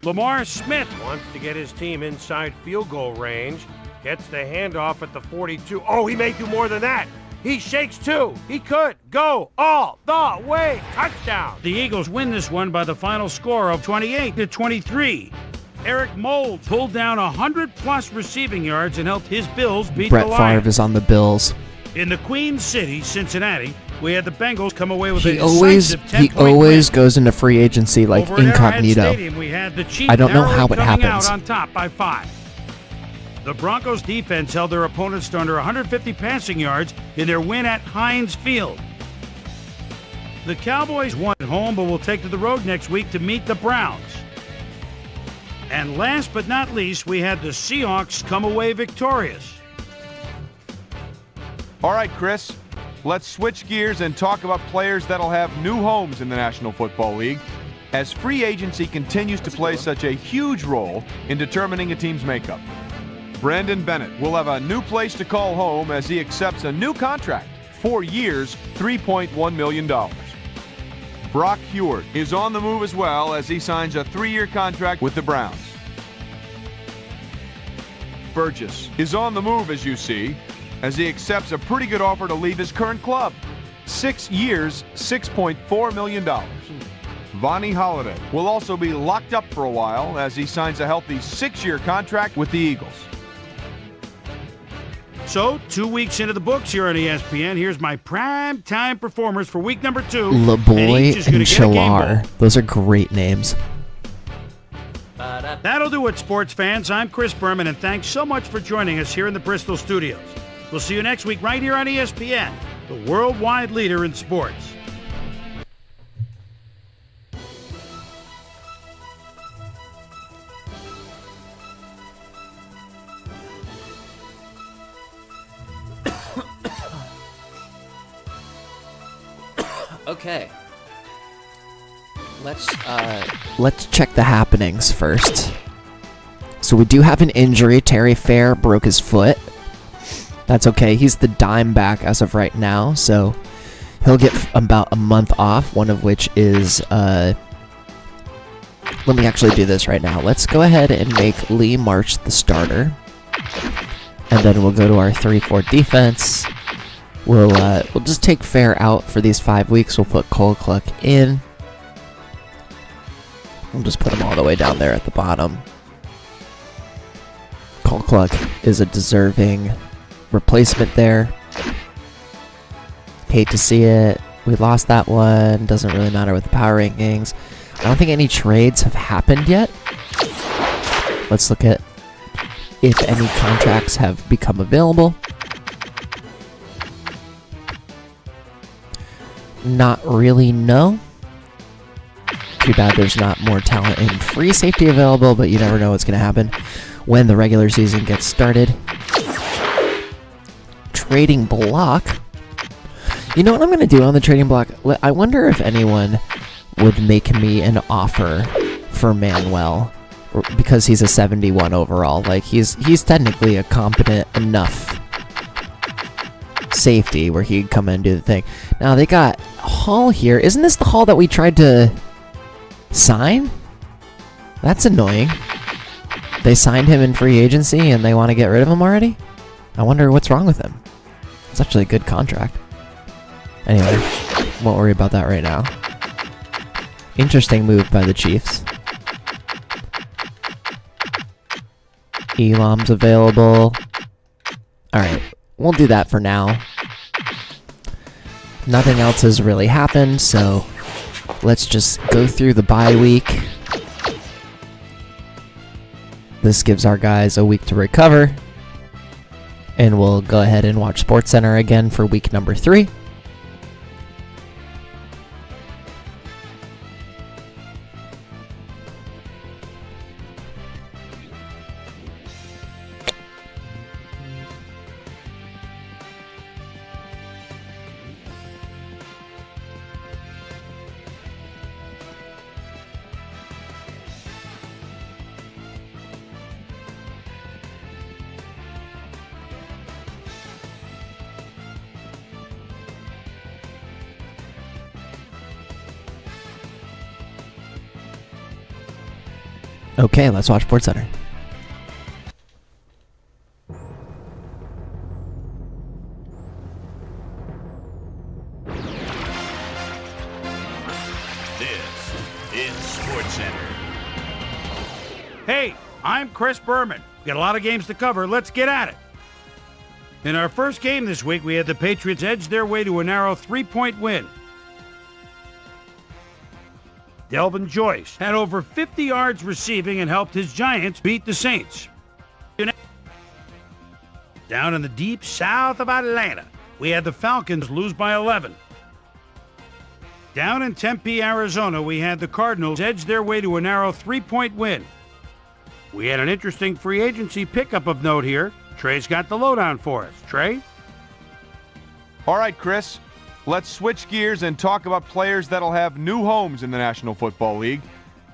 [SPEAKER 4] Lamar Smith wants to get his team inside field goal range. Gets the handoff at the 42. Oh, he may do more than that. He shakes too. He could go all the way. Touchdown. The Eagles win this one by the final score of 28-23. Eric Mould pulled down 100-plus receiving yards and helped his Bills beat
[SPEAKER 1] Brett
[SPEAKER 4] the Lions.
[SPEAKER 1] Favre is on the Bills.
[SPEAKER 4] In the Queen City, Cincinnati, we had the Bengals come away with
[SPEAKER 1] He
[SPEAKER 4] a
[SPEAKER 1] always
[SPEAKER 4] decisive 10-point win.
[SPEAKER 1] goes into free agency like
[SPEAKER 4] Over at Arrowhead
[SPEAKER 1] incognito.
[SPEAKER 4] Stadium, we had the Chiefs
[SPEAKER 1] I don't know how
[SPEAKER 4] narrowly
[SPEAKER 1] it
[SPEAKER 4] coming
[SPEAKER 1] happens.
[SPEAKER 4] out on top by 5. The Broncos defense held their opponents to under 150 passing yards in their win at Heinz Field. The Cowboys won at home, but will take to the road next week to meet the Browns. And last but not least, we had the Seahawks come away victorious.
[SPEAKER 5] All right, Chris, let's switch gears and talk about players that'll have new homes in the National Football League, as free agency continues to play such a huge role in determining a team's makeup. Brandon Bennett will have a new place to call home as he accepts a new contract, 4 years, $3.1 million. Brock Huard is on the move as well as he signs a 3-year contract with the Browns. Burgess is on the move, as you see, as he accepts a pretty good offer to leave his current club. 6 years, $6.4 million. Vonnie Holiday will also be locked up for a while as he signs a healthy 6-year contract with the Eagles.
[SPEAKER 4] So, 2 weeks into the books here on ESPN, here's my prime time performers for week number 2.
[SPEAKER 1] LeBoy and Chalar. Those are great names.
[SPEAKER 4] That'll do it, sports fans. I'm Chris Berman, and thanks so much for joining us here in the Bristol studios. We'll see you next week right here on ESPN, the worldwide leader in sports.
[SPEAKER 1] Okay. Let's check the happenings first. So we do have an injury. Terry Fair broke his foot. That's okay. He's the dime back as of right now, so he'll get about a month off, one of which is let me actually do this right now. Let's go ahead and make Lee March the starter. And then we'll go to our 3-4 defense. We'll just take Fair out for these 5 weeks. We'll put Cole Cluck in. We'll just put him all the way down there at the bottom. Cole Cluck is a deserving replacement there. Hate to see it. We lost that one. Doesn't really matter with the power rankings. I don't think any trades have happened yet. Let's look at if any contracts have become available. Not really, no. Too bad there's not more talent in free safety available, but you never know what's going to happen when the regular season gets started. Trading block. You know what I'm going to do on the trading block? I wonder if anyone would make me an offer for Manuel because he's a 71 overall. Like, he's technically a competent enough safety where he could come in and do the thing. Now, they got Hall here. Isn't this the Hall that we tried to sign? That's annoying. They signed him in free agency and they want to get rid of him already? I wonder what's wrong with him. It's actually a good contract. Anyway, won't worry about that right now. Interesting move by the Chiefs. Elam's available. Alright, we'll do that for now. Nothing else has really happened, so let's just go through the bye week. This gives our guys a week to recover. And we'll go ahead and watch SportsCenter again for week number 3. Okay, let's watch SportsCenter.
[SPEAKER 3] This is SportsCenter.
[SPEAKER 4] Hey, I'm Chris Berman. Got a lot of games to cover. Let's get at it. In our first game this week, we had the Patriots edge their way to a narrow 3-point win. Delvin Joyce had over 50 yards receiving and helped his Giants beat the Saints. Down in the deep south of Atlanta, we had the Falcons lose by 11. Down in Tempe, Arizona, we had the Cardinals edge their way to a narrow 3-point win. We had an interesting free agency pickup of note here. Trey's got the lowdown for us. Trey?
[SPEAKER 5] All right, Chris. Let's switch gears and talk about players that'll have new homes in the National Football League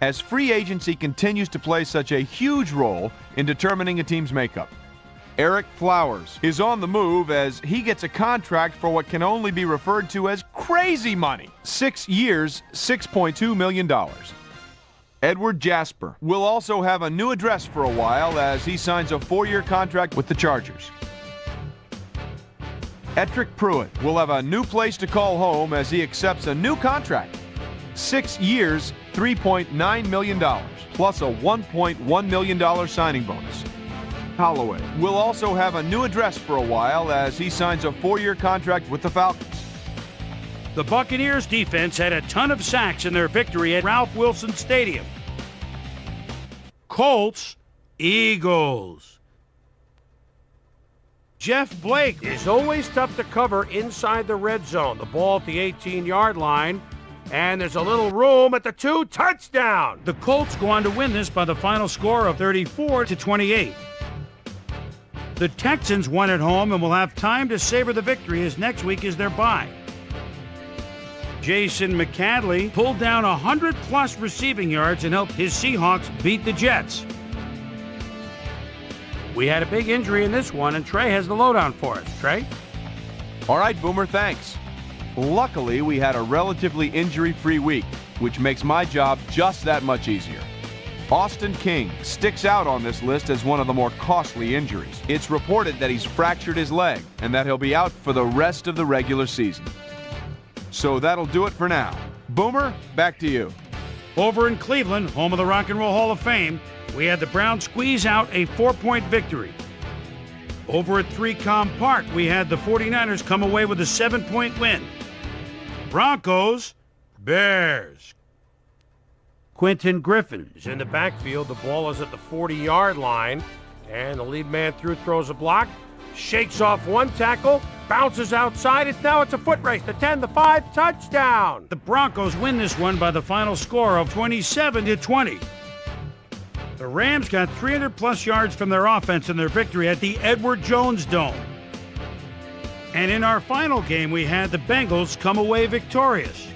[SPEAKER 5] as free agency continues to play such a huge role in determining a team's makeup. Eric Flowers is on the move as he gets a contract for what can only be referred to as crazy money. 6 years, $6.2 million. Edward Jasper will also have a new address for a while as he signs a 4-year contract with the Chargers. Ettrick Pruitt will have a new place to call home as he accepts a new contract. 6 years, $3.9 million, plus a $1.1 million signing bonus. Holloway will also have a new address for a while as he signs a 4-year contract with the Falcons.
[SPEAKER 4] The Buccaneers defense had a ton of sacks in their victory at Ralph Wilson Stadium. Colts, Eagles. Jeff Blake is always tough to cover inside the red zone. The ball at the 18-yard line, and there's a little room at the 2, touchdown. The Colts go on to win this by the final score of 34-28. The Texans won at home and will have time to savor the victory as next week is their bye. Jason McCadley pulled down 100-plus receiving yards and helped his Seahawks beat the Jets. We had a big injury in this one, and Trey has the lowdown for us. Trey?
[SPEAKER 5] All right, Boomer, thanks. Luckily, we had a relatively injury-free week, which makes my job just that much easier. Austin King sticks out on this list as one of the more costly injuries. It's reported that he's fractured his leg and that he'll be out for the rest of the regular season. So that'll do it for now. Boomer, back to you.
[SPEAKER 4] Over in Cleveland, home of the Rock and Roll Hall of Fame, we had the Browns squeeze out a 4-point victory. Over at 3Com Park, we had the 49ers come away with a 7-point win. Broncos, Bears. Quentin Griffin is in the backfield. The ball is at the 40-yard line, and the lead man throws a block, shakes off one tackle, bounces outside. It's a foot race. The 10, the 5, touchdown. The Broncos win this one by the final score of 27-20. The Rams got 300-plus yards from their offense in their victory at the Edward Jones Dome. And in our final game, we had the Bengals come away victorious.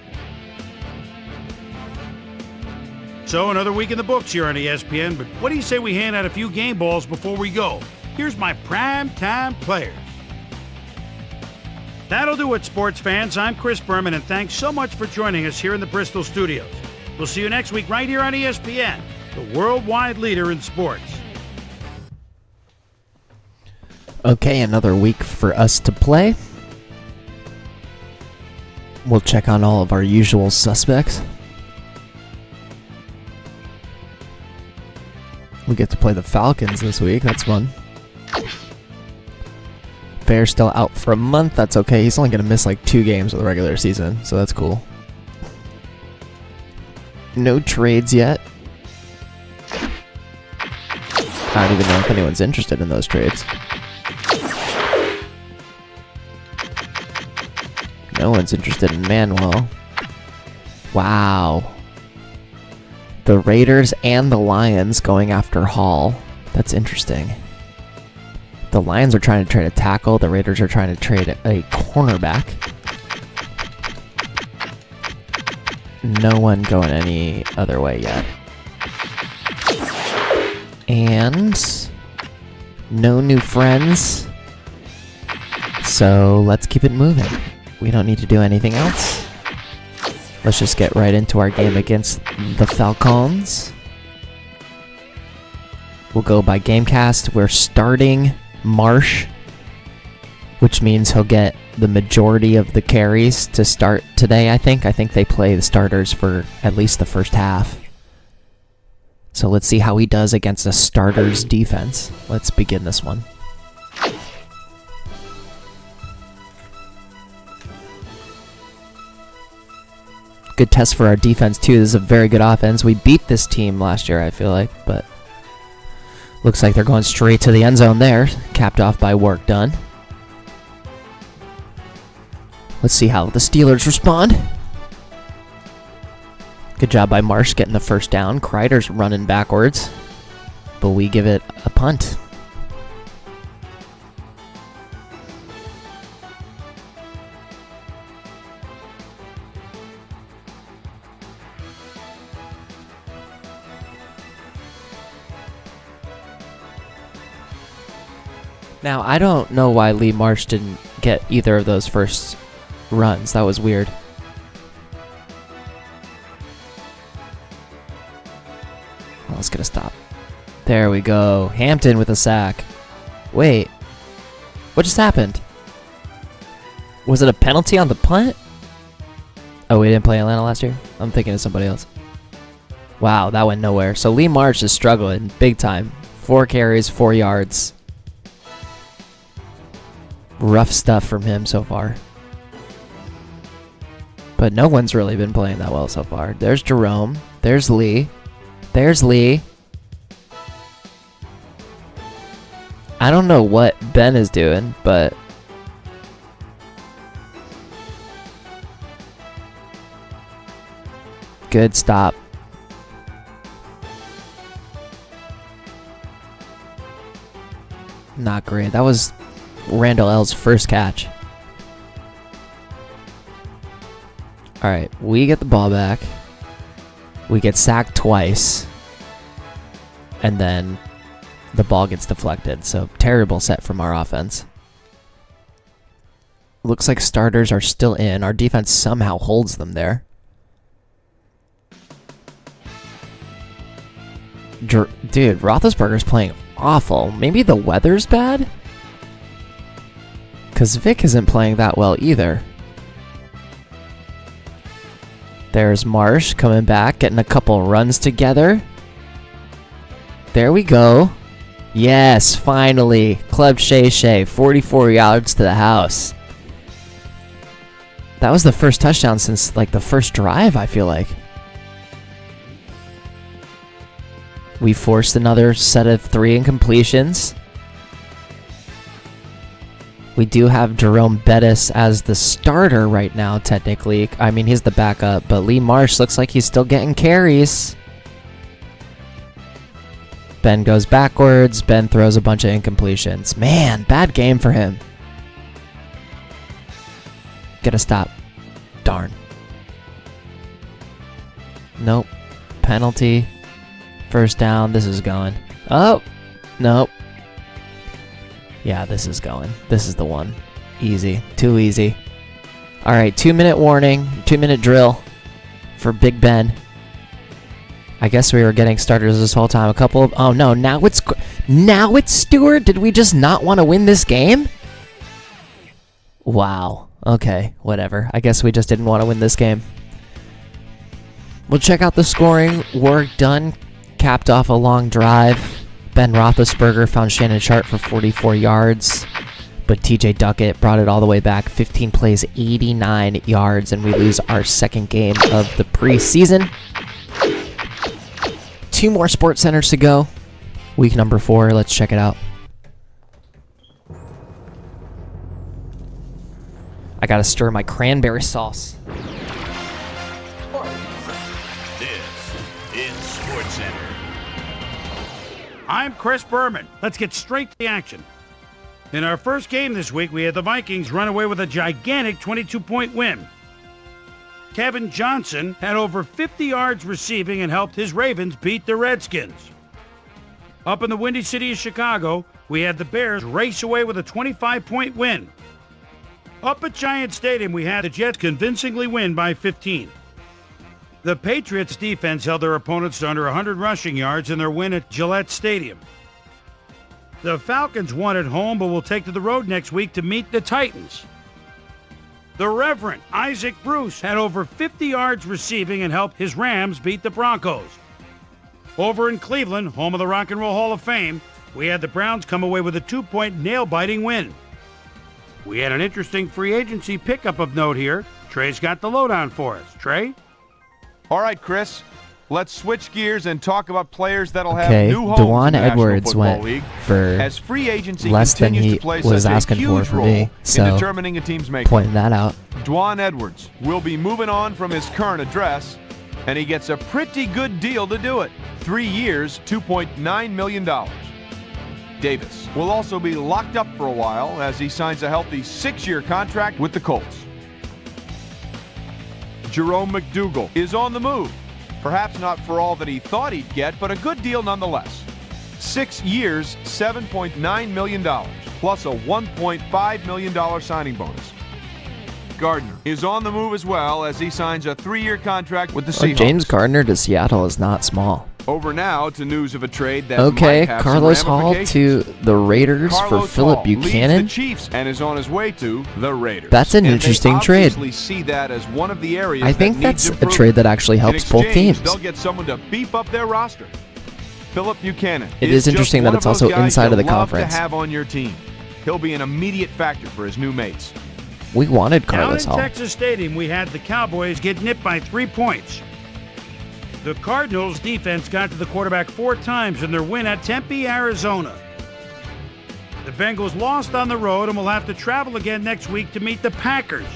[SPEAKER 4] So another week in the books here on ESPN, but what do you say we hand out a few game balls before we go? Here's my primetime players. That'll do it, sports fans. I'm Chris Berman, and thanks so much for joining us here in the Bristol studios. We'll see you next week right here on ESPN, the worldwide leader in sports.
[SPEAKER 1] Okay, another week for us to play. We'll check on all of our usual suspects. We get to play the Falcons this week. That's fun. Bear's still out for a month. That's okay. He's only going to miss like 2 games of the regular season, so that's cool. No trades yet. I don't even know if anyone's interested in those trades. No one's interested in Manuel. Wow. The Raiders and the Lions going after Hall. That's interesting. The Lions are trying to trade a tackle. The Raiders are trying to trade a cornerback. No one going any other way yet. And no new friends. So let's keep it moving. We don't need to do anything else. Let's just get right into our game against the Falcons. We'll go by Gamecast. We're starting Marsh, which means he'll get the majority of the carries to start today, I think. I think they play the starters for at least the first half. So let's see how he does against a starters defense. Let's begin this one. Good test for our defense, too. This is a very good offense. We beat this team last year, I feel like, but looks like they're going straight to the end zone there, capped off by work done. Let's see how the Steelers respond. Good job by Marsh getting the first down. Kreider's running backwards, but we give it a punt. Now, I don't know why Lee Marsh didn't get either of those first runs. That was weird. Well, let's get a stop. There we go. Hampton with a sack. Wait. What just happened? Was it a penalty on the punt? Oh, we didn't play Atlanta last year? I'm thinking of somebody else. Wow, that went nowhere. So Lee Marsh is struggling big time. 4 carries, 4 yards. Rough stuff from him so far. But no one's really been playing that well so far. There's Jerome. There's Lee. There's Lee. I don't know what Ben is doing, but... Good stop. Not great. That was Randall L's first catch. Alright, we get the ball back. We get sacked twice. And then the ball gets deflected. So terrible set from our offense. Looks like starters are still in. Our defense somehow holds them there. Dude, Roethlisberger's playing awful. Maybe the weather's bad? Because Vic isn't playing that well either. There's Marsh coming back, getting a couple runs together. There we go. Yes, finally. Club Shay Shay, 44 yards to the house. That was the first touchdown since, like, the first drive, I feel like. We forced another set of 3 incompletions. We do have Jerome Bettis as the starter right now, technically. I mean, he's the backup, but Lee Marsh looks like he's still getting carries. Ben goes backwards. Ben throws a bunch of incompletions. Man, bad game for him. Get a stop. Darn. Nope. Penalty. First down. This is going. Oh, nope. Yeah, this is going. This is the one. Easy. Too easy. All right, 2-minute warning. 2-minute drill for Big Ben. I guess we were getting starters this whole time. A couple of... Oh, no. Now it's Stewart? Did we just not want to win this game? Wow. Okay, whatever. I guess we just didn't want to win this game. We'll check out the scoring. Work done. Capped off a long drive. Ben Roethlisberger found Shannon Sharp for 44 yards. But TJ Duckett brought it all the way back. 15 plays, 89 yards. And we lose our second game of the preseason. 2 more Sports Centers to go. Week number 4. Let's check it out. I gotta stir my cranberry sauce.
[SPEAKER 3] This is Sports Center.
[SPEAKER 4] I'm Chris Berman. Let's get straight to the action. In our first game this week, we had the Vikings run away with a gigantic 22-point win. Kevin Johnson had over 50 yards receiving and helped his Ravens beat the Redskins. Up in the Windy City of Chicago, we had the Bears race away with a 25-point win. Up at Giant Stadium, we had the Jets convincingly win by 15. The Patriots defense held their opponents to under 100 rushing yards in their win at Gillette Stadium. The Falcons won at home but will take to the road next week to meet the Titans. The Reverend Isaac Bruce had over 50 yards receiving and helped his Rams beat the Broncos. Over in Cleveland, home of the Rock and Roll Hall of Fame, we had the Browns come away with a 2-point nail-biting win. We had an interesting free agency pickup of note here. Trey's got the lowdown for us. Trey?
[SPEAKER 5] All right, Chris. Let's switch gears and talk about players that'll have
[SPEAKER 1] Okay,
[SPEAKER 5] new homes
[SPEAKER 1] Dwan
[SPEAKER 5] in the National
[SPEAKER 1] Edwards
[SPEAKER 5] Football
[SPEAKER 1] went
[SPEAKER 5] League
[SPEAKER 1] for
[SPEAKER 5] as free agency
[SPEAKER 1] less than
[SPEAKER 5] continues
[SPEAKER 1] he
[SPEAKER 5] to play
[SPEAKER 1] was
[SPEAKER 5] such
[SPEAKER 1] asking
[SPEAKER 5] a huge
[SPEAKER 1] for
[SPEAKER 5] role
[SPEAKER 1] me,
[SPEAKER 5] in
[SPEAKER 1] so
[SPEAKER 5] determining a team's makeup.
[SPEAKER 1] pointing that out.
[SPEAKER 5] Dwan Edwards will be moving on from his current address, and he gets a pretty good deal to do it. 3 years, $2.9 million. Davis will also be locked up for a while as he signs a healthy 6-year contract with the Colts. Jerome McDougal is on the move. Perhaps not for all that he thought he'd get, but a good deal nonetheless. 6 years, $7.9 million, plus a $1.5 million signing bonus. Gardner is on the move as well as he signs a 3-year contract with the Seahawks.
[SPEAKER 1] James Gardner to Seattle is not small.
[SPEAKER 5] Over now to news of a trade that
[SPEAKER 1] Okay,
[SPEAKER 5] might have
[SPEAKER 1] Carlos
[SPEAKER 5] some
[SPEAKER 1] Hall
[SPEAKER 5] ramifications.
[SPEAKER 1] to the Raiders
[SPEAKER 5] Carlos
[SPEAKER 1] for Phillip
[SPEAKER 5] Hall leaves
[SPEAKER 1] Buchanan.
[SPEAKER 5] the Chiefs and is on his way to the Raiders.
[SPEAKER 1] That's an
[SPEAKER 5] And
[SPEAKER 1] interesting
[SPEAKER 5] they
[SPEAKER 1] trade.
[SPEAKER 5] obviously see that as one of the areas
[SPEAKER 1] I
[SPEAKER 5] that
[SPEAKER 1] think
[SPEAKER 5] needs
[SPEAKER 1] that's a
[SPEAKER 5] improvement.
[SPEAKER 1] trade that actually helps
[SPEAKER 5] In
[SPEAKER 1] both
[SPEAKER 5] exchange,
[SPEAKER 1] teams.
[SPEAKER 5] They'll get someone to beef up their roster. Phillip Buchanan.
[SPEAKER 1] It is
[SPEAKER 5] just
[SPEAKER 1] interesting
[SPEAKER 5] one
[SPEAKER 1] that
[SPEAKER 5] of
[SPEAKER 1] it's
[SPEAKER 5] those
[SPEAKER 1] also
[SPEAKER 5] guys
[SPEAKER 1] inside of
[SPEAKER 5] you'll
[SPEAKER 1] the
[SPEAKER 5] love
[SPEAKER 1] conference.
[SPEAKER 5] To have on your team. He'll be an immediate factor for his new mates.
[SPEAKER 1] We wanted
[SPEAKER 4] Down
[SPEAKER 1] Carlos
[SPEAKER 4] in
[SPEAKER 1] Hall.
[SPEAKER 4] Texas Stadium, we had the Cowboys get nipped by 3 points. The Cardinals' defense got to the quarterback 4 times in their win at Tempe, Arizona. The Bengals lost on the road and will have to travel again next week to meet the Packers.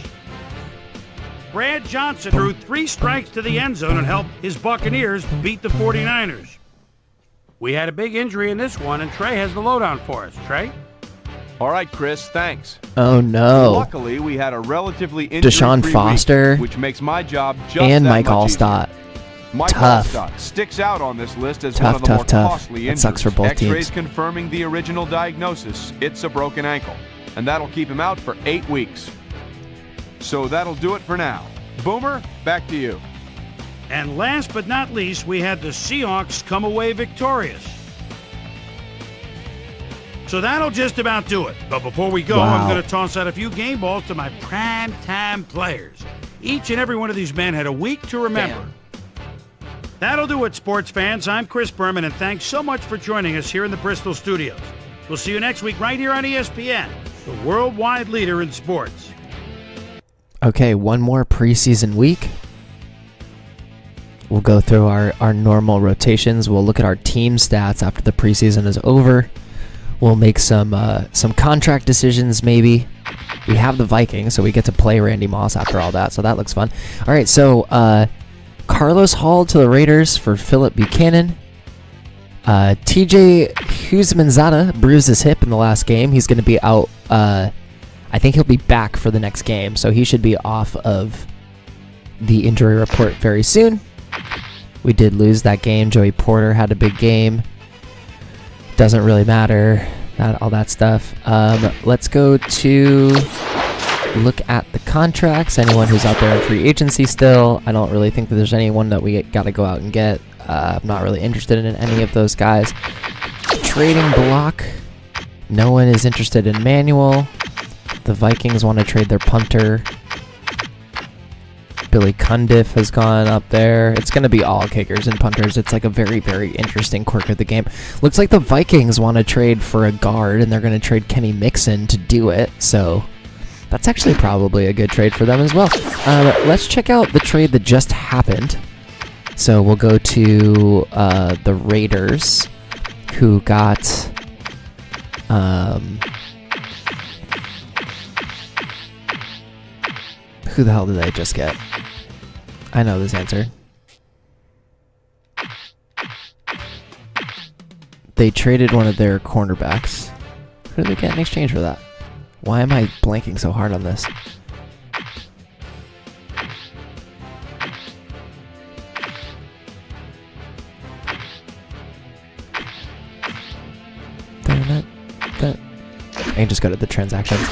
[SPEAKER 4] Brad Johnson threw 3 strikes to the end zone and helped his Buccaneers beat the 49ers. We had a big injury in this one, and Trey has the lowdown for us. Trey?
[SPEAKER 5] All right, Chris, thanks.
[SPEAKER 1] Oh no.
[SPEAKER 5] Luckily, we had a relatively injury-free
[SPEAKER 1] Deshaun Foster
[SPEAKER 5] week, which makes my job just
[SPEAKER 1] and
[SPEAKER 5] that
[SPEAKER 1] Mike
[SPEAKER 5] much easier.
[SPEAKER 1] Allstott.
[SPEAKER 5] Mike
[SPEAKER 1] Tough.
[SPEAKER 5] Allstott sticks out on this list as
[SPEAKER 1] Tough,
[SPEAKER 5] one of the more
[SPEAKER 1] tough.
[SPEAKER 5] costly
[SPEAKER 1] That
[SPEAKER 5] injuries.
[SPEAKER 1] sucks for both
[SPEAKER 5] X-rays
[SPEAKER 1] teams.
[SPEAKER 5] confirming the original diagnosis. It's a broken ankle, and that'll keep him out for 8 weeks. So that'll do it for now. Boomer, back to you.
[SPEAKER 4] And last but not least, we had the Seahawks come away victorious. So that'll just about do it. But before we go,
[SPEAKER 1] Wow.
[SPEAKER 4] I'm going to toss out a few game balls to my prime-time players. Each and every one of these men had a week to remember.
[SPEAKER 6] Damn.
[SPEAKER 4] That'll do it, sports fans. I'm Chris Berman, and thanks so much for joining us here in the Bristol studios. We'll see you next week right here on ESPN, the worldwide leader in sports.
[SPEAKER 1] Okay, one more preseason week. We'll go through our normal rotations. We'll look at our team stats after the preseason is over. We'll make some contract decisions maybe. We have the Vikings, so we get to play Randy Moss after all that, so that looks fun. All right, so Carlos Hall to the Raiders for Phillip Buchanan. TJ Houshmandzadeh bruised his hip in the last game. He's going to be out. I think he'll be back for the next game, so he should be off of the injury report very soon. We did lose that game. Joey Porter had a big game. Doesn't really matter, all that stuff. Let's go to look at the contracts. Anyone who's out there in free agency still. I don't really think that there's anyone that we got to go out and get. I'm not really interested in any of those guys. Trading block. No one is interested in Manuel. The Vikings want to trade their punter. Billy Cundiff has gone up there. It's going to be all kickers and punters. It's like a very, very interesting quirk of the game. Looks like the Vikings want to trade for a guard, and they're going to trade Kenny Mixon to do it. So that's actually probably a good trade for them as well. Let's check out the trade that just happened. So we'll go to the Raiders, who got... who the hell did they just get? I know this answer. They traded one of their cornerbacks. Who did they get in exchange for that? Why am I blanking so hard on this? I can just go to the transactions.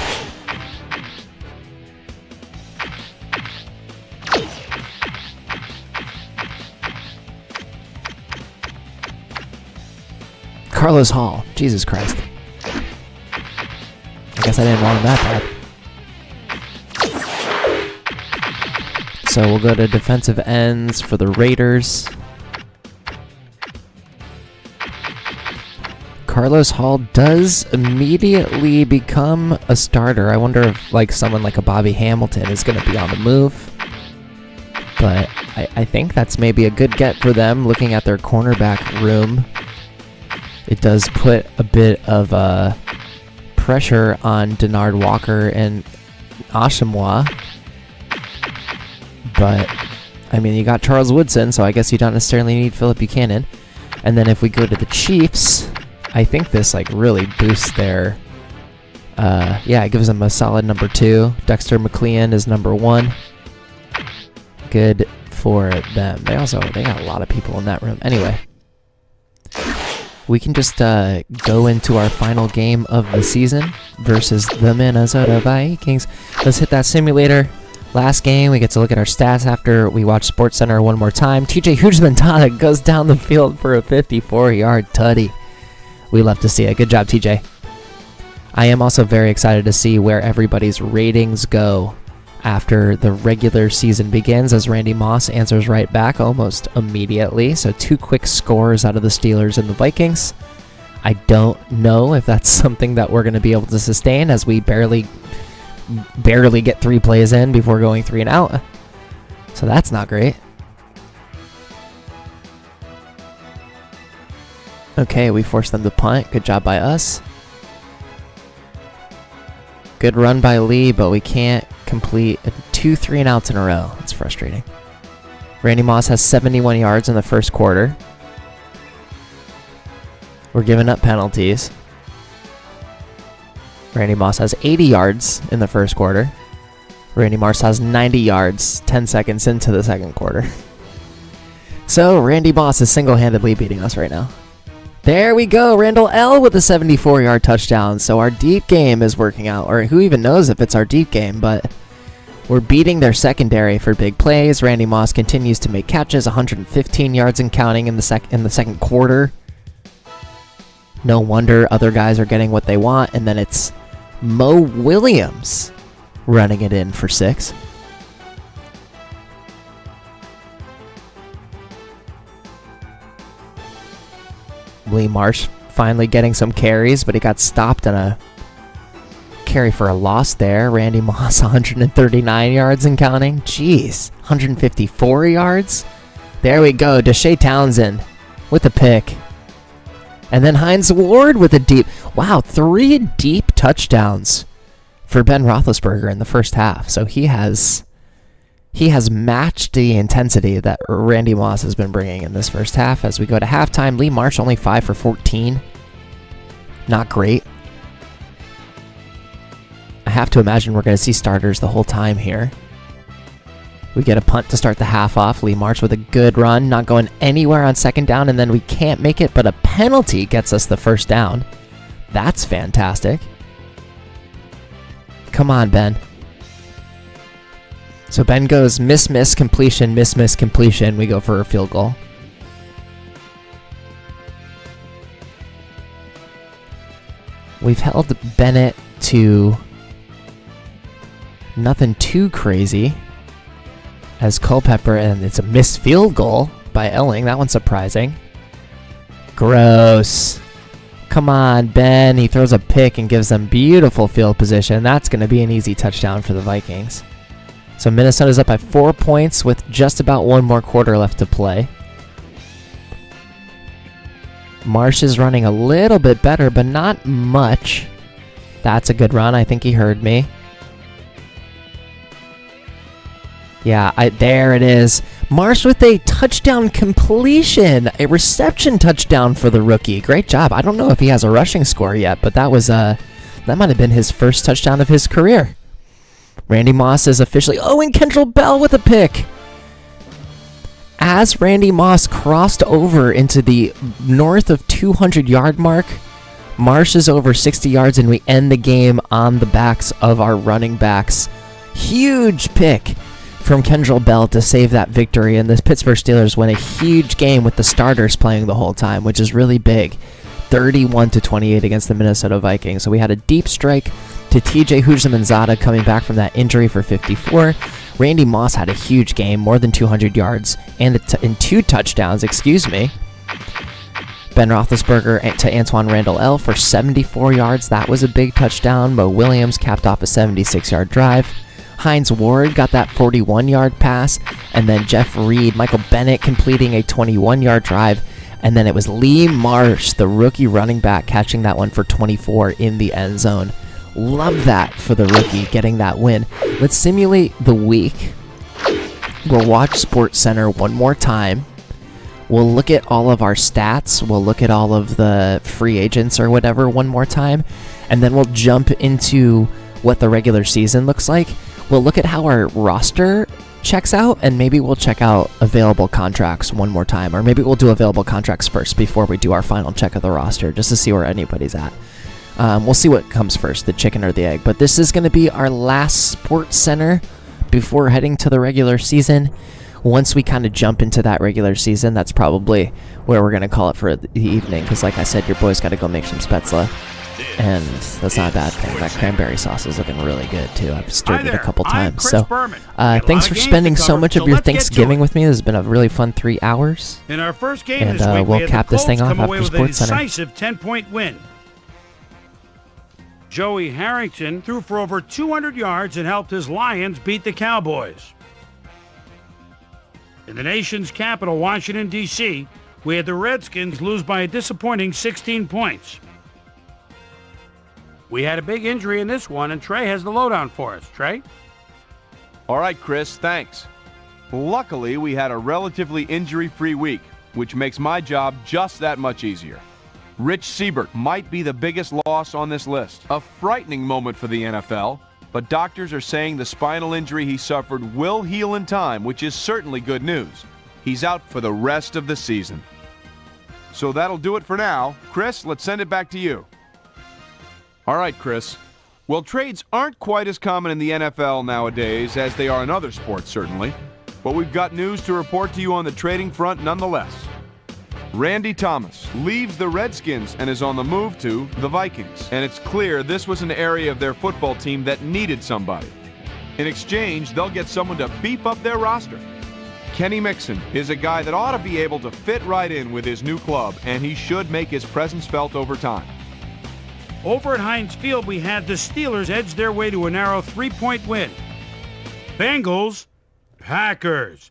[SPEAKER 1] Carlos Hall. Jesus Christ. I guess I didn't want him that bad. So we'll go to defensive ends for the Raiders. Carlos Hall does immediately become a starter. I wonder if like someone like a Bobby Hamilton is going to be on the move. But I think that's maybe a good get for them looking at their cornerback room. It does put a bit of pressure on Denard Walker and Ashamoah. But, I mean, you got Charles Woodson, so I guess you don't necessarily need Phillip Buchanan. And then if we go to the Chiefs, I think this like really boosts their... yeah, it gives them a solid number 2. Dexter McLean is number 1. Good for them. They got a lot of people in that room. Anyway. We can just go into our final game of the season versus the Minnesota Vikings. Let's hit that simulator. Last game, we get to look at our stats after we watch SportsCenter one more time. TJ Hughes-Montana goes down the field for a 54-yard tutty. We love to see it. Good job, TJ. I am also very excited to see where everybody's ratings go after the regular season begins, as Randy Moss answers right back almost immediately. So 2 quick scores out of the Steelers and the Vikings. I don't know if that's something that we're going to be able to sustain, as we barely get 3 plays in before going 3 and out. So that's not great. Okay, we forced them to punt. Good job by us. Good run by Lee, but we can't complete 2 3 and outs in a row. That's frustrating. Randy Moss has 71 yards in the first quarter. We're giving up penalties. Randy Moss has 80 yards in the first quarter. Randy Moss has 90 yards 10 seconds into the second quarter. So Randy Moss is single-handedly beating us right now. There we go, Randall L. with a 74-yard touchdown. So our deep game is working out, or who even knows if it's our deep game, but we're beating their secondary for big plays. Randy Moss continues to make catches, 115 yards and counting in the second quarter. No wonder other guys are getting what they want, and then it's Mo Williams running it in for 6. Lee Marsh finally getting some carries, but he got stopped on a carry for a loss there. Randy Moss, 139 yards and counting. Jeez, 154 yards. There we go. Deshae Townsend with a pick. And then Hines Ward with a deep... Wow, 3 deep touchdowns for Ben Roethlisberger in the first half. So he has matched the intensity that Randy Moss has been bringing in this first half. As we go to halftime, Lee Marsh only 5 for 14. Not great. I have to imagine we're going to see starters the whole time here. We get a punt to start the half off. Lee Marsh with a good run, not going anywhere on second down, and then we can't make it, but a penalty gets us the first down. That's fantastic. Come on, Ben. So Ben goes miss, completion, miss, completion. We go for a field goal. We've held Bennett to nothing too crazy as Culpepper, and it's a missed field goal by Elling. That one's surprising. Gross. Come on, Ben. He throws a pick and gives them beautiful field position. That's going to be an easy touchdown for the Vikings. So Minnesota's up by 4 points with just about 1 more quarter left to play. Marsh is running a little bit better, but not much. That's a good run. I think he heard me. Yeah, there it is. Marsh with a touchdown completion. A reception touchdown for the rookie. Great job. I don't know if he has a rushing score yet, but that was that might have been his first touchdown of his career. Randy Moss is officially... Oh, and Kendrell Bell with a pick. As Randy Moss crossed over into the north of 200-yard mark, Marsh is over 60 yards, and we end the game on the backs of our running backs. Huge pick from Kendrell Bell to save that victory, and the Pittsburgh Steelers win a huge game with the starters playing the whole time, which is really big. 31-28 against the Minnesota Vikings. So we had a deep strike to TJ Houshmandzadeh coming back from that injury for 54. Randy Moss had a huge game, more than 200 yards and 2 touchdowns, Ben Roethlisberger to Antoine Randall L. for 74 yards. That was a big touchdown. Mo Williams capped off a 76-yard drive. Hines Ward got that 41-yard pass. And then Jeff Reed, Michael Bennett completing a 21-yard drive. And then it was Lee Marsh, the rookie running back, catching that one for 24 in the end zone. Love that for the rookie, getting that win. Let's simulate the week. We'll watch SportsCenter one more time. We'll look at all of our stats. We'll look at all of the free agents or whatever one more time. And then we'll jump into what the regular season looks like. We'll look at how our roster checks out, and maybe we'll check out available contracts one more time. Or maybe we'll do available contracts first before we do our final check of the roster, just to see where anybody's at. We'll see what comes first, the chicken or the egg. But this is going to be our last SportsCenter before heading to the regular season. Once we kind of jump into that regular season, that's probably where we're going to call it for the evening, because like I said, your boy's got to go make some spätzle, and that's not a bad thing. That cranberry sauce is looking really good, too. I've stirred it a couple times. So thanks for spending so much of your Thanksgiving with me. This has been a really fun 3 hours.
[SPEAKER 4] In our first game
[SPEAKER 1] and
[SPEAKER 4] this week,
[SPEAKER 1] we'll cap this thing off after Sports Center.
[SPEAKER 4] A decisive 10-point win. Joey Harrington threw for over 200 yards and helped his Lions beat the Cowboys. In the nation's capital, Washington, D.C., we had the Redskins lose by a disappointing 16 points. We had a big injury in this one, and Trey has the lowdown for us. Trey?
[SPEAKER 5] All right, Chris, thanks. Luckily, we had a relatively injury-free week, which makes my job just that much easier. Rich Siebert might be the biggest loss on this list. A frightening moment for the NFL, but doctors are saying the spinal injury he suffered will heal in time, which is certainly good news. He's out for the rest of the season. So that'll do it for now. Chris, let's send it back to you. All right, Chris. Well, trades aren't quite as common in the NFL nowadays as they are in other sports, certainly. But we've got news to report to you on the trading front nonetheless. Randy Thomas leaves the Redskins and is on the move to the Vikings. And it's clear this was an area of their football team that needed somebody. In exchange, they'll get someone to beef up their roster. Kenny Mixon is a guy that ought to be able to fit right in with his new club, and he should make his presence felt over time.
[SPEAKER 4] Over at Heinz Field, we had the Steelers edge their way to a narrow 3-point win. Bengals, Packers.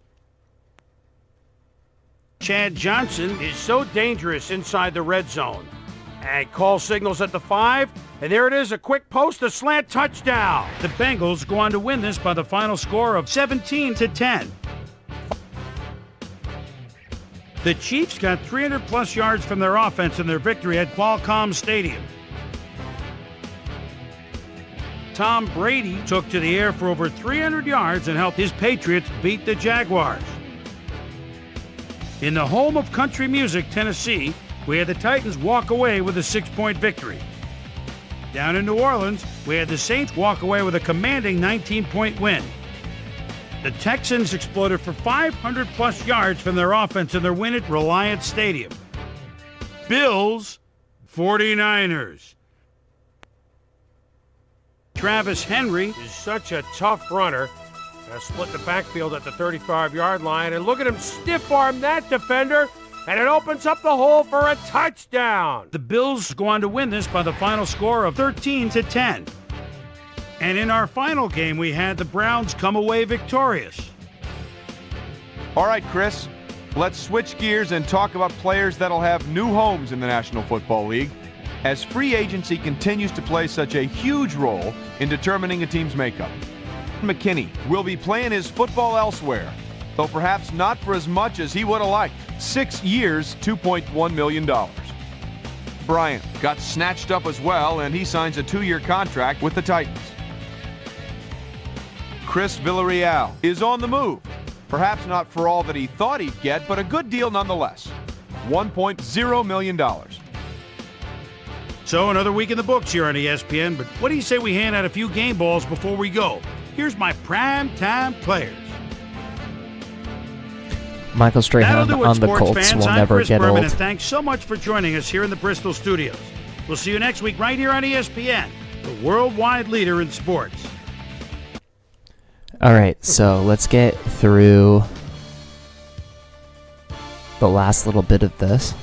[SPEAKER 4] Chad Johnson is so dangerous inside the red zone. And call signals at the 5, and there it is, a quick post, a slant touchdown. The Bengals go on to win this by the final score of 17-10. The Chiefs got 300-plus yards from their offense in their victory at Qualcomm Stadium. Tom Brady took to the air for over 300 yards and helped his Patriots beat the Jaguars. In the home of country music, Tennessee, we had the Titans walk away with a 6-point victory. Down in New Orleans, we had the Saints walk away with a commanding 19-point win. The Texans exploded for 500-plus yards from their offense in their win at Reliant Stadium. Bills, 49ers. Travis Henry is such a tough runner. Split the backfield at the 35-yard line, and look at him stiff-arm that defender, and it opens up the hole for a touchdown. The Bills go on to win this by the final score of 13-10. And in our final game, we had the Browns come away victorious.
[SPEAKER 5] All right, Chris, let's switch gears and talk about players that'll have new homes in the National Football League, as free agency continues to play such a huge role in determining a team's makeup. McKinney will be playing his football elsewhere, though perhaps not for as much as he would have liked. 6 years, $2.1 million. Bryant got snatched up as well, and he signs a 2-year contract with the Titans. Chris Villarreal is on the move. Perhaps not for all that he thought he'd get, but a good deal nonetheless. $1.0 million.
[SPEAKER 4] So another week in the books here on ESPN, but what do you say we hand out a few game balls before we go? Here's my prime-time players.
[SPEAKER 1] Michael Strahan on the Colts will never get old.
[SPEAKER 4] And thanks so much for joining us here in the Bristol studios. We'll see you next week right here on ESPN, the worldwide leader in sports.
[SPEAKER 1] All right, so let's get through the last little bit of this.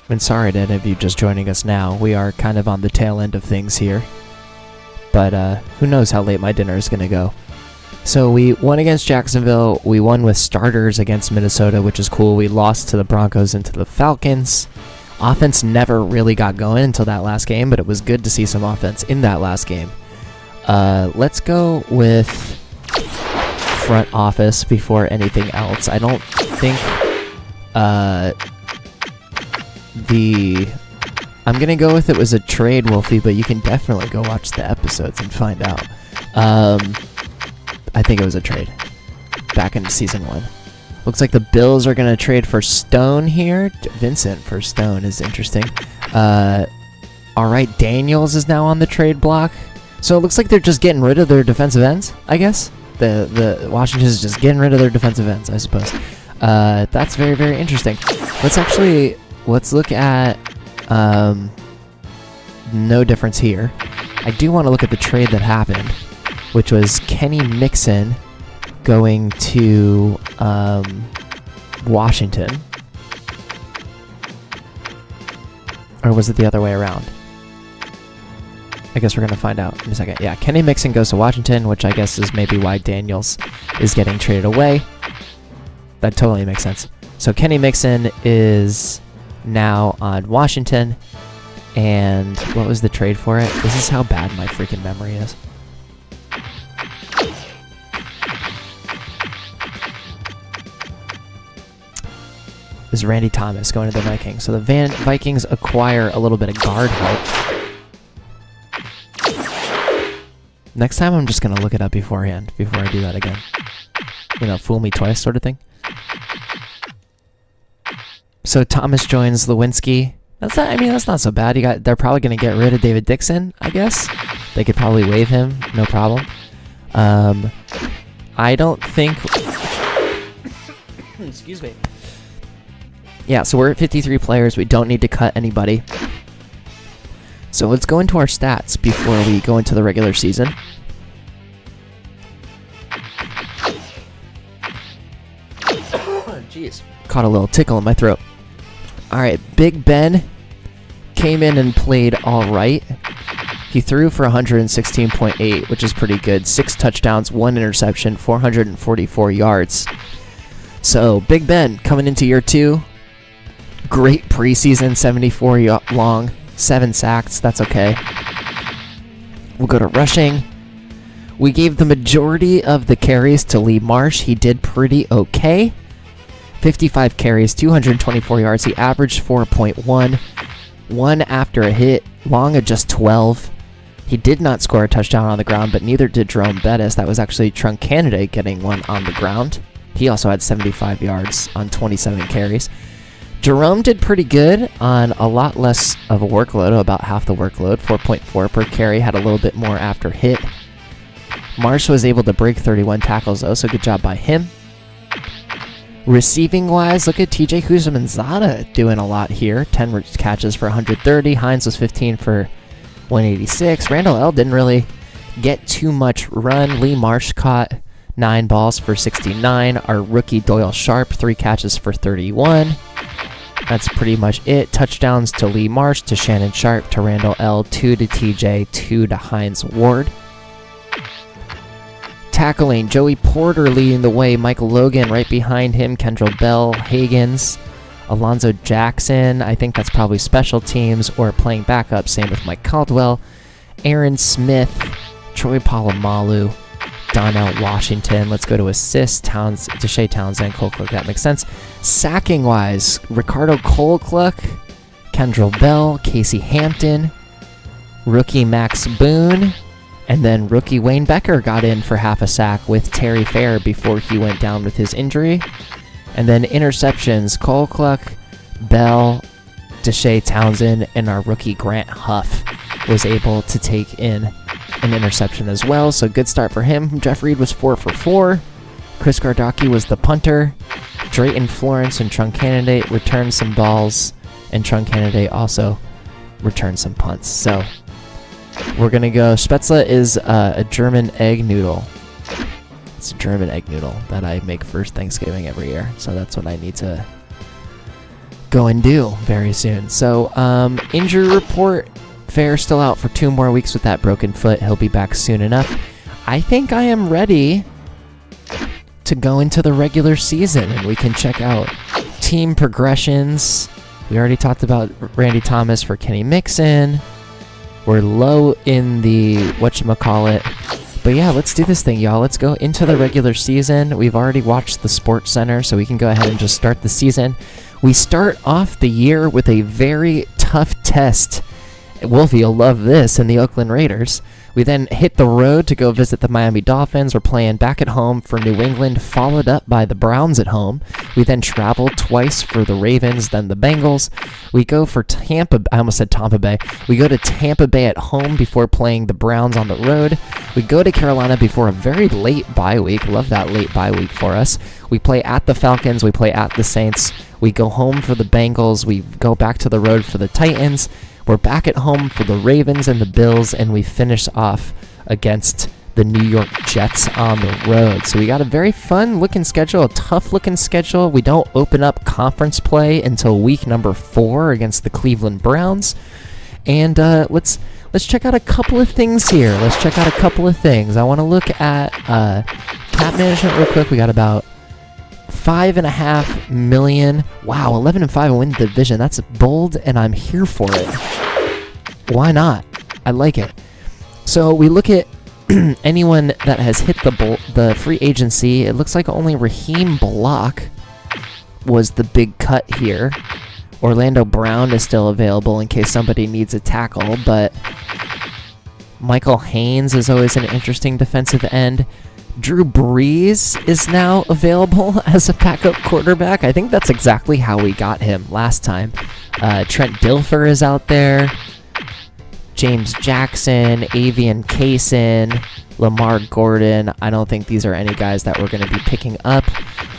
[SPEAKER 1] I'm sorry to any of you just joining us now. We are kind of on the tail end of things here. But who knows how late my dinner is going to go. So we won against Jacksonville. We won with starters against Minnesota, which is cool. We lost to the Broncos and to the Falcons. Offense never really got going until that last game, but it was good to see some offense in that last game. Let's go with front office before anything else. I don't think I'm going to go with it was a trade, Wolfie, but you can definitely go watch the episodes and find out. I think it was a trade back in season 1. Looks like the Bills are going to trade for Stone here. Vincent for Stone is interesting. All right, Daniels is now on the trade block. So it looks like they're just getting rid of their defensive ends, I guess. The Washington is just getting rid of their defensive ends, I suppose. That's very, very interesting. Let's look at no difference here. I do want to look at the trade that happened, which was Kenny Mixon going to Washington. Or was it the other way around? I guess we're going to find out in a second. Yeah, Kenny Mixon goes to Washington, which I guess is maybe why Daniels is getting traded away. That totally makes sense. So Kenny Mixon is now on Washington. And what was the trade for it? This is how bad my freaking memory is. This is Randy Thomas going to the Vikings. So the Vikings acquire a little bit of guard help. Next time I'm just going to look it up beforehand, before I do that again. Fool me twice sort of thing. So Thomas joins Lewinsky. That's not so bad. They're probably going to get rid of David Dixon, I guess. They could probably waive him, no problem. I don't think... Excuse me. Yeah, so we're at 53 players. We don't need to cut anybody. So let's go into our stats before we go into the regular season. Jeez. Caught a little tickle in my throat. Alright, Big Ben came in and played alright. He threw for 116.8, which is pretty good. 6 touchdowns, 1 interception, 444 yards. So, Big Ben coming into year 2. Great preseason, 74 long, 7 sacks. That's okay. We'll go to rushing. We gave the majority of the carries to Lee Marsh. He did pretty okay. 55 carries, 224 yards. He averaged 4.1. 1 after a hit. Long of just 12. He did not score a touchdown on the ground, but neither did Jerome Bettis. That was actually Trunk Candidate getting one on the ground. He also had 75 yards on 27 carries. Jerome did pretty good on a lot less of a workload, about half the workload, 4.4 per carry, had a little bit more after hit. Marsh was able to break 31 tackles though, so good job by him. Receiving-wise, look at TJ Houshmandzadeh doing a lot here. 10 catches for 130. Hines was 15 for 186. Randall L. didn't really get too much run. Lee Marsh caught 9 balls for 69. Our rookie Doyle Sharp, 3 catches for 31. That's pretty much it. Touchdowns to Lee Marsh, to Shannon Sharp, to Randall L., 2 to TJ, 2 to Hines Ward. Tackling, Joey Porter leading the way, Michael Logan right behind him, Kendrell Bell, Higgins, Alonzo Jackson, I think that's probably special teams or playing backup, same with Mike Caldwell, Aaron Smith, Troy Polamalu, Donnell Washington. Let's go to assists, Deshae Townsend, Colcluck, that makes sense. Sacking-wise, Ricardo Colcluck, Kendrell Bell, Casey Hampton, rookie Max Boone, and then rookie Wayne Becker got in for half a sack with Terry Fair before he went down with his injury. And then interceptions, Colcluck, Bell, Deshae Townsend, and our rookie Grant Huff was able to take in an interception as well. So good start for him. Jeff Reed was 4 for 4. Chris Gardocki was the punter. Drayton Florence and Trunk Candidate returned some balls, and Trunk Candidate also returned some punts. So we're going to go. Spätzle is a German egg noodle. It's a German egg noodle that I make for Thanksgiving every year. So that's what I need to go and do very soon. So injury report. Fair still out for 2 more weeks with that broken foot. He'll be back soon enough. I think I am ready to go into the regular season, and we can check out team progressions. We already talked about Randy Thomas for Kenny Mixon. We're low in the whatchamacallit. But yeah, let's do this thing, y'all. Let's go into the regular season. We've already watched the Sports Center, so we can go ahead and just start the season. We start off the year with a very tough test Wolfie, you'll love this, and the Oakland Raiders. We then hit the road to go visit the Miami Dolphins. We're playing back at home for New England, followed up by the Browns at home. We then travel twice for the Ravens, then the Bengals. We go for I almost said Tampa Bay. We go to Tampa Bay at home before playing the Browns on the road. We go to Carolina before a very late bye week. Love that late bye week for us. We play at the Falcons. We play at the Saints. We go home for the Bengals. We go back to the road for the Titans. We're back at home for the Ravens and the Bills, and we finish off against the New York Jets on the road. So we got a very fun-looking schedule, a tough-looking schedule. We don't open up conference play until week number 4 against the Cleveland Browns. And let's check out a couple of things here. I want to look at cap management real quick. We got about $5.5 million. Wow, 11-5 and win the division. That's bold, and I'm here for it. Why not? I like it. So we look at anyone that has hit the free agency. It looks like only Raheem Block was the big cut here. Orlando Brown is still available in case somebody needs a tackle, but Michael Haynes is always an interesting defensive end. Drew Brees is now available as a backup quarterback. I think that's exactly how we got him last time. Trent Dilfer is out there. James Jackson, Avian Kaysen, Lamar Gordon. I don't think these are any guys that we're going to be picking up.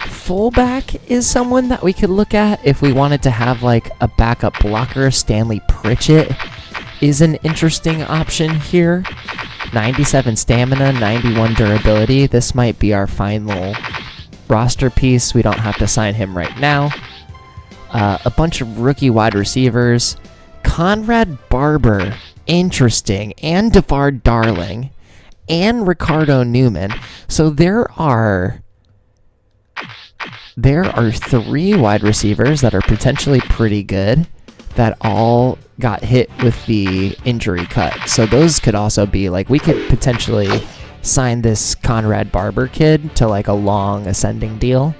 [SPEAKER 1] Fullback is someone that we could look at if we wanted to have like a backup blocker. Stanley Pritchett is an interesting option here. 97 stamina, 91 durability. This might be our final roster piece. We don't have to sign him right now. A bunch of rookie wide receivers. Conrad Barber, interesting, and DeVar Darling, and Ricardo Newman. So there are 3 wide receivers that are potentially pretty good that all got hit with the injury cut. So those could also be like, we could potentially sign this Conrad Barber kid to like a long ascending deal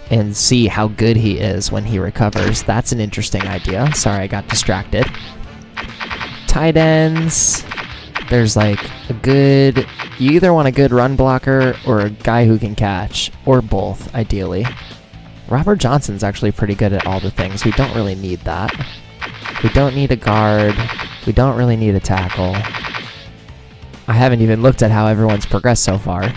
[SPEAKER 1] and see how good he is when he recovers. That's an interesting idea. Sorry, I got distracted. Tight ends. There's like you either want a good run blocker or a guy who can catch, or both, ideally. Robert Johnson's actually pretty good at all the things. We don't really need that. We don't need a guard. We don't really need a tackle. I haven't even looked at how everyone's progressed so far.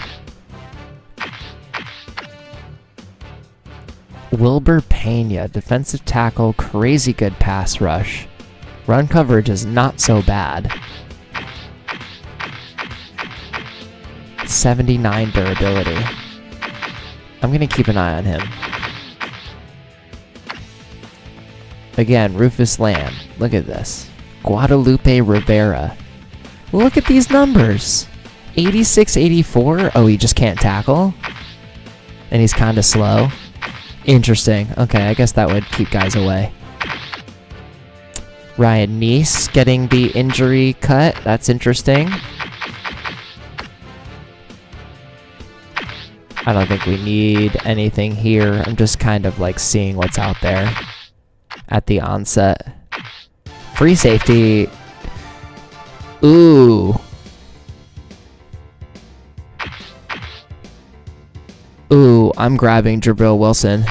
[SPEAKER 1] Wilber Pena, defensive tackle, crazy good pass rush. Run coverage is not so bad. 79 durability. I'm going to keep an eye on him. Again, Rufus Lamb. Look at this. Guadalupe Rivera. Look at these numbers. 86, 84. Oh, he just can't tackle? And he's kind of slow. Interesting. Okay, I guess that would keep guys away. Ryan Neese getting the injury cut. That's interesting. I don't think we need anything here. I'm just kind of like seeing what's out there at the onset. Free safety. Ooh. Ooh, I'm grabbing Jabril Wilson.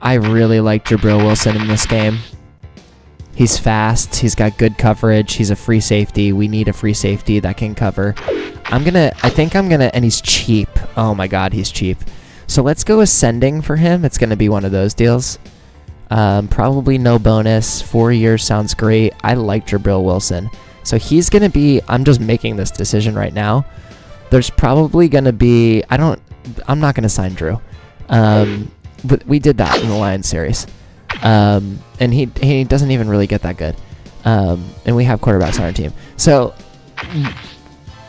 [SPEAKER 1] I really like Jabril Wilson in this game. He's fast. He's got good coverage. He's a free safety. We need a free safety that can cover. And he's cheap. Oh my god, he's cheap. So let's go ascending for him. It's going to be one of those deals. Probably no bonus. 4 years sounds great. I like Jabril Wilson. So he's going to be... I'm just making this decision right now. There's probably going to be... I'm not going to sign Drew. But we did that in the Lions series. And he doesn't even really get that good. And we have quarterbacks on our team. So...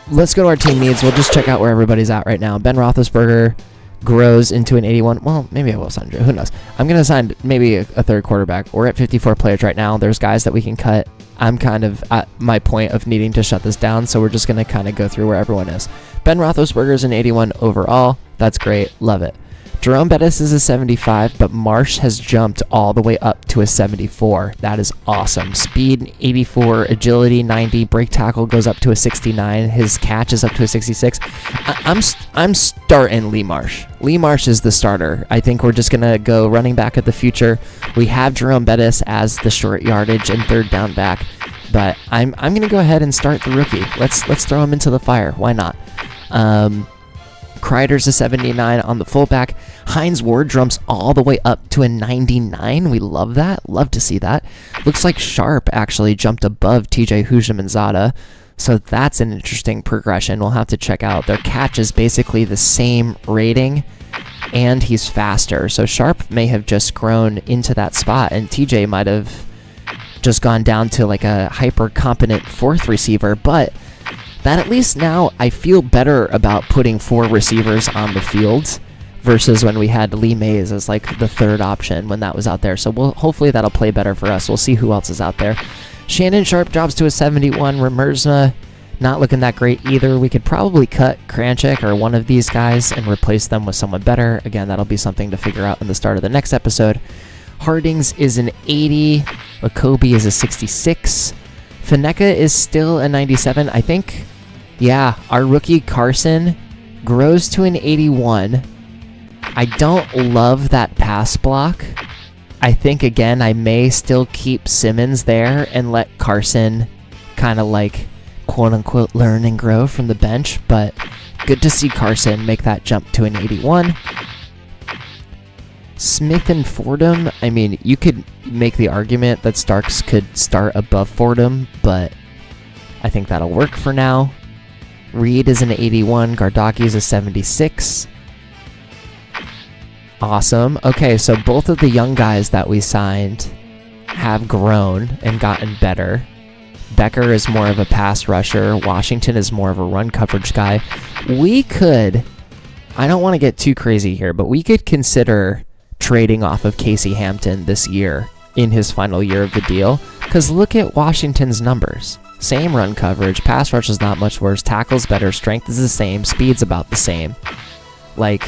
[SPEAKER 1] let's go to our team needs. We'll just check out where everybody's at right now. Ben Roethlisberger grows into an 81. Well, maybe I will sign Drew. Who knows? I'm going to sign maybe a third quarterback. We're at 54 players right now. There's guys that we can cut. I'm kind of at my point of needing to shut this down, so we're just going to kind of go through where everyone is. Ben Roethlisberger's an 81 overall. That's great. Love it. Jerome Bettis is a 75, but Marsh has jumped all the way up to a 74. That is awesome. Speed, 84. Agility, 90. Break tackle goes up to a 69. His catch is up to a 66. I'm starting Lee Marsh. Lee Marsh is the starter. I think we're just going to go running back of the future. We have Jerome Bettis as the short yardage and third down back, but I'm going to go ahead and start the rookie. Let's throw him into the fire. Why not? Kreider's a 79 on the fullback. Hines Ward jumps all the way up to a 99. We love that. Love to see that. Looks like Sharp actually jumped above TJ Houshmandzadeh. So that's an interesting progression. We'll have to check out. Their catch is basically the same rating, and he's faster. So Sharp may have just grown into that spot, and TJ might have just gone down to like a hyper-competent fourth receiver, but that at least now I feel better about putting 4 receivers on the field versus when we had Lee Mays as like the third option when that was out there. So hopefully that'll play better for us. We'll see who else is out there. Shannon Sharp drops to a 71. Remersna not looking that great either. We could probably cut Kranchik or one of these guys and replace them with someone better. Again, that'll be something to figure out in the start of the next episode. Hardings is an 80. Lacobe is a 66. Faneka is still a 97. I think, yeah, our rookie Carson grows to an 81. I don't love that pass block. I think, again, I may still keep Simmons there and let Carson kind of like, quote-unquote, learn and grow from the bench, but good to see Carson make that jump to an 81. Smith and Fordham, I mean, you could make the argument that Starks could start above Fordham, but I think that'll work for now. Reed is an 81, Gardaki is a 76. Awesome. Okay, so both of the young guys that we signed have grown and gotten better. Becker is more of a pass rusher. Washington is more of a run coverage guy. We could, I don't want to get too crazy here, but we could consider trading off of Casey Hampton this year in his final year of the deal, because look at Washington's numbers. Same run coverage, pass rush is not much worse, tackle's better, strength is the same, speed's about the same. Like,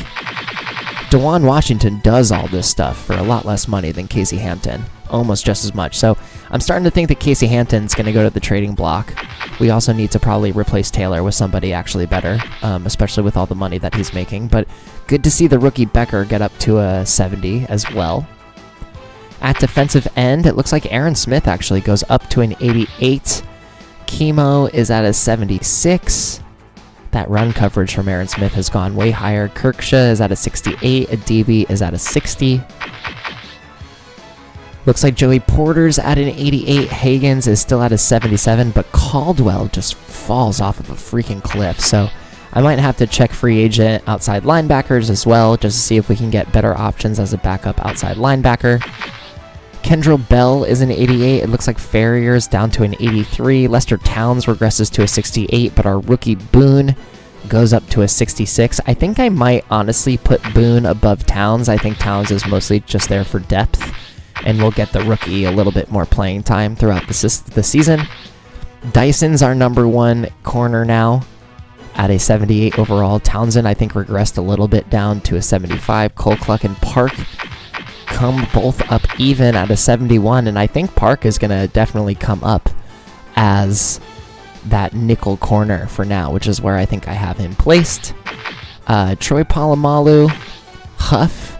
[SPEAKER 1] DeJuan Washington does all this stuff for a lot less money than Casey Hampton, almost just as much. So I'm starting to think that Casey Hampton's going to go to the trading block. We also need to probably replace Taylor with somebody actually better, especially with all the money that he's making. But good to see the rookie Becker get up to a 70 as well. At defensive end, it looks like Aaron Smith actually goes up to an 88. Chemo is at a 76. That run coverage from Aaron Smith has gone way higher. Kirksha is at a 68. Adibi is at a 60. Looks like Joey Porter's at an 88. Hagens is still at a 77, but Caldwell just falls off of a freaking cliff. So I might have to check free agent outside linebackers as well, just to see if we can get better options as a backup outside linebacker. Kendrell Bell is an 88. It looks like Farrier's down to an 83. Lester Towns regresses to a 68, but our rookie Boone goes up to a 66. I think I might honestly put Boone above Towns. I think Towns is mostly just there for depth, and we'll get the rookie a little bit more playing time throughout the season. Dyson's our number one corner now at a 78 overall. Townsend, I think, regressed a little bit down to a 75. Colcluck and Park come both up even at a 71, and I think Park is going to definitely come up as that nickel corner for now, which is where I think I have him placed. Troy Polamalu, Huff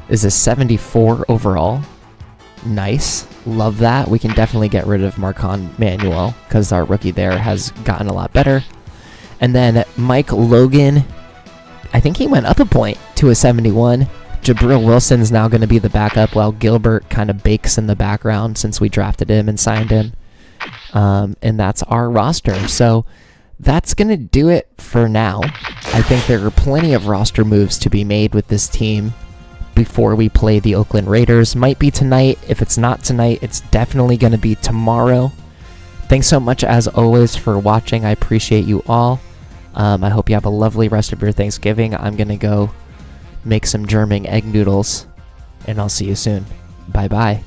[SPEAKER 1] is a 74 overall. Nice. Love that. We can definitely get rid of Marcon Manuel because our rookie there has gotten a lot better. And then Mike Logan, I think he went up a point to a 71. Jabril Wilson's now going to be the backup while Gilbert kind of bakes in the background since we drafted him and signed him. And that's our roster. So that's going to do it for now. I think there are plenty of roster moves to be made with this team before we play the Oakland Raiders. Might be tonight. If it's not tonight, it's definitely going to be tomorrow. Thanks so much as always for watching. I appreciate you all. I hope you have a lovely rest of your Thanksgiving. I'm going to go make some German egg noodles, and I'll see you soon. Bye-bye.